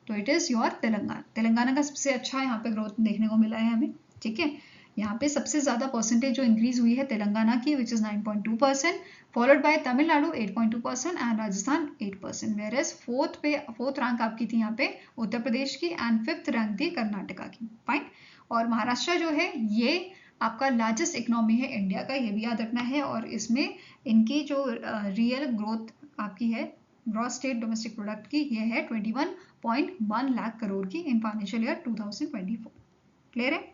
तो it is your Telangana. Telangana का सबसे अच्छा यहाँ पे ग्रोथ देखने को मिला है हमें। ठीक है, यहाँ पे सबसे ज्यादा परसेंटेज जो इंक्रीज हुई है तेलंगाना की, which is 9.2%, followed by Tamil Nadu 8.2% and Rajasthan 8%, whereas fourth rank आपकी थी यहाँ पे उत्तर प्रदेश की एंड फिफ्थ रैंक थी कर्नाटका की। फाइन। और महाराष्ट्र जो है ये आपका लार्जेस्ट इकोनॉमी है इंडिया का, ये भी याद रखना है। और इसमें इनकी जो रियल ग्रोथ आपकी है ग्रॉस स्टेट डोमेस्टिक प्रोडक्ट की, ये है 21.1 लाख करोड़ की इन फाइनेंशियल ईयर 2024। क्लियर है?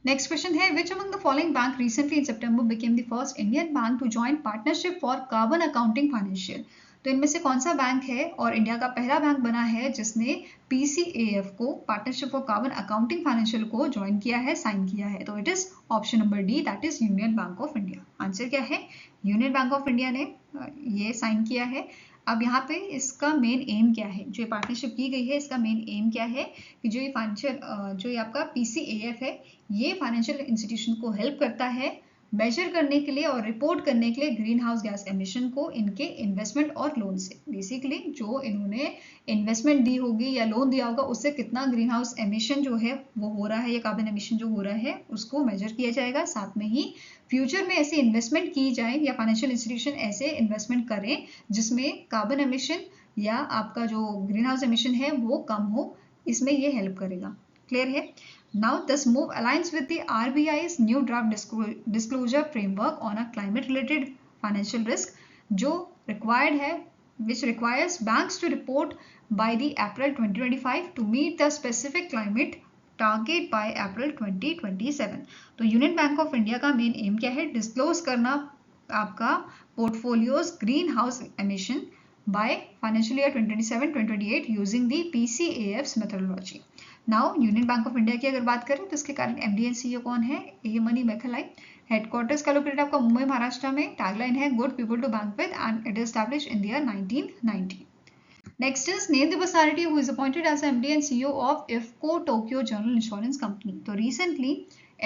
नेक्स्ट क्वेश्चन है, which among the following bank recently in September became the first Indian bank to join partnership for carbon accounting financial? तो इनमें से कौन सा बैंक है और इंडिया का पहला बैंक बना है जिसने PCAF को partnership for carbon accounting financial को ज्वाइन किया है, साइन किया है? तो it is option number D, that is union bank of India. Answer क्या है? यूनियन बैंक ऑफ इंडिया ने ये साइन किया है। अब यहाँ पे इसका मेन एम क्या है? जो पार्टनरशिप की गई है इसका मेन एम क्या है कि जो ये फाइनेंशियल जो ये आपका PCAF है ये फाइनेंशियल इंस्टीट्यूशन को हेल्प करता है मेजर करने के लिए और रिपोर्ट करने के लिए ग्रीन हाउस गैस एमिशन को इनके इन्वेस्टमेंट और लोन से। बेसिकली जो इन्होंने इन्वेस्टमेंट दी होगी या लोन दिया होगा उससे कितना ग्रीन हाउस एमिशन जो है वो हो रहा है या कार्बन एमिशन जो हो रहा है उसको मेजर किया जाएगा। साथ में ही फ्यूचर में ऐसी इन्वेस्टमेंट की जाए या फाइनेंशियल इंस्टीट्यूशन ऐसे इन्वेस्टमेंट करें जिसमें कार्बन एमिशन या आपका जो ग्रीन हाउस एमिशन है वो कम हो, इसमें ये हेल्प करेगा। क्लियर है? Now, this move aligns with the RBI's new draft disclosure framework on a climate-related financial risk, जो required है, which requires banks to report by the April 2025 to meet the specific climate target by April 2027. तो union bank of India का main M क्या है? Disclose करना आपका portfolios green house emission by financial year 2027-2028 using the PCAF's methodology. Now union bank of India की अगर बात करें तो इसके कारण MD एंड CEO कौन है? A Manimekhalai. हेडक्वार्टर्स का लोकेटेड आपका मुंबई महाराष्ट्र में। टैगलाइन है good people to bank with and it is established in the year 1990. Next is name the personality who is appointed as MD and CEO of IFFCO Tokyo general insurance company. तो recently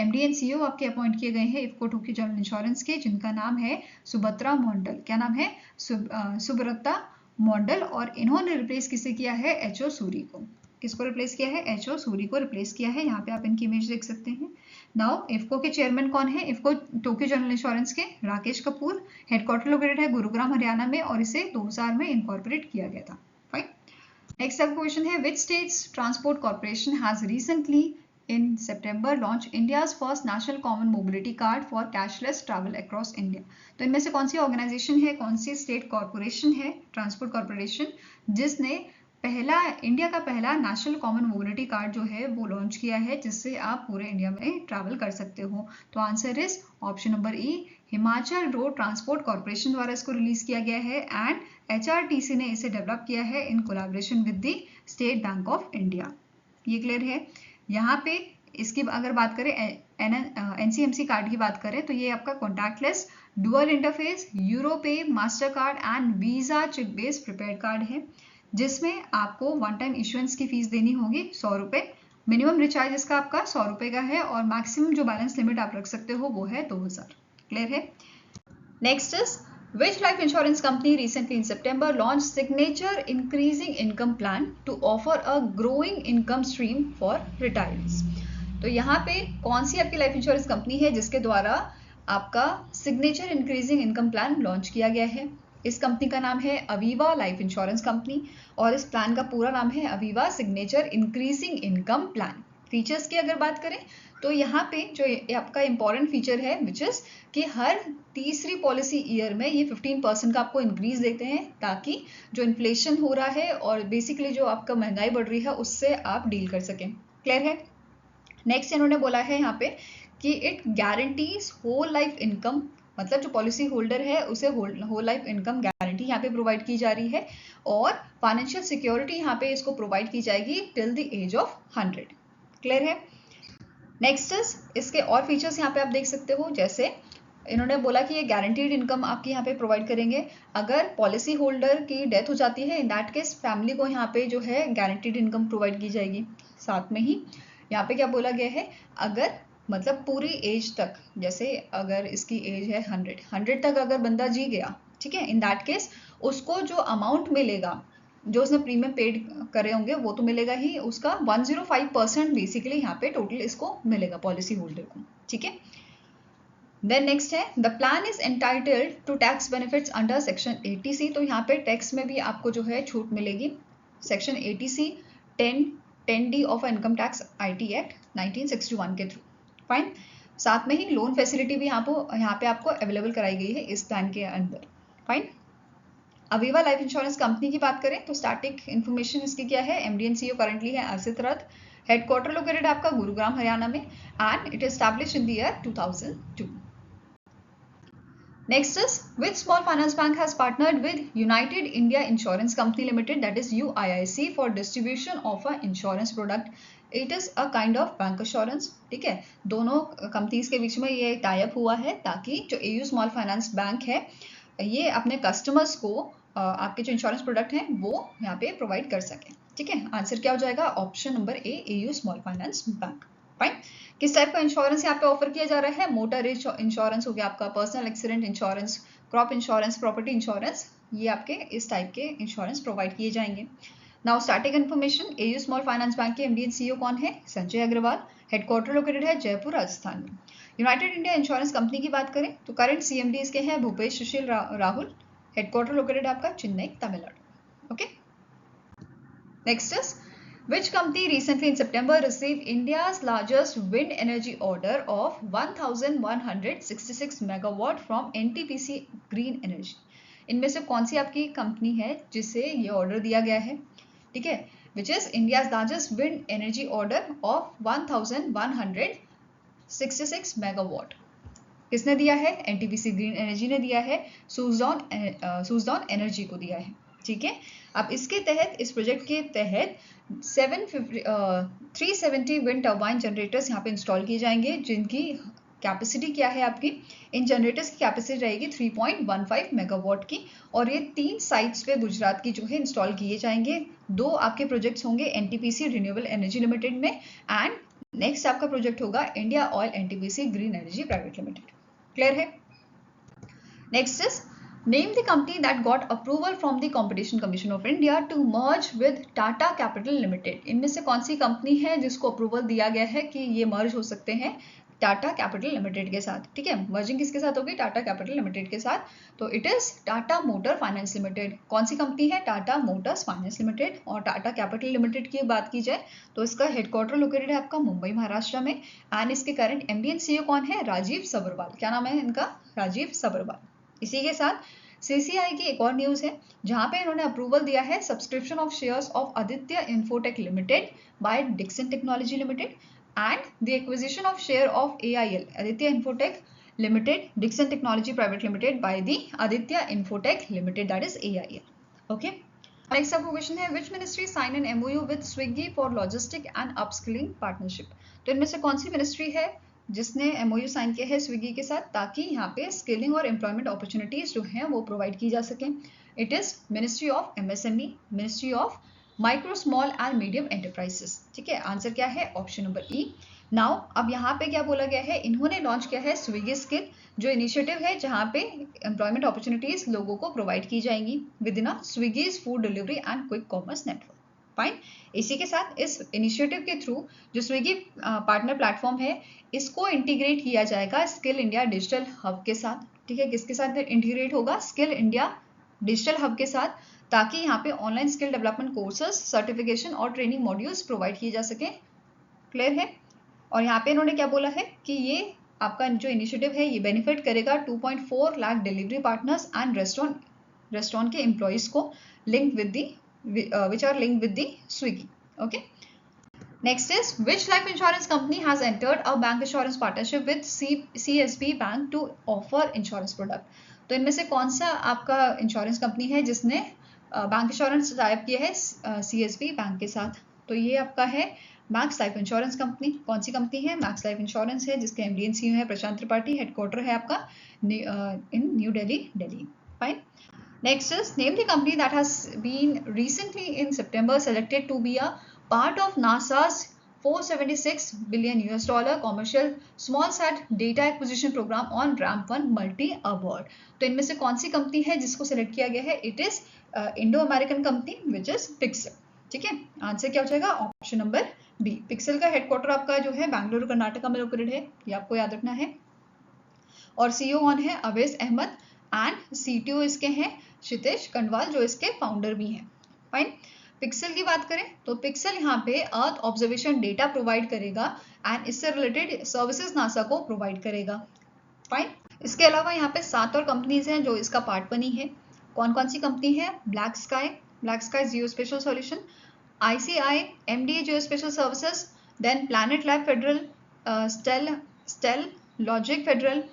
MD and CEO आपके appoint किए गए हैं IFFCO Tokyo general insurance के, जिनका नाम है सुभद्रा मंडल। क्या नाम है? सुब्रता मंडल। और इन्होंने रिप्लेस किसे किया है? HO सूरी को। किसको रिप्लेस किया है? HO सूरी को रिप्लेस किया है। यहाँ पे आप इनकी इमेज देख सकते हैं। नाउ इफको के चेयरमैन कौन है? इफको टोक्यो जनरल इंश्योरेंस के राकेश कपूर। हेडक्वार्टर लोकेटेड है गुरुग्राम हरियाणा में और इसे 2000 में इनकॉर्पोरेट किया गया था। फाइन। नेक्स्ट आपका क्वेश्चन है, which states transport corporation has recently in September launched India's first national common mobility card for cashless travel across India? तो इनमें से कौन सी ऑर्गेनाइजेशन है, कौन सी स्टेट कॉर्पोरेशन है, ट्रांसपोर्ट कॉर्पोरेशन, जिसने इंडिया का पहला नेशनल कॉमन मोबिलिटी कार्ड जो है वो लॉन्च किया है जिससे आप पूरे इंडिया में ट्रैवल कर सकते हो? तो answer is option number E, Himachal road transport corporation द्वारा इसको रिलीज किया गया है एंड HRTC ने इसे डेवलप किया है in collaboration with the state bank of India. ये क्लियर है? यहाँ पे इसकी अगर बात करें NCMC कार्ड की बात करें तो ये आपका contactless dual interface Europay master card and visa chip based prepaid card है, जिसमें आपको वन टाइम इश्यूएंस की फीस देनी होगी 100 रुपए। मिनिमम रिचार्ज इसका आपका 100 रुपए का है और मैक्सिमम जो बैलेंस लिमिट आप रख सकते हो वो है 2000। क्लियर है? Next is, which life insurance company recently in September launched signature increasing income plan to offer a growing income stream for retirees? तो यहाँ पे कौन सी आपकी लाइफ इंश्योरेंस कंपनी है जिसके द्वारा आपका signature increasing income plan launch किया गया है? इस कंपनी का नाम है अवीवा लाइफ इंश्योरेंस कंपनी और इस प्लान का पूरा नाम है Aviva signature increasing income plan. Features की अगर बात करें तो यहाँ पे जो आपका इंपॉर्टेंट फीचर है विच इज कि हर तीसरी पॉलिसी ईयर में ये 15% का आपको इंक्रीज देते हैं ताकि जो इन्फ्लेशन हो रहा है और बेसिकली जो आपका महंगाई बढ़ रही है उससे आप डील कर सकें। क्लियर है? नेक्स्ट इन्होंने बोला है यहाँ पे कि it guarantees whole life income, मतलब जो पॉलिसी होल्डर है उसे होल लाइफ इनकम गारंटी यहाँ पे प्रोवाइड की जा रही है, और फाइनेंशियल सिक्योरिटी यहाँ पे इसको प्रोवाइड की जाएगी till the age of 100। Clear है? नेक्स्ट इज इसके और फीचर्स यहाँ पे आप देख सकते हो, जैसे इन्होंने बोला कि ये गारंटीड इनकम आपके यहाँ पे प्रोवाइड करेंगे। अगर पॉलिसी होल्डर की डेथ हो जाती है, इन दैट केस फैमिली को यहाँ पे जो है गारंटीड इनकम प्रोवाइड की जाएगी। साथ में ही यहाँ पे क्या बोला गया है, अगर मतलब पूरी एज तक, जैसे अगर इसकी एज है 100 तक अगर बंदा जी गया, ठीक है, इन दैट केस उसको जो अमाउंट मिलेगा, जो उसने प्रीमियम पेड करे होंगे वो तो मिलेगा ही, उसका 105% बेसिकली यहाँ पे टोटल इसको मिलेगा पॉलिसी होल्डर को। ठीक है, देन नेक्स्ट है the plan is entitled to tax benefits under section 80C। तो यहाँ पे टैक्स में भी आपको जो है छूट मिलेगी, section 80C 10D of income tax IT act 1961 के थ्रू। फाइन। साथ में ही लोन फैसिलिटी भी यहाँ पे आपको अवेलेबल कराई गई है इस प्लान के अंदर। Fine. Aviva life insurance company की बात करें तो स्टैटिक इन्फॉर्मेशन इसकी क्या है, MD and CEO करंटली है अर्षित रथ, हेडक्वार्टर लोकेटेड आपका गुरुग्राम हरियाणा में, and it established in the year 2002। Next is, which small finance bank has partnered with United India Insurance Company Limited, that is UIIC, for distribution of a insurance product? It is a kind of bank assurance। ठीक है, दोनों companies के बीच में ये tie up हुआ है ताकि जो AU स्मॉल फाइनेंस बैंक है ये अपने कस्टमर्स को आपके जो इंश्योरेंस प्रोडक्ट हैं वो यहाँ पे प्रोवाइड कर सके। ठीक है, आंसर क्या हो जाएगा, option number A, AU small finance bank. Fine. किस टाइप का इंश्योरेंस यहाँ पे ऑफर किया जा रहा है, मोटर इंश्योरेंस हो गया आपका, personal accident insurance, crop insurance, property insurance, ये आपके इस टाइप के इंश्योरेंस प्रोवाइड किए जाएंगे। Now static information, AU small finance bank के MD and CEO कौन है, संजय अग्रवाल, हेडक्वार्टर लोकेटेड है जयपुर राजस्थान में। यूनाइटेड इंडिया इंश्योरेंस कंपनी की बात करें तो करंट CMD इसके हैं भूपेश सुशील राहुल, हेडक्वार्टर लोकेटेड आपका Chennai Tamil Nadu. Okay, next is, which company recently in September received India's largest wind energy order of 1166 megawatt from NTPC Green Energy? इनमें से कौन सी आपकी कंपनी है जिसे ये ऑर्डर दिया गया है? ठीक है, which is India's largest wind energy order of 1166 megawatt। किसने दिया है, NTPC ग्रीन एनर्जी ने दिया है, सूजडॉन एनर्जी को दिया है। ठीक है, अब इसके तहत, इस प्रोजेक्ट के तहत 370 विंड टर्बाइन जनरेटर्स यहाँ पे इंस्टॉल किए जाएंगे, जिनकी कैपेसिटी क्या है आपकी, इन जनरेटर्स की कैपेसिटी रहेगी 3.15 मेगावाट की, और ये 3 साइट्स पे गुजरात की जो है इंस्टॉल किए जाएंगे। 2 आपके प्रोजेक्ट्स होंगे NTPC रिन्यूएबल एनर्जी लिमिटेड में, एंड नेक्स्ट आपका प्रोजेक्ट होगा India oil NTPC green energy private limited. Clear है? Next is, name the company that got approval from the Competition Commission of India to merge with Tata Capital Limited। इनमें से कौन सी company है जिसको approval दिया गया है कि ये मर्ज हो सकते हैं टाटा कैपिटल लिमिटेड के साथ? ठीक है, मर्जिंग किसके साथ होगी, टाटा कैपिटल लिमिटेड के साथ। तो it is Tata motor finance limited. कौन सी कंपनी है, टाटा मोटर्स फाइनेंस लिमिटेड। और टाटा कैपिटल लिमिटेड की बात की जाए तो इसका हेडक्वार्टर लोकेटेड है आपका मुंबई महाराष्ट्र में, एंड इसके करंट MD and CEO कौन है, राजीव सबरवाल। क्या नाम है इनका, राजीव सबरवाल। इसी के साथ CCI की एक और न्यूज है जहां पे इन्होंने अप्रूवल दिया है subscription of shares of Aditya Infotech Limited by Dixon Technology Limited, and the acquisition of share of AIL Aditya Infotech Limited Dixon Technology Private Limited by the Aditya Infotech Limited, that is AIL। Okay, next आपका क्वेश्चन है, which ministry sign an MOU with Swiggy for logistic and upskilling partnership? तो इनमें से कौन सी ministry है जिसने MOU sign किया है स्विगी के साथ ताकि यहाँ पे स्किलिंग और एम्प्लॉयमेंट अपॉर्चुनिटीज जो हैं वो प्रोवाइड की जा सके? It is ministry of MSME, ministry of micro small and medium enterprises. ठीक है, आंसर क्या है, ऑप्शन नंबर E। नाउ अब यहाँ पे क्या बोला गया है, इन्होंने लॉन्च किया है स्विगी स्किल, जो इनिशिएटिव है जहाँ पे एम्प्लॉयमेंट अपॉर्चुनिटीज लोगों को प्रोवाइड की जाएंगी within Swiggy's food delivery and quick commerce network. Fine. इसी के साथ इस इनिशिएटिव के थ्रू जो स्विगी पार्टनर प्लेटफॉर्म है इसको इंटीग्रेट किया जाएगा स्किल इंडिया डिजिटल हब के साथ। ठीक है, किसके साथ इंटीग्रेट होगा, स्किल इंडिया डिजिटल हब के साथ, ताकि यहाँ पे online skill development courses, certification और ट्रेनिंग मॉड्यूल्स प्रोवाइड किए जा सके। क्लियर है? और यहाँ पे इन्होंने क्या बोला है कि ये आपका जो इनिशिएटिव है ये बेनिफिट करेगा 2.4 lakh delivery partners and restaurant के एम्प्लॉइज को link with the which are linked with the Swiggy. Okay. Next is, which life insurance company has entered a bank insurance partnership with CSB Bank to offer insurance product? तो इनमें से कौन सा आपका insurance company है जिसने bank insurance type किया है CSB बैंक के साथ? तो ये आपका है मैक्स लाइफ इंश्योरेंस कंपनी। कौन सी कंपनी है? मैक्स लाइफ इंश्योरेंस है, जिसके MD and CEO है प्रशांत त्रिपाठी। हेडक्वार्टर है आपका in New Delhi. Fine. Next is, name the company that has been recently in September selected to be a part of NASA's $476 billion commercial small-sat data acquisition program on RAM1 multi-abort. तो इनमें से कौन सी company है जिसको select किया गया है? It is Indo American company which is Pixxel. ठीक है, आंसर क्या हो जाएगा? Option number B. पिक्सल का हेडक्वार्टर आपका जो है बेंगलुरु कर्नाटका में लोकेटेड है, ये आपको याद रखना है। और CEO कौन है? अवैस अहमद। एंड CTO इसके हैं क्षितिज कंडवाल, जो इसके फाउंडर भी हैं। फाइन। पिक्सल की बात करें तो पिक्सल यहाँ पे अर्थ ऑब्जर्वेशन डेटा प्रोवाइड करेगा एंड इससे रिलेटेड सर्विसेज नासा को प्रोवाइड करेगा। फाइन। इसके अलावा यहाँ पे 7 और कंपनीज हैं जो इसका पार्ट बनी है। कौन कौन सी कंपनी है? BlackSky geospatial solution, ICI MDA geospatial services, then planet lab federal, Satellogic federal,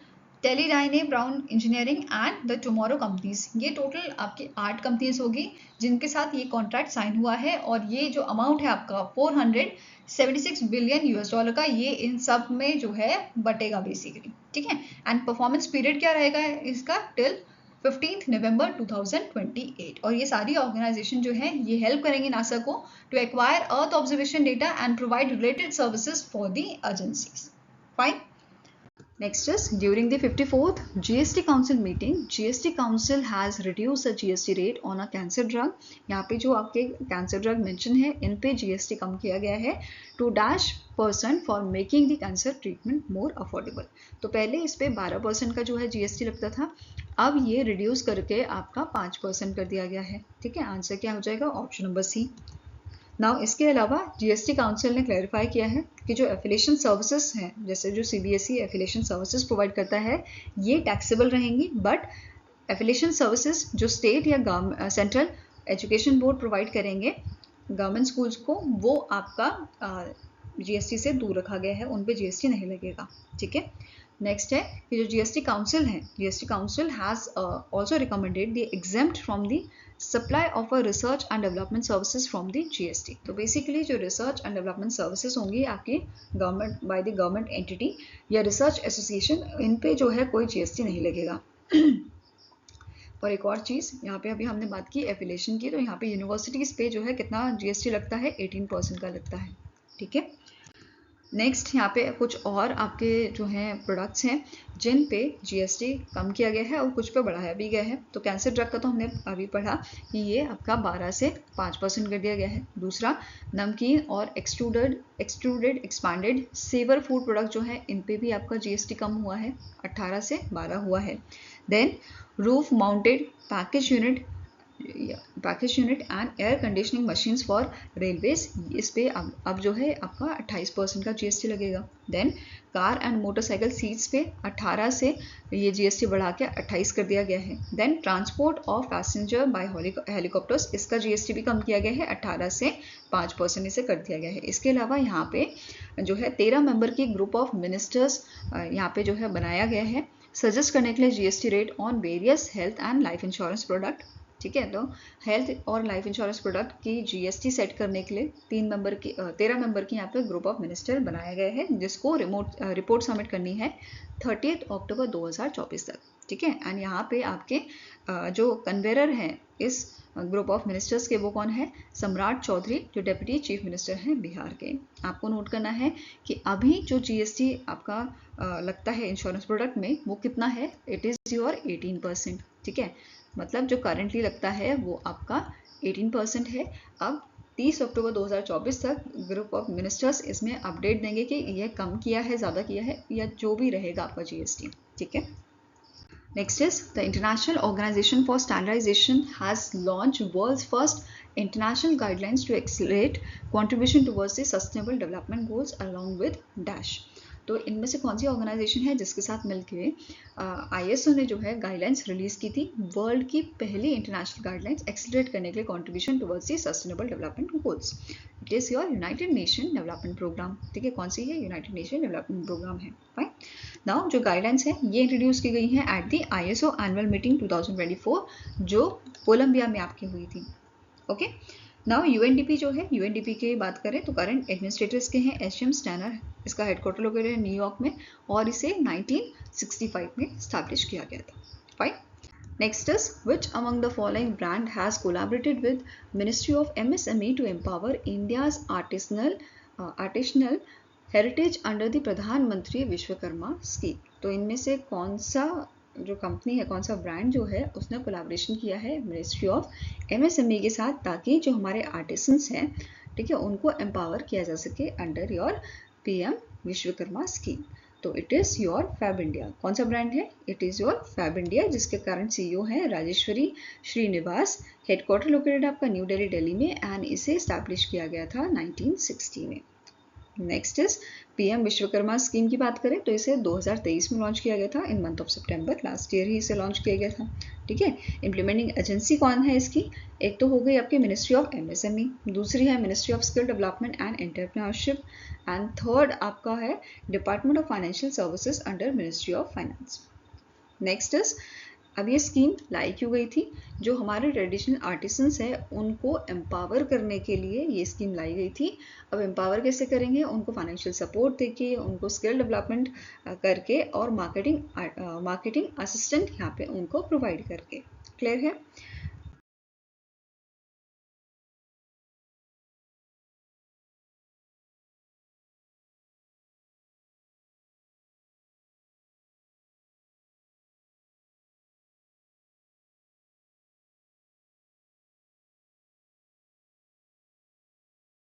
Teledyne brown engineering and the tomorrow companies. ये टोटल आपकी 8 कंपनीज होगी जिनके साथ ये कॉन्ट्रैक्ट साइन हुआ है। और ये जो अमाउंट है आपका $476 बिलियन का, ये इन सब में जो है बटेगा बेसिकली। ठीक है। एंड परफॉर्मेंस पीरियड क्या रहेगा इसका? टिल 15 नवंबर 2028। और ये सारी ऑर्गेनाइजेशन जो है ये हेल्प करेंगी नासा को to acquire earth observation data and provide related services for the agencies. Fine. Next is, during the 54th GST Council meeting, GST Council has reduced the GST rate on a cancer drug. यहाँ पे जो आपके cancer drug mention है इन पे GST कम किया गया है to -% for making the cancer treatment more affordable. तो पहले इस पे 12% का जो है GST लगता था, अब ये रिड्यूस करके आपका 5% कर दिया गया है। ठीक है, आंसर क्या हो जाएगा? ऑप्शन नंबर सी। नाउ इसके अलावा GST काउंसिल ने क्लैरिफाई किया है कि जो एफिलिएशन सर्विसेज हैं, जैसे जो CBSE एफिलिएशन सर्विसेज प्रोवाइड करता है, ये टैक्सेबल रहेंगी, बट एफिलिएशन सर्विसेज जो स्टेट या सेंट्रल एजुकेशन बोर्ड प्रोवाइड करेंगे गवर्नमेंट स्कूल्स को, वो आपका GST से दूर रखा गया है, उन पे GST नहीं लगेगा। ठीक है। नेक्स्ट है कि जो GST काउंसिल है, GST council has also recommended the exempt from the supply of a research and development services from the GST। तो बेसिकली जो रिसर्च एंड डेवलपमेंट सर्विसेज होंगी आपकी government by the government entity या research association, इन पे जो है कोई GST नहीं लगेगा। और एक और चीज़ यहाँ पे अभी हमने बात की एफिलिएशन की, तो यहाँ पे यूनिवर्सिटीज़ पे जो है कितना GST लगता है? 18% का लगता है। ठीक है। नेक्स्ट यहाँ पे कुछ और आपके जो हैं प्रोडक्ट्स हैं जिन पे GST कम किया गया है और कुछ पे बढ़ाया भी गया है। तो कैंसर ड्रग का तो हमने अभी पढ़ा कि ये आपका 12 से 5% कर दिया गया है। दूसरा, नमकीन और extruded expanded savour food product जो है इन पे भी आपका GST कम हुआ है, 18 से 12 हुआ है। Then roof mounted package unit and air conditioning machines for railways, इस पे अब जो है आपका 28% का GST लगेगा। Then car and motorcycle seats पे 18 से ये GST बढ़ा के 28 कर दिया गया है। Then transport of passenger by helicopters, इसका GST भी कम किया गया है, 18 से 5% इसे कर दिया गया है। इसके अलावा यहाँ पे जो है 13 मेंबर की ग्रुप ऑफ मिनिस्टर्स यहाँ पे जो है बनाया गया है सजेस्ट करने के लिए GST rate on various health and life insurance product. ठीक है। तो हेल्थ और लाइफ इंश्योरेंस प्रोडक्ट की GST सेट करने के लिए 13 मेंबर की यहाँ पे ग्रुप ऑफ मिनिस्टर बनाया गया है, जिसको रिपोर्ट सबमिट करनी है 30 अक्टूबर 2024 तक। ठीक है। एंड यहाँ पे आपके जो कन्वेनर हैं इस ग्रुप ऑफ मिनिस्टर्स के, वो कौन है? सम्राट चौधरी, जो डेप्यूटी चीफ मिनिस्टर हैं बिहार के। आपको नोट करना है कि अभी जो GST आपका लगता है इंश्योरेंस प्रोडक्ट में, वो कितना है? It is your 18%। ठीक है। मतलब जो करेंटली लगता है वो आपका 18% है। अब 30 अक्टूबर 2024 तक ग्रुप ऑफ मिनिस्टर्स इसमें अपडेट देंगे कि यह कम किया है, ज़्यादा किया है, या जो भी रहेगा आपका GST। ठीक है। Next is, the international organisation for standardisation has launch world's first international guidelines to accelerate contribution towards the sustainable development goals along with dash. तो इनमें से कौन सी ऑर्गेनाइजेशन है जिसके साथ मिलके ISO ने जो है गाइडलाइंस रिलीज की थी, वर्ल्ड की पहली इंटरनेशनल गाइडलाइंस एक्सेलरेट करने के लिए contribution towards the sustainable development goals. It is your United Nation Development Programme. ठीक है, कौन सी है? यूनाइटेड नेशन डेवलपमेंट प्रोग्राम है। फाइन। नाउ जो गाइडलाइंस है ये इंट्रोड्यूस की गई है at the ISO annual meeting 2024 जो कोलंबिया में आपकी हुई थी। ओके। नाउ UNDP जो है, UNDP की बात करें तो करंट एडमिनिस्ट्रेटर्स के हैं HM स्टैनर, इसका हेडक्वार्टर लोकेटेड है न्यूयॉर्क में और इसे 1965 में स्टैब्लिश किया गया था। Fine. Next is which among the following brand has collaborated with Ministry of MSME to empower India's artisanal heritage under the प्रधानमंत्री विश्वकर्मा स्कीम। तो इनमें से कौन सा जो कंपनी है, कौन सा ब्रांड जो है उसने कोलैबोरेशन किया है मिनिस्ट्री ऑफ MSME के साथ ताकि जो हमारे आर्टिसंस हैं, ठीक है, उनको एम्पावर किया जा सके under your PM Vishwakarma scheme. तो it is your Fabindia. कौन सा ब्रांड है? It is your Fabindia, जिसके करंट CEO है राजेश्वरी श्रीनिवास, हेडक्वार्टर लोकेटेड आपका न्यू दिल्ली में एंड इसे स्टैब्लिश किया गया था 1960 में। Next is PM Vishwakarma scheme की बात करें तो इसे 2023 में लॉन्च किया गया था in month of September, last year ही इसे लॉन्च किया गया था। ठीक है। इम्प्लीमेंटिंग एजेंसी कौन है इसकी? एक तो हो गई आपकी मिनिस्ट्री ऑफ MSME, दूसरी है ministry of skill development and entrepreneurship and third आपका है department of financial services under ministry of finance. Next is अब ये स्कीम लाई क्यों गई थी? जो हमारे ट्रेडिशनल आर्टिसंस है उनको एम्पावर करने के लिए ये स्कीम लाई गई थी। अब एम्पावर कैसे करेंगे? उनको फाइनेंशियल सपोर्ट देके, उनको स्किल डेवलपमेंट करके और मार्केटिंग असिस्टेंट यहाँ पे उनको प्रोवाइड करके। क्लियर है?